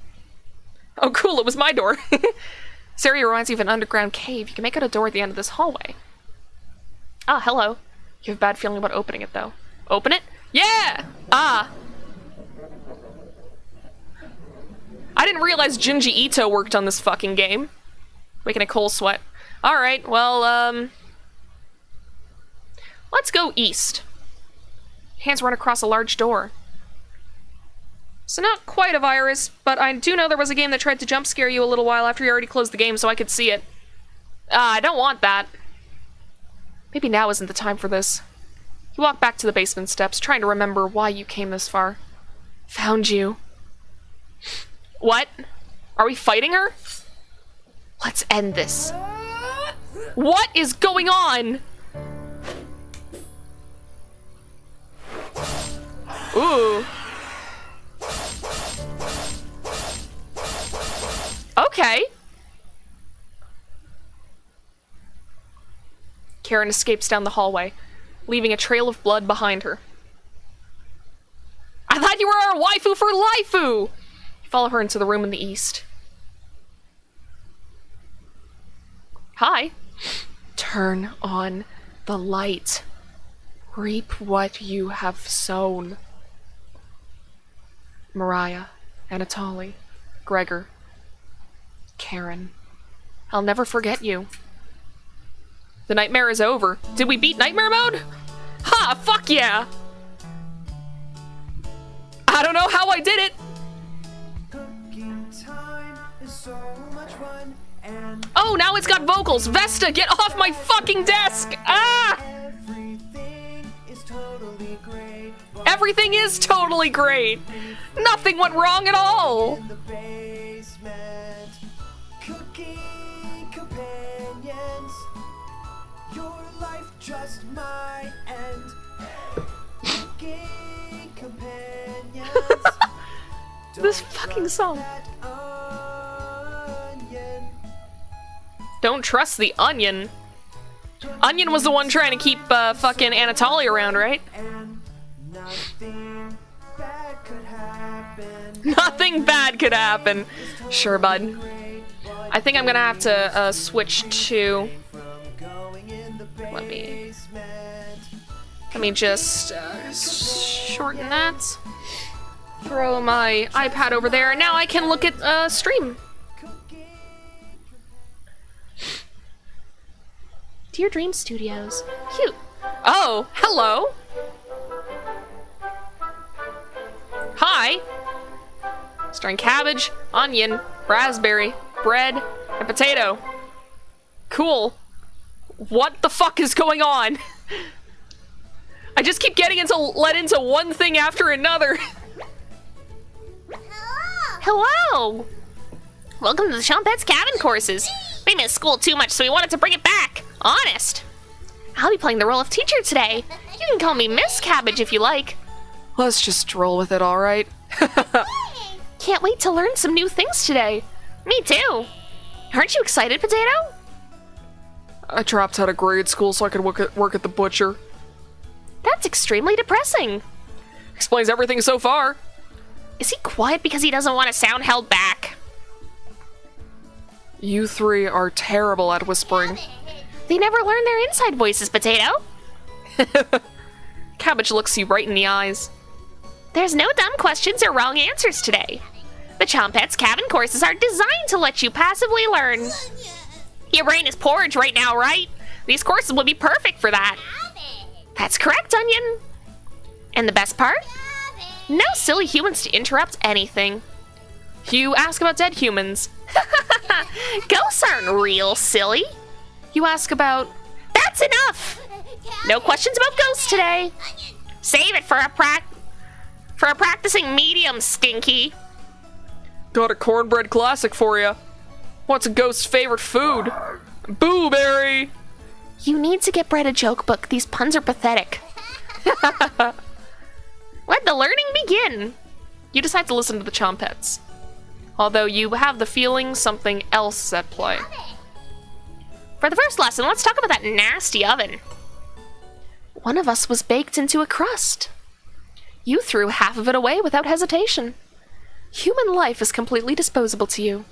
Oh, cool, it was my door. This area reminds you of an underground cave. You can make out a door at the end of this hallway. Ah, hello. You have a bad feeling about opening it, though. Open it? Yeah! Ah. I didn't realize Junji Ito worked on this fucking game. Making a cold sweat. Alright, well, let's go east. Hands run across a large door. So not quite a virus, but I do know there was a game that tried to jump scare you a little while after you already closed the game so I could see it. I don't want that. Maybe now isn't the time for this. You walk back to the basement steps, trying to remember why you came this far. Found you. What? Are we fighting her? Let's end this. What is going on? Ooh. Okay. Karen escapes down the hallway, leaving a trail of blood behind her. were our waifu for lifeu! Follow her into the room in the east. Hi. Turn on the light. Reap what you have sown. Mariah, Anatoly, Gregor, Karen. I'll never forget you. The nightmare is over. Did we beat nightmare mode? Ha! Fuck yeah! I don't know how I did it! Oh, now it's got vocals! Vesta, get off my fucking desk! Ah! Everything is totally great! Nothing went wrong at all! Just my end. Cooking companions. This fucking song. Don't trust the onion. Onion was the one trying to keep fucking Anatoly around, right? And nothing bad could happen. Nothing bad could happen. Sure, bud. I think I'm gonna have to switch to. Let me just shorten that. Throw my iPad over there. Now I can look at stream. Dear Dream Studios. Cute. Oh, hello. Hi. Starring cabbage, onion, raspberry, bread, and potato. Cool. What the fuck is going on? I just keep getting let into one thing after another. Hello! Welcome to the Chompette's Cabin courses. We missed school too much, so we wanted to bring it back. Honest. I'll be playing the role of teacher today. You can call me Miss Cabbage if you like. Let's just roll with it, alright? Can't wait to learn some new things today. Me too. Aren't you excited, Potato? I dropped out of grade school so I could work at the butcher. That's extremely depressing. Explains everything so far. Is he quiet because he doesn't want to sound held back? You three are terrible at whispering. They never learn their inside voices, Potato. Cabbage looks you right in the eyes. There's no dumb questions or wrong answers today. The Chompette's Cabin courses are designed to let you passively learn. Your brain is porridge right now, right? These courses will be perfect for that. That's correct, Onion. And the best part? No silly humans to interrupt anything. You ask about dead humans. Ghosts aren't real, silly. You ask about... That's enough! No questions about ghosts today. Save it for a practicing medium, Stinky. Got a cornbread classic for you. What's a ghost's favorite food? Booberry! You need to get Brett a joke book. These puns are pathetic. Let the learning begin. You decide to listen to the Chompettes. Although you have the feeling something else is at play. For the first lesson, let's talk about that nasty oven. One of us was baked into a crust. You threw half of it away without hesitation. Human life is completely disposable to you.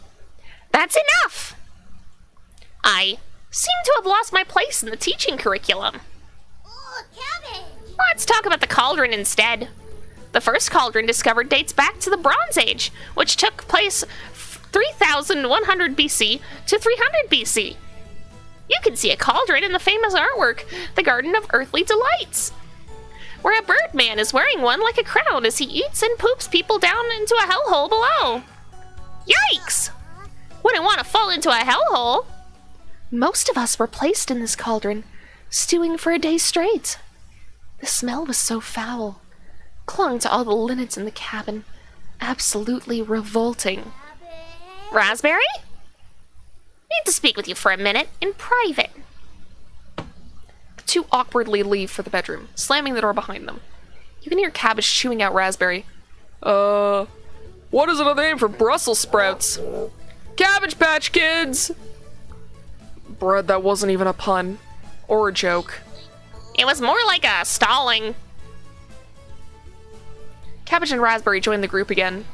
That's enough! I seem to have lost my place in the teaching curriculum. Oh, cabbage! Let's talk about the cauldron instead. The first cauldron discovered dates back to the Bronze Age, which took place 3100 BC to 300 BC. You can see a cauldron in the famous artwork, The Garden of Earthly Delights, where a birdman is wearing one like a crown as he eats and poops people down into a hellhole below. Yikes! Wouldn't want to fall into a hellhole. Most of us were placed in this cauldron, stewing for a day straight. The smell was so foul, clung to all the linens in the cabin, absolutely revolting. Raspberry? Need to speak with you for a minute, in private. The two awkwardly leave for the bedroom, slamming the door behind them. You can hear Cabbage chewing out Raspberry. What is another name for Brussels sprouts? Cabbage Patch Kids! Bread, that wasn't even a pun. Or a joke. It was more like a stalling. Cabbage and Raspberry join the group again.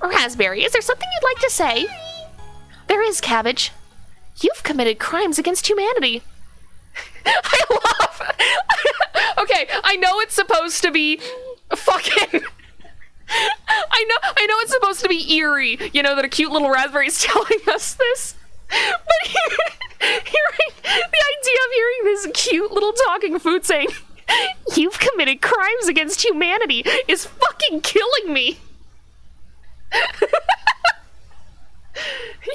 Raspberry, is there something you'd like to say? There is, Cabbage. You've committed crimes against humanity. I love. Okay, I know it's supposed to be fucking. I know it's supposed to be eerie, you know, that a cute little raspberry is telling us this. But hearing the idea of hearing this cute little talking food saying, "You've committed crimes against humanity," is fucking killing me.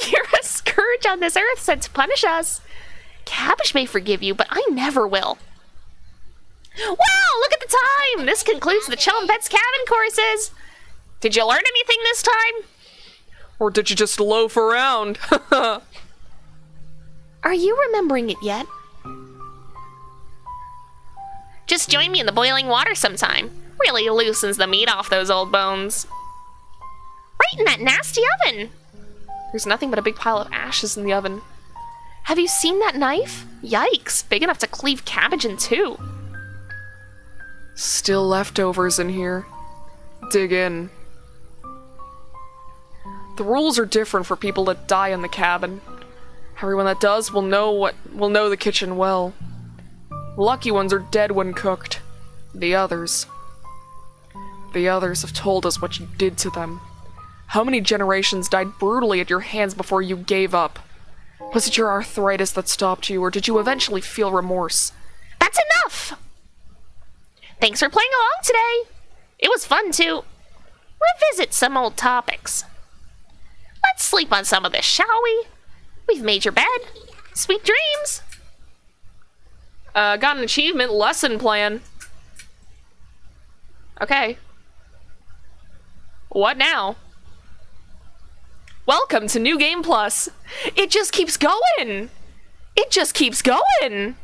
You're a scourge on this earth sent to punish us. Cabbage may forgive you, but I never will. Wow, look at the time! This concludes the Chum Pets Cabin courses. Did you learn anything this time? Or did you just loaf around? Are you remembering it yet? Just join me in the boiling water sometime. Really loosens the meat off those old bones. Right in that nasty oven! There's nothing but a big pile of ashes in the oven. Have you seen that knife? Yikes, big enough to cleave cabbage in two. Still leftovers in here. Dig in. The rules are different for people that die in the cabin. Everyone that does will know the kitchen well. Lucky ones are dead when cooked. The others have told us what you did to them. How many generations died brutally at your hands before you gave up? Was it your arthritis that stopped you, or did you eventually feel remorse? That's enough! Thanks for playing along today. It was fun to revisit some old topics. Let's sleep on some of this, shall we? We've made your bed. Sweet dreams. Got an achievement, lesson plan. Okay. What now? Welcome to New Game Plus. It just keeps going. It just keeps going.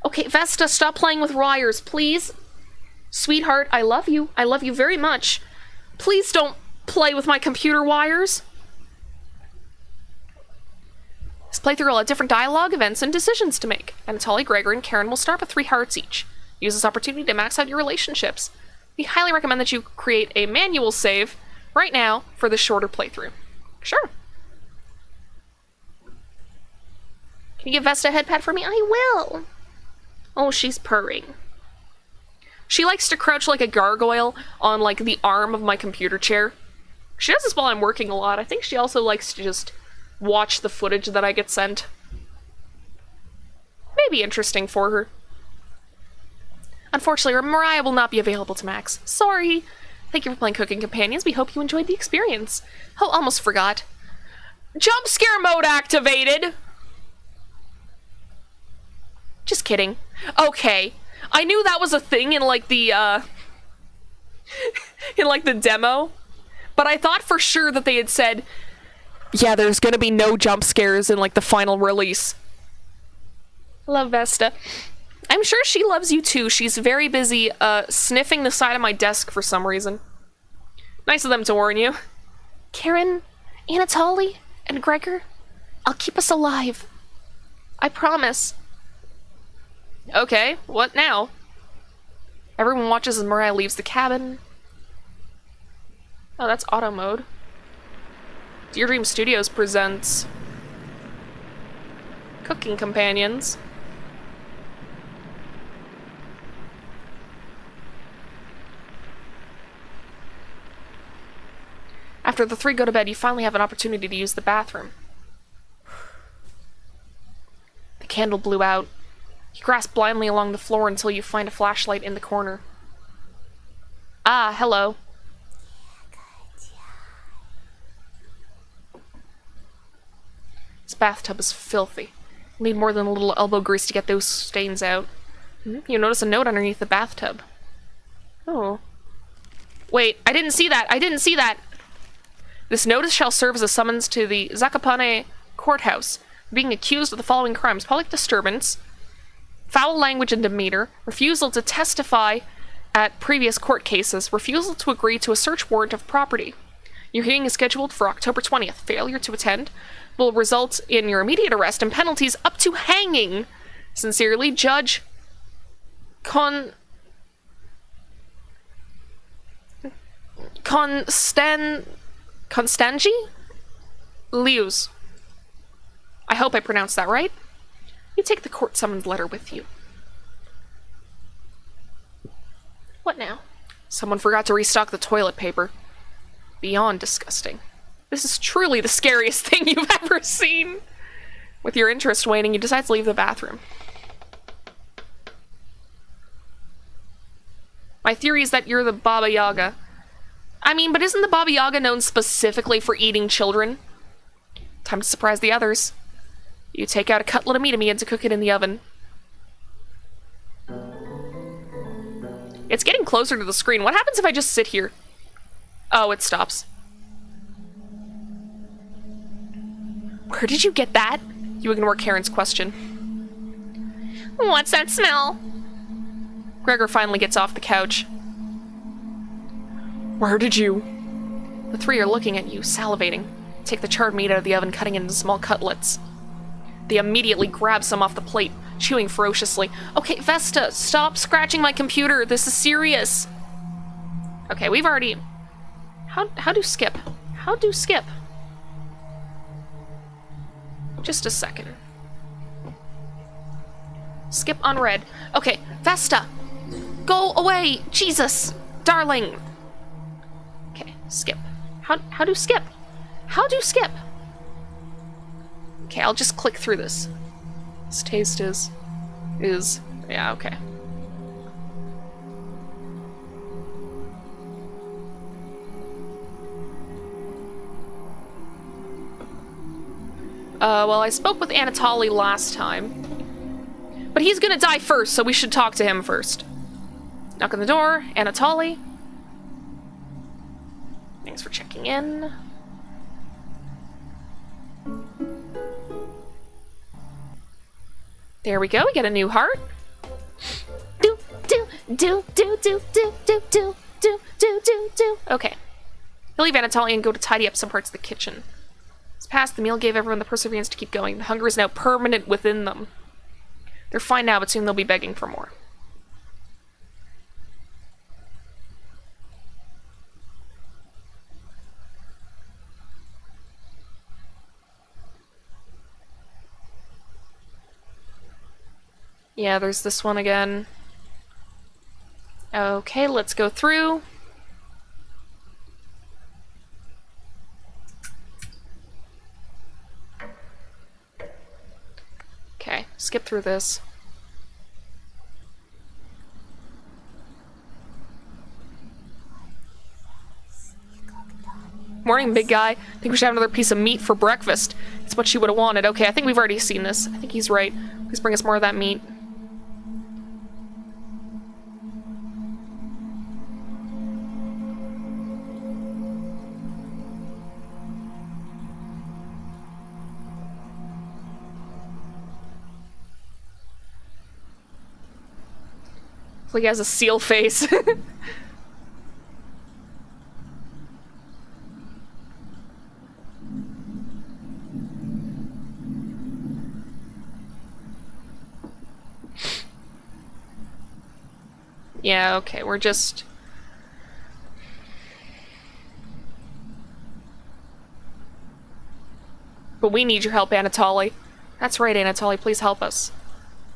Okay, Vesta, stop playing with wires, please. Sweetheart, I love you. I love you very much. Please don't play with my computer wires. This playthrough will have different dialogue, events, and decisions to make. Anatoly, Gregor, and Karen will start with 3 hearts each. Use this opportunity to max out your relationships. We highly recommend that you create a manual save right now for this shorter playthrough. Sure. Can you give Vesta a head pat for me? I will. Oh, she's purring. She likes to crouch like a gargoyle on like the arm of my computer chair. She does this while I'm working a lot. I think she also likes to just watch the footage that I get sent. Maybe interesting for her. Unfortunately, Mariah will not be available to Max. Sorry. Thank you for playing Cooking Companions. We hope you enjoyed the experience. Oh, almost forgot. Jump scare mode activated! Just kidding. Okay. I knew that was a thing in like the, in like the demo. But I thought for sure that they had said, yeah, there's gonna be no jump scares in like the final release. Love Vesta. I'm sure she loves you too. She's very busy sniffing the side of my desk for some reason. Nice of them to warn you. Karen, Anatoly, and Gregor, I'll keep us alive. I promise. Okay, what now? Everyone watches as Mariah leaves the cabin. Oh, that's auto mode. Dear Dream Studios presents Cooking Companions. After the 3 go to bed, you finally have an opportunity to use the bathroom. The candle blew out. You grasp blindly along the floor until you find a flashlight in the corner. Ah, hello. This bathtub is filthy. You'll need more than a little elbow grease to get those stains out. You notice a note underneath the bathtub. Oh. Wait, I didn't see that! I didn't see that! This notice shall serve as a summons to the Zakopane courthouse, being accused of the following crimes: public disturbance, foul language and demeanor, refusal to testify at previous court cases, refusal to agree to a search warrant of property. Your hearing is scheduled for October 20th. Failure to attend will result in your immediate arrest and penalties up to hanging. Sincerely, Judge Constangi? Lius. I hope I pronounced that right. You take the court summons letter with you. What now? Someone forgot to restock the toilet paper. Beyond disgusting. This is truly the scariest thing you've ever seen. With your interest waning, you decide to leave the bathroom. My theory is that you're the Baba Yaga. I mean, but isn't the Baba Yaga known specifically for eating children? Time to surprise the others. You take out a cutlet of meat and to cook it in the oven. It's getting closer to the screen. What happens if I just sit here? Oh, it stops. Where did you get that? You ignore Karen's question. What's that smell? Gregor finally gets off the couch. Where did you? The three are looking at you, salivating. Take the charred meat out of the oven, cutting it into small cutlets. They immediately grab some off the plate, chewing ferociously. Okay, Vesta, stop scratching my computer. This is serious. Okay, we've already... How do skip? How do skip? Just a second. Skip unread. Okay, Vesta! Go away! Jesus! Darling! Okay, skip. How do skip? How do skip? Okay, I'll just click through this. This taste is... Yeah, okay. Well, I spoke with Anatoly last time. But he's gonna die first, so we should talk to him first. Knock on the door. Anatoly. Thanks for checking in. There we go, we get a new heart. Do. Okay. He'll leave Anatoly and go to tidy up some parts of the kitchen. It's past, the meal gave everyone the perseverance to keep going. The hunger is now permanent within them. They're fine now, but soon they'll be begging for more. Yeah, there's this one again. Okay, let's go through. Okay, skip through this. Morning, big guy. Think we should have another piece of meat for breakfast. It's what she would have wanted. Okay, I think we've already seen this. I think he's right. Please bring us more of that meat. It's like he has a seal face. Yeah, okay, we're just... But we need your help, Anatoly. That's right, Anatoly, please help us.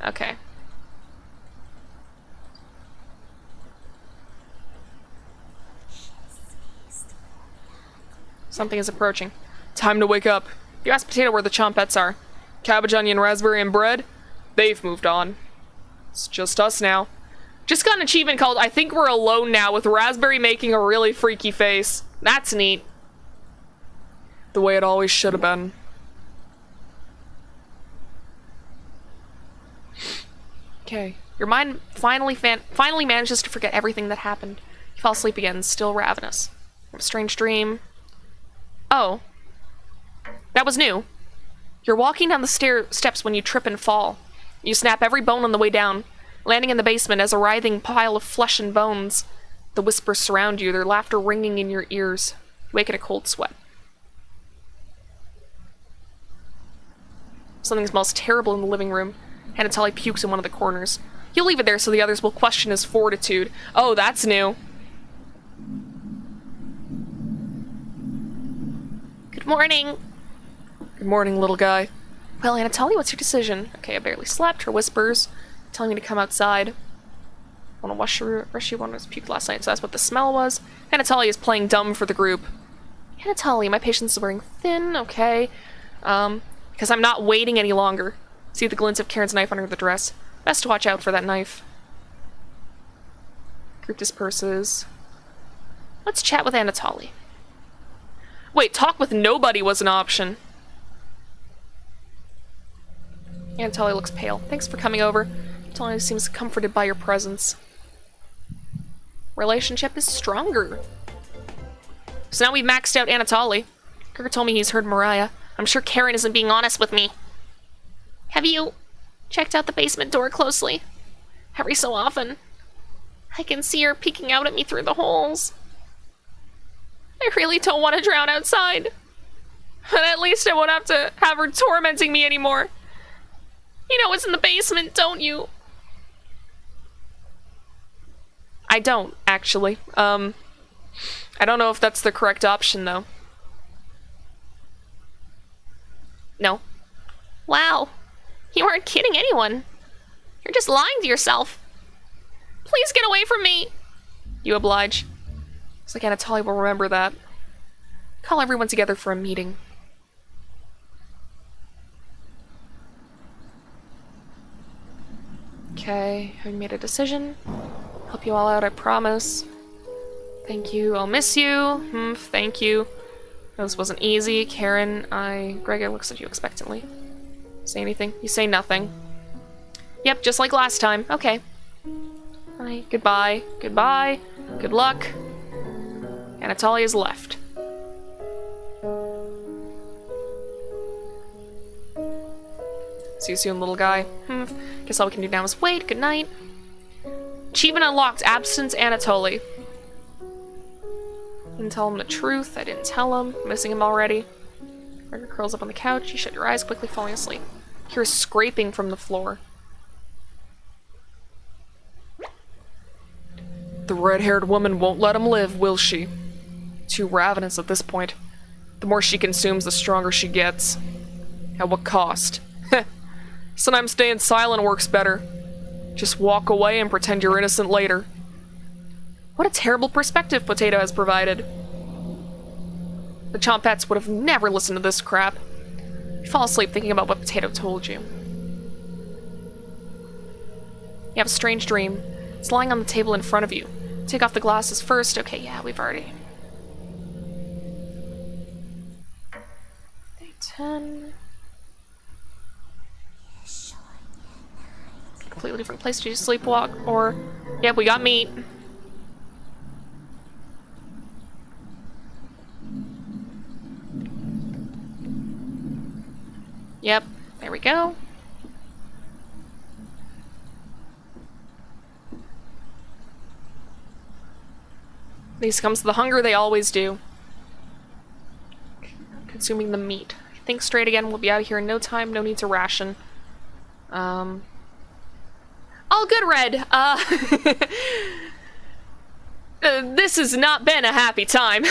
Okay. Something is approaching. Time to wake up. You asked Potato where the chompettes are. Cabbage, onion, raspberry, and bread? They've moved on. It's just us now. Just got an achievement called I Think We're Alone Now, with Raspberry making a really freaky face. That's neat. The way it always should have been. Okay. Your mind finally manages to forget everything that happened. You fall asleep again, still ravenous. A strange dream. Oh. That was new. You're walking down the steps when you trip and fall. You snap every bone on the way down, landing in the basement as a writhing pile of flesh and bones. The whispers surround you, their laughter ringing in your ears. You wake in a cold sweat. Something smells terrible in the living room. Anatoly pukes in one of the corners. He'll leave it there so the others will question his fortitude. Oh, that's new. Good morning. Good morning, little guy. Well, Anatoly, what's your decision? Okay, I barely slept. Her whispers, telling me to come outside. Want to rush you? One was puked last night, so that's what the smell was. Anatoly is playing dumb for the group. Anatoly, my patience is wearing thin. Okay. Because I'm not waiting any longer. See the glint of Karen's knife under the dress. Best to watch out for that knife. Group disperses. Let's chat with Anatoly. Wait, talk with nobody was an option. Anatoly looks pale. Thanks for coming over. Anatoly seems comforted by your presence. Relationship is stronger. So now we've maxed out Anatoly. Gregor told me he's heard Mariah. I'm sure Karen isn't being honest with me. Have you checked out the basement door closely? Every so often, I can see her peeking out at me through the holes. I really don't want to drown outside. But at least I won't have to have her tormenting me anymore. You know it's in the basement, don't you? I don't, actually. I don't know if that's the correct option, though. No. Wow. You aren't kidding anyone. You're just lying to yourself. Please get away from me. You oblige. Looks like Anatoly will remember that. Call everyone together for a meeting. Okay, have you made a decision? Help you all out, I promise. Thank you, I'll miss you. Thank you. This wasn't easy. Karen, Gregor looks at you expectantly. Say anything? You say nothing. Yep, just like last time. Okay. Bye. Goodbye. Goodbye. Good luck. Anatoly is left. See you soon, little guy. Guess all we can do now is wait. Good night. Achievement unlocked. Absence Anatoly. Didn't tell him the truth. I didn't tell him. Missing him already. Gregor curls up on the couch. You shut your eyes, quickly falling asleep. Hear scraping from the floor. The red-haired woman won't let him live, will she? Too ravenous at this point. The more she consumes, the stronger she gets. At what cost? Sometimes staying silent works better. Just walk away and pretend you're innocent later. What a terrible perspective Potato has provided. The Chompettes would have never listened to this crap. You fall asleep thinking about what Potato told you. You have a strange dream. It's lying on the table in front of you. Take off the glasses first. Okay, yeah, we've already. Day 10. Completely different place. Did you sleepwalk? Or, yeah, we got meat. Yep, there we go. These comes the hunger they always do. Consuming the meat. Think straight again, we'll be out of here in no time, no need to ration. All good, Red. This has not been a happy time.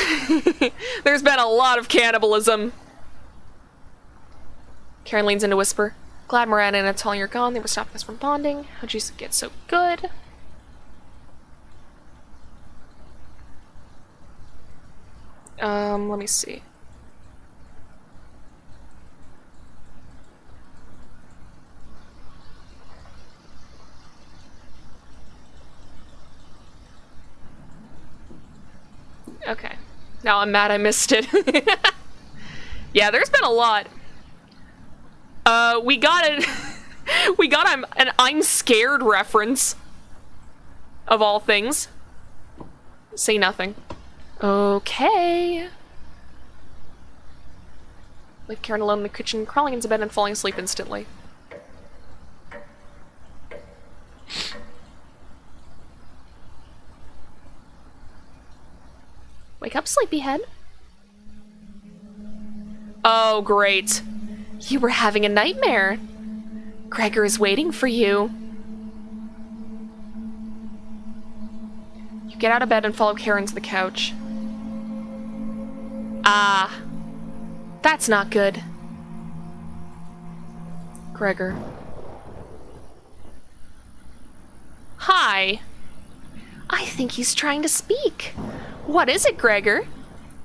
There's been a lot of cannibalism. Karen leans in to whisper. Glad Miranda and Anatoly are gone. They were stopping us from bonding. How'd you get so good? Let me see. Okay. Now I'm mad I missed it. Yeah, there's been a lot. We got it. We got an I'm scared reference. Of all things. Say nothing. Okay. Leave Karen alone in the kitchen, crawling into bed and falling asleep instantly. Wake up, sleepyhead. Oh, great. You were having a nightmare. Gregor is waiting for you. You get out of bed and follow Karen to the couch. Ah. That's not good. Gregor. Hi. I think he's trying to speak. What is it, Gregor?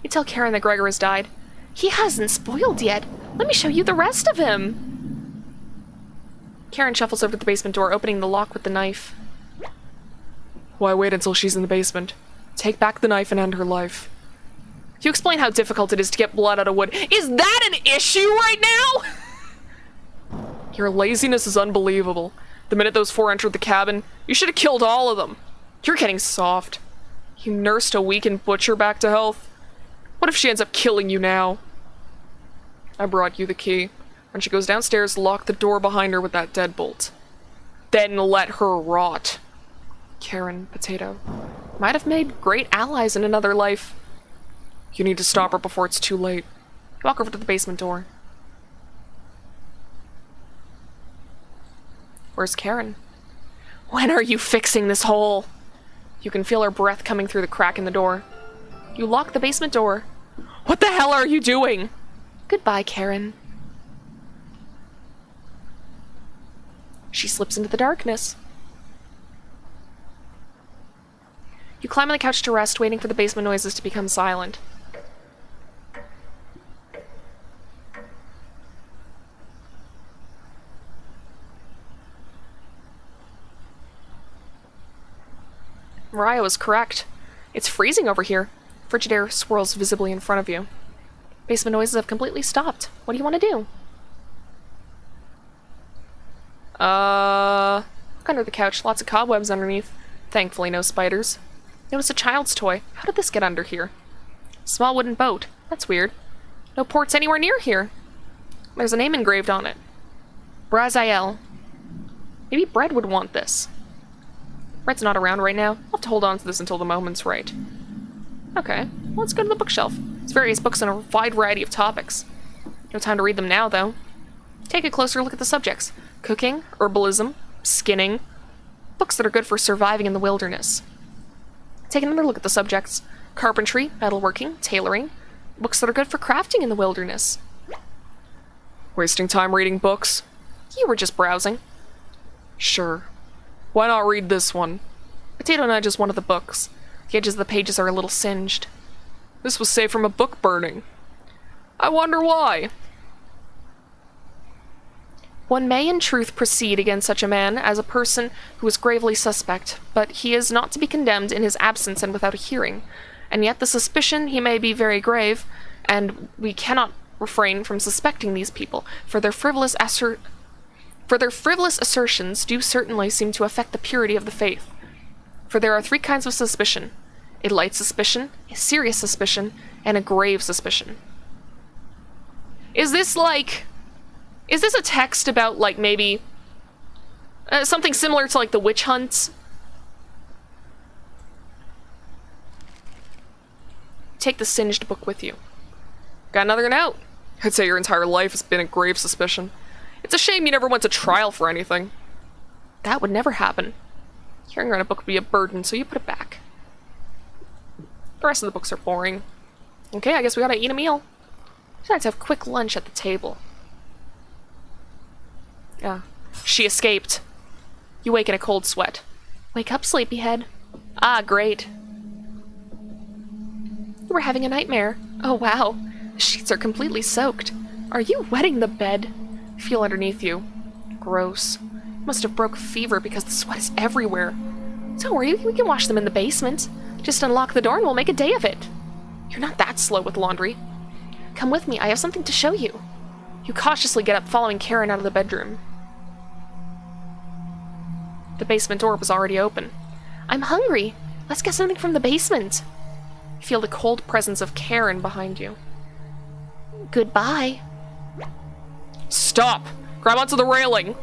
You tell Karen that Gregor has died. He hasn't spoiled yet. Let me show you the rest of him. Karen shuffles over to the basement door, opening the lock with the knife. Why wait until she's in the basement? Take back the knife and end her life. You explain how difficult it is to get blood out of wood. Is that an issue right now? Your laziness is unbelievable. The minute those 4 entered the cabin, you should have killed all of them. You're getting soft. You nursed a weakened butcher back to health. What if she ends up killing you now? I brought you the key. When she goes downstairs, lock the door behind her with that deadbolt. Then let her rot. Karen, Potato, might have made great allies in another life. You need to stop her before it's too late. Walk over to the basement door. Where's Karen? When are you fixing this hole? You can feel her breath coming through the crack in the door. You lock the basement door. What the hell are you doing? Goodbye, Karen. She slips into the darkness. You climb on the couch to rest, waiting for the basement noises to become silent. Mariah was correct. It's freezing over here. Frigid air swirls visibly in front of you. Basement noises have completely stopped. What do you want to do? Look under the couch. Lots of cobwebs underneath. Thankfully, no spiders. Notice a child's toy. How did this get under here? Small wooden boat. That's weird. No ports anywhere near here. There's a name engraved on it. Braziel. Maybe Bread would want this. Bread's not around right now. I'll have to hold on to this until the moment's right. Okay, well, let's go to the bookshelf. There's various books on a wide variety of topics. No time to read them now, though. Take a closer look at the subjects. Cooking, herbalism, skinning. Books that are good for surviving in the wilderness. Take another look at the subjects. Carpentry, metalworking, tailoring. Books that are good for crafting in the wilderness. Wasting time reading books? You were just browsing. Sure. Why not read this one? Potato and I just wanted the books. The edges of the pages are a little singed. This was saved from a book burning. I wonder why. One may in truth proceed against such a man as a person who is gravely suspect, but he is not to be condemned in his absence and without a hearing. And yet the suspicion he may be very grave, and we cannot refrain from suspecting these people, for their frivolous assertions do certainly seem to affect the purity of the faith. For there are 3 kinds of suspicion: a light suspicion, a serious suspicion, and a grave suspicion. Is this a text about, like, maybe something similar to, like, the witch hunts? Take the singed book with you. Got another note. I'd say your entire life has been a grave suspicion. It's a shame you never went to trial for anything. That would never happen. Carrying around a book would be a burden, so you put it back. The rest of the books are boring. Okay, I guess we gotta eat a meal. Besides, have quick lunch at the table. Ah, she escaped. You wake in a cold sweat. Wake up, sleepyhead. Ah, great. You were having a nightmare. Oh, wow. The sheets are completely soaked. Are you wetting the bed? Feel underneath you. Gross. You must have broke fever because the sweat is everywhere. Don't worry, we can wash them in the basement. Just unlock the door and we'll make a day of it. You're not that slow with laundry. Come with me, I have something to show you. You cautiously get up, following Karen out of the bedroom. The basement door was already open. I'm hungry. Let's get something from the basement. You feel the cold presence of Karen behind you. Goodbye. Stop! Grab onto the railing!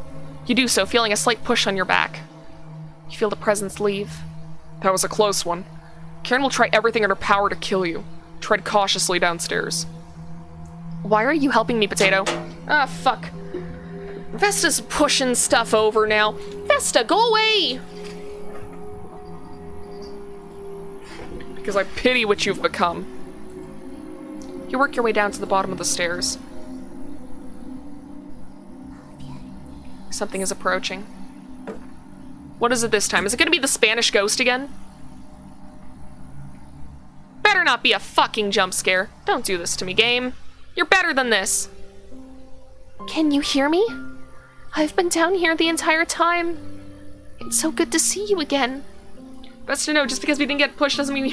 You do so, feeling a slight push on your back. You feel the presence leave. That was a close one. Karen will try everything in her power to kill you. Tread cautiously downstairs. Why are you helping me, Potato? Ah, fuck. Vesta's pushing stuff over now. Vesta, go away! Because I pity what you've become. You work your way down to the bottom of the stairs. Something is approaching. What is it this time? Is it gonna be the Spanish ghost again? Better not be a fucking jump scare. Don't do this to me, game. You're better than this. Can you hear me? I've been down here the entire time. It's so good to see you again. Best to know, just because we didn't get pushed doesn't mean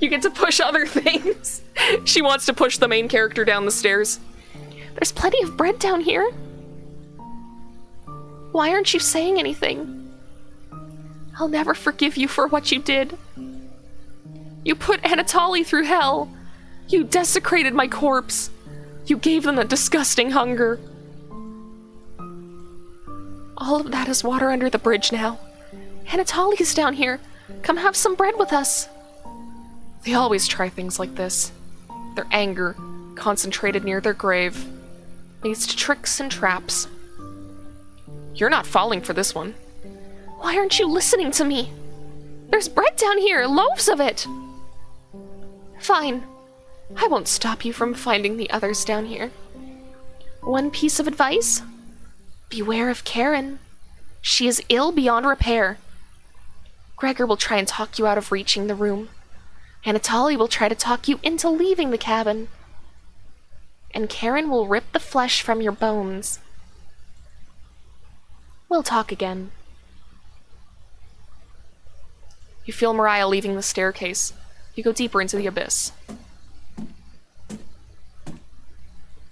you get to push other things. She wants to push the main character down the stairs. There's plenty of bread down here. Why aren't you saying anything? I'll never forgive you for what you did. You put Anatoly through hell. You desecrated my corpse. You gave them a disgusting hunger. All of that is water under the bridge now. Anatoly is down here. Come have some bread with us. They always try things like this. Their anger, concentrated near their grave, leads to tricks and traps. You're not falling for this one. Why aren't you listening to me? There's bread down here, loaves of it. Fine. I won't stop you from finding the others down here. One piece of advice? Beware of Karen. She is ill beyond repair. Gregor will try and talk you out of reaching the room. Anatoly will try to talk you into leaving the cabin. And Karen will rip the flesh from your bones. We'll talk again. You feel Mariah leaving the staircase. You go deeper into the abyss.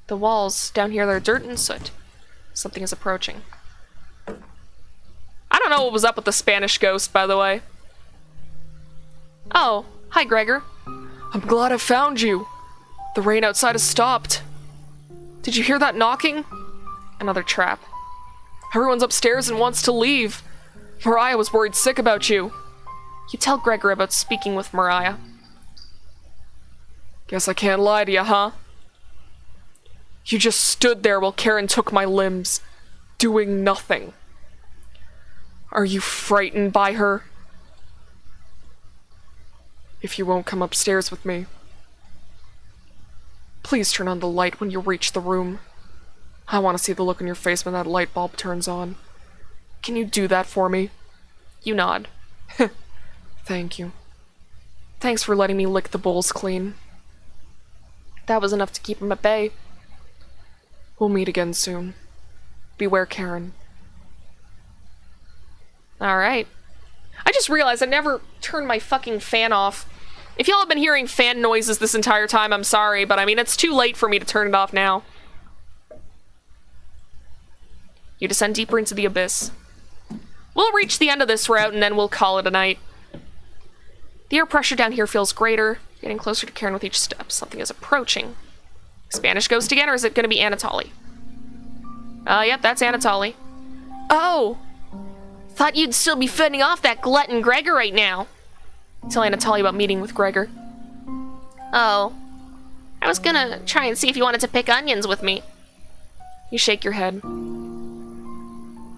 The walls down here, they're dirt and soot. Something is approaching. I don't know what was up with the Spanish ghost, by the way. Oh, hi, Gregor. I'm glad I found you. The rain outside has stopped. Did you hear that knocking? Another trap. Everyone's upstairs and wants to leave. Mariah was worried sick about you. You tell Gregor about speaking with Mariah. Guess I can't lie to you, huh? You just stood there while Karen took my limbs, doing nothing. Are you frightened by her? If you won't come upstairs with me, please turn on the light when you reach the room. I want to see the look on your face when that light bulb turns on. Can you do that for me? You nod. Thank you. Thanks for letting me lick the bowls clean. That was enough to keep him at bay. We'll meet again soon. Beware Karen. Alright. I just realized I never turned my fucking fan off. If y'all have been hearing fan noises this entire time, I'm sorry, but I mean, it's too late for me to turn it off now. You descend deeper into the abyss. We'll reach the end of this route and then we'll call it a night. The air pressure down here feels greater, getting closer to Karen with each step. Something is approaching. Spanish ghost again, or is it going to be Anatoly? Yep, that's Anatoly. Oh! Thought you'd still be fending off that glutton Gregor right now. Tell Anatoly about meeting with Gregor. Oh. I was gonna try and see if you wanted to pick onions with me. You shake your head.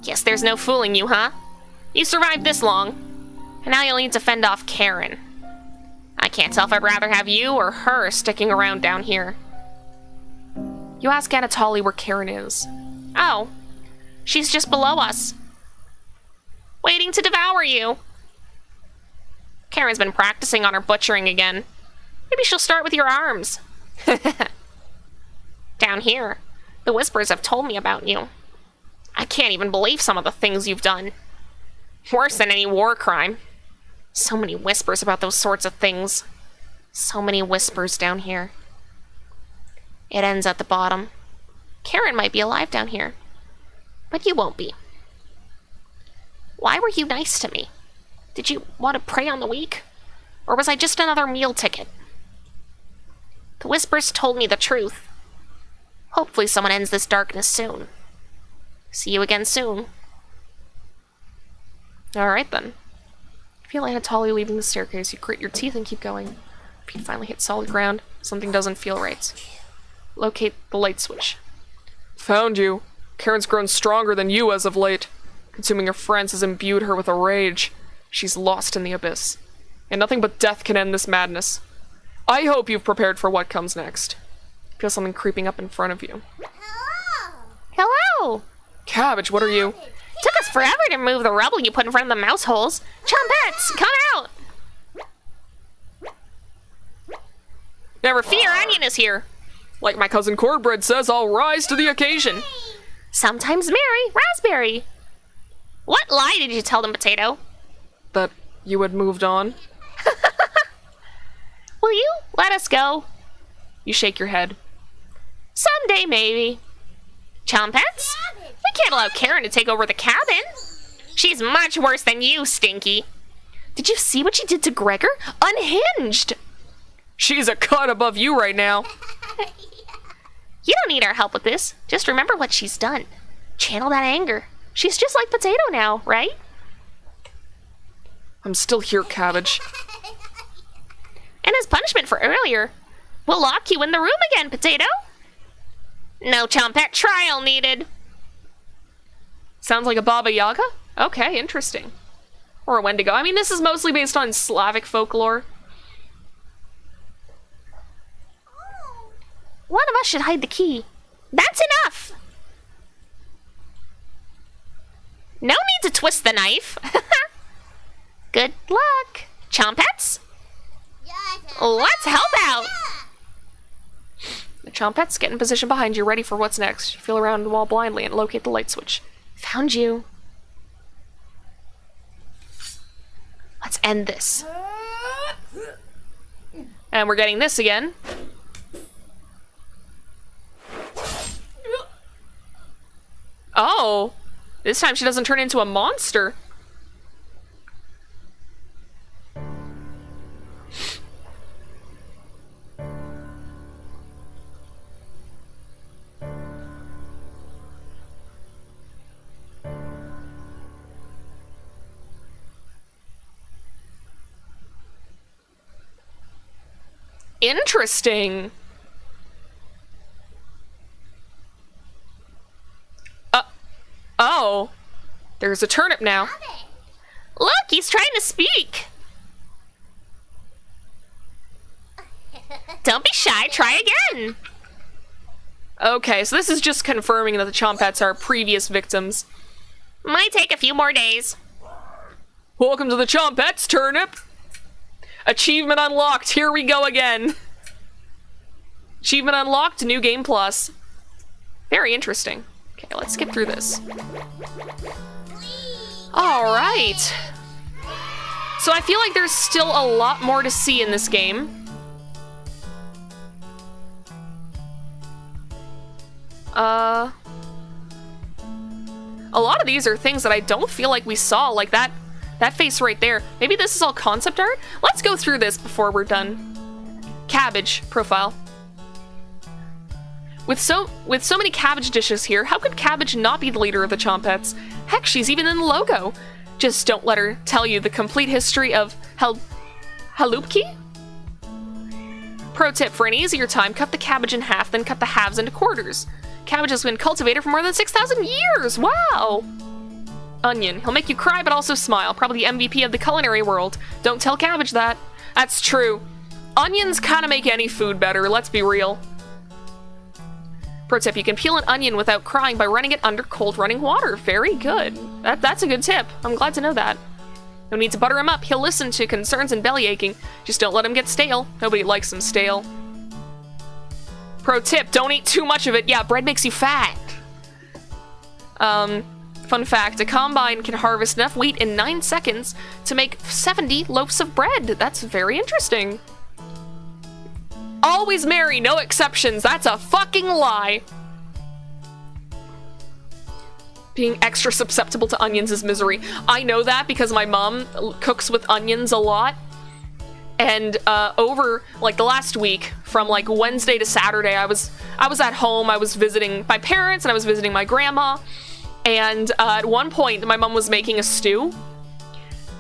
Guess there's no fooling you, huh? You survived this long, and now you'll need to fend off Karen. I can't tell if I'd rather have you or her sticking around down here. You ask Anatoly where Karen is. Oh, she's just below us. Waiting to devour you. Karen's been practicing on her butchering again. Maybe she'll start with your arms. Down here, the whispers have told me about you. I can't even believe some of the things you've done. Worse than any war crime. So many whispers about those sorts of things. So many whispers down here. It ends at the bottom. Karen might be alive down here, but you won't be. Why were you nice to me? Did you want to prey on the weak? Or was I just another meal ticket? The whispers told me the truth. Hopefully someone ends this darkness soon. See you again soon. Alright then. Feel Anatoly leaving the staircase, you grit your teeth and keep going. Feet finally hit solid ground. Something doesn't feel right. Locate the light switch. Found you. Karen's grown stronger than you as of late. Consuming her friends has imbued her with a rage. She's lost in the abyss. And nothing but death can end this madness. I hope you've prepared for what comes next. Feel something creeping up in front of you. Hello! Cabbage, what are you? Took us forever to remove the rubble you put in front of the mouse holes. Chompettes, come out! Never fear, Onion is here. Like my cousin Cornbread says, I'll rise to the occasion. Sometimes Mary, Raspberry. What lie did you tell them, Potato? That you had moved on? Will you let us go? You shake your head. Someday, maybe. Chompettes? We can't allow Karen to take over the cabin. She's much worse than you, Stinky. Did you see what she did to Gregor? Unhinged! She's a cut above you right now. You don't need our help with this. Just remember what she's done. Channel that anger. She's just like Potato now, right? I'm still here, Cabbage. And as punishment for earlier, we'll lock you in the room again, Potato. No Chompette trial needed. Sounds like a Baba Yaga? Okay, interesting. Or a Wendigo. I mean, this is mostly based on Slavic folklore. One of us should hide the key. That's enough! No need to twist the knife. Good luck. Chompettes? Let's help out. The Chompettes get in position behind you, ready for what's next. You feel around the wall blindly and locate the light switch. Found you. Let's end this. And we're getting this again. Oh! This time she doesn't turn into a monster. Interesting. Oh. There's a turnip now. Look, he's trying to speak. Don't be shy, try again. Okay, so this is just confirming that the Chompettes are previous victims. Might take a few more days. Welcome to the Chompettes, turnip! Achievement unlocked, here we go again! Achievement unlocked, new game plus. Very interesting. Okay, let's skip through this. Alright. So I feel like there's still a lot more to see in this game. A lot of these are things that I don't feel like we saw, like that face right there. Maybe this is all concept art? Let's go through this before we're done. Cabbage profile. With so many cabbage dishes here, how could Cabbage not be the leader of the Chompettes? Heck, she's even in the logo. Just don't let her tell you the complete history of Halupki? Pro tip, for an easier time, cut the cabbage in half, then cut the halves into quarters. Cabbage has been cultivated for more than 6,000 years! Wow! Onion. He'll make you cry but also smile. Probably the MVP of the culinary world. Don't tell Cabbage that. That's true. Onions kind of make any food better, let's be real. Pro tip, you can peel an onion without crying by running it under cold running water. Very good. That's a good tip. I'm glad to know that. No need to butter him up. He'll listen to concerns and belly aching. Just don't let him get stale. Nobody likes him stale. Pro tip, don't eat too much of it. Yeah, bread makes you fat. Fun fact, a combine can harvest enough wheat in 9 seconds to make 70 loaves of bread. That's very interesting. Always Mary, no exceptions. That's a fucking lie. Being extra susceptible to onions is misery. I know that because my mom cooks with onions a lot. And over like the last week, from like Wednesday to Saturday, I was at home. I was visiting my parents and I was visiting my grandma. And at one point, my mom was making a stew.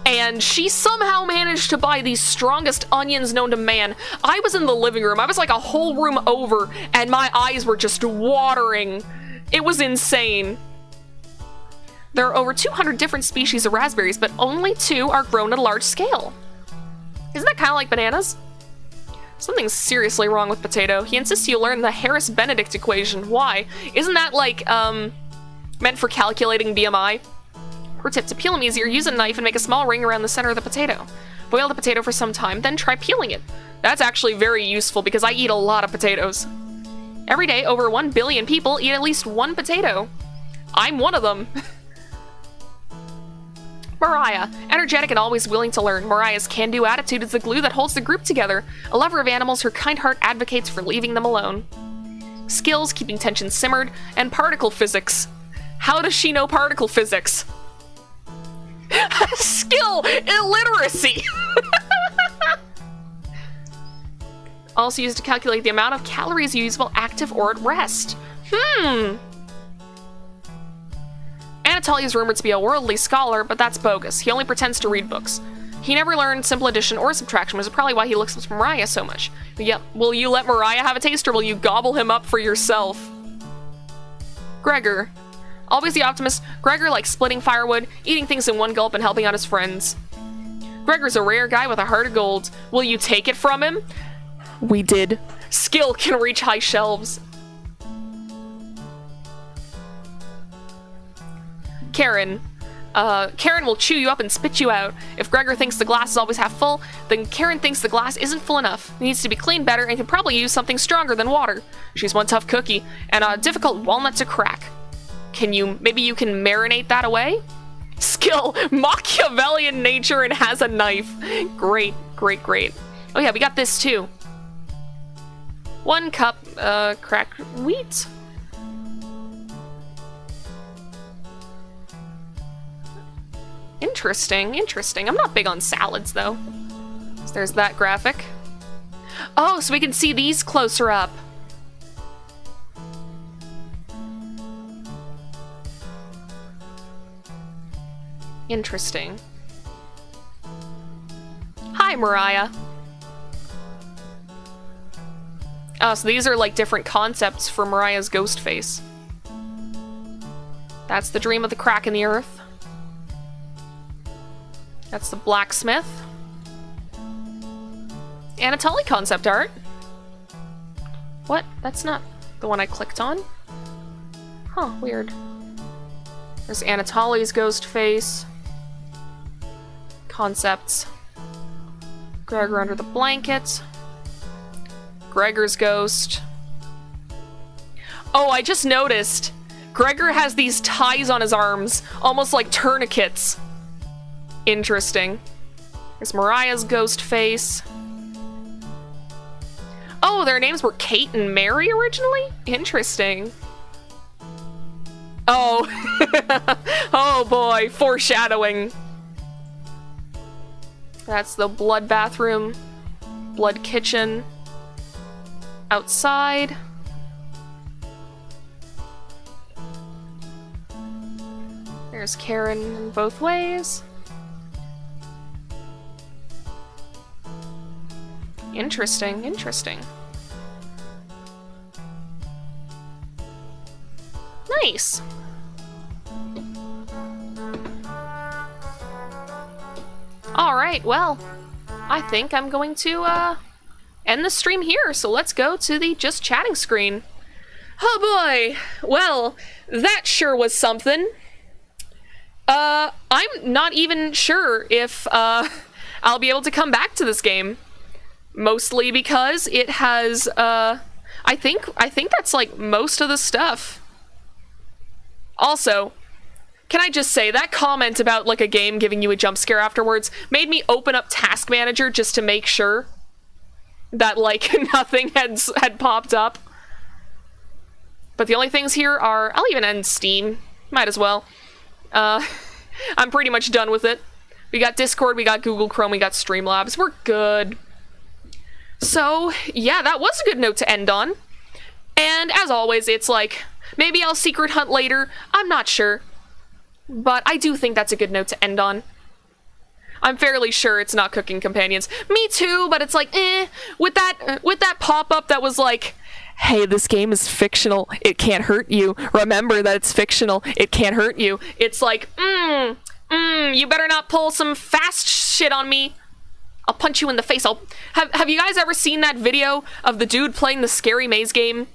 And she somehow managed to buy the strongest onions known to man. I was in the living room. I was like a whole room over, and my eyes were just watering. It was insane. There are over 200 different species of raspberries, but only 2 are grown at a large scale. Isn't that kind of like bananas? Something's seriously wrong with Potato. He insists you learn the Harris-Benedict equation. Why? Isn't that, like, meant for calculating BMI? Pro tip, to peel them easier, use a knife and make a small ring around the center of the potato. Boil the potato for some time, then try peeling it. That's actually very useful because I eat a lot of potatoes. Every day, over 1 billion people eat at least one potato. I'm one of them. Mariah, energetic and always willing to learn. Mariah's can-do attitude is the glue that holds the group together. A lover of animals, her kind heart advocates for leaving them alone. Skills, keeping tension simmered, and particle physics. How does she know particle physics? Skill, illiteracy! Also used to calculate the amount of calories you use while active or at rest. Anatoly is rumored to be a worldly scholar, but that's bogus. He only pretends to read books. He never learned simple addition or subtraction, which is probably why he looks up to Mariah so much. Yep, will you let Mariah have a taste, or will you gobble him up for yourself? Gregor. Always the optimist, Gregor likes splitting firewood, eating things in one gulp, and helping out his friends. Gregor's a rare guy with a heart of gold. Will you take it from him? We did. Skill can reach high shelves. Karen. Karen will chew you up and spit you out. If Gregor thinks the glass is always half full, then Karen thinks the glass isn't full enough. It needs to be cleaned better and can probably use something stronger than water. She's one tough cookie, and a difficult walnut to crack. Maybe you can marinate that away? Skill, Machiavellian nature and has a knife. Great, great, great. Oh yeah, we got this too. 1 cup, cracked wheat. Interesting, interesting. I'm not big on salads, though. So there's that graphic. Oh, so we can see these closer up. Interesting. Hi, Mariah. Oh, so these are like different concepts for Mariah's ghost face. That's the dream of the crack in the earth. That's the blacksmith. Anatoly concept art. What? That's not the one I clicked on. Huh, weird. There's Anatoly's ghost face. Concepts. Gregor under the blanket. Gregor's ghost. Oh, I just noticed. Gregor has these ties on his arms, almost like tourniquets. Interesting. There's Mariah's ghost face. Oh, their names were Kate and Mary originally? Interesting. Oh. Oh boy, foreshadowing. That's the blood bathroom. Blood kitchen. Outside. There's Karen in both ways. Interesting, interesting. Nice. Alright, well, I think I'm going to end the stream here, so let's go to the just chatting screen. Oh boy, well, that sure was something. I'm not even sure if I'll be able to come back to this game. Mostly because it has, I think that's like most of the stuff. Also, can I just say that comment about like a game giving you a jump scare afterwards made me open up Task Manager just to make sure that like nothing had popped up. But the only things here are, I'll even end Steam, might as well. I'm pretty much done with it. We got Discord, we got Google Chrome, we got Streamlabs, we're good. So, yeah, that was a good note to end on. And as always, it's like, maybe I'll secret hunt later, I'm not sure. But I do think that's a good note to end on. I'm fairly sure it's not Cooking Companions. Me too, but it's like, with that pop-up that was like, hey, this game is fictional, it can't hurt you. Remember that it's fictional, it can't hurt you. It's like, you better not pull some fast shit on me. I'll punch you in the face. Have you guys ever seen that video of the dude playing the scary maze game?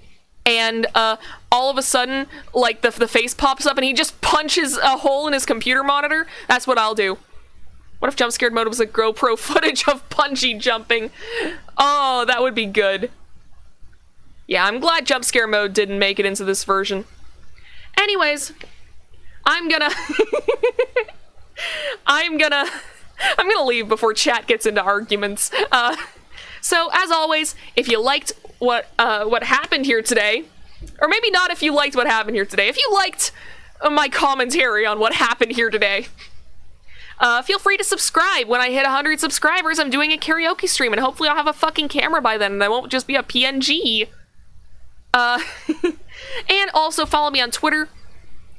And all of a sudden, like, the face pops up and he just punches a hole in his computer monitor? That's what I'll do. What if jump scared mode was like GoPro footage of bungee jumping? Oh, that would be good. Yeah, I'm glad jump scare mode didn't make it into this version. Anyways, I'm gonna leave before chat gets into arguments. So as always, if you liked what happened here today, or maybe not if you liked what happened here today, if you liked my commentary on what happened here today, feel free to subscribe. When I hit 100 subscribers, I'm doing a karaoke stream, and hopefully I'll have a fucking camera by then, and I won't just be a PNG. And also follow me on Twitter.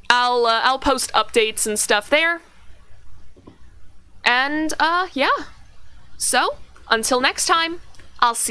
I'll post updates and stuff there. And, yeah. So, until next time, I'll see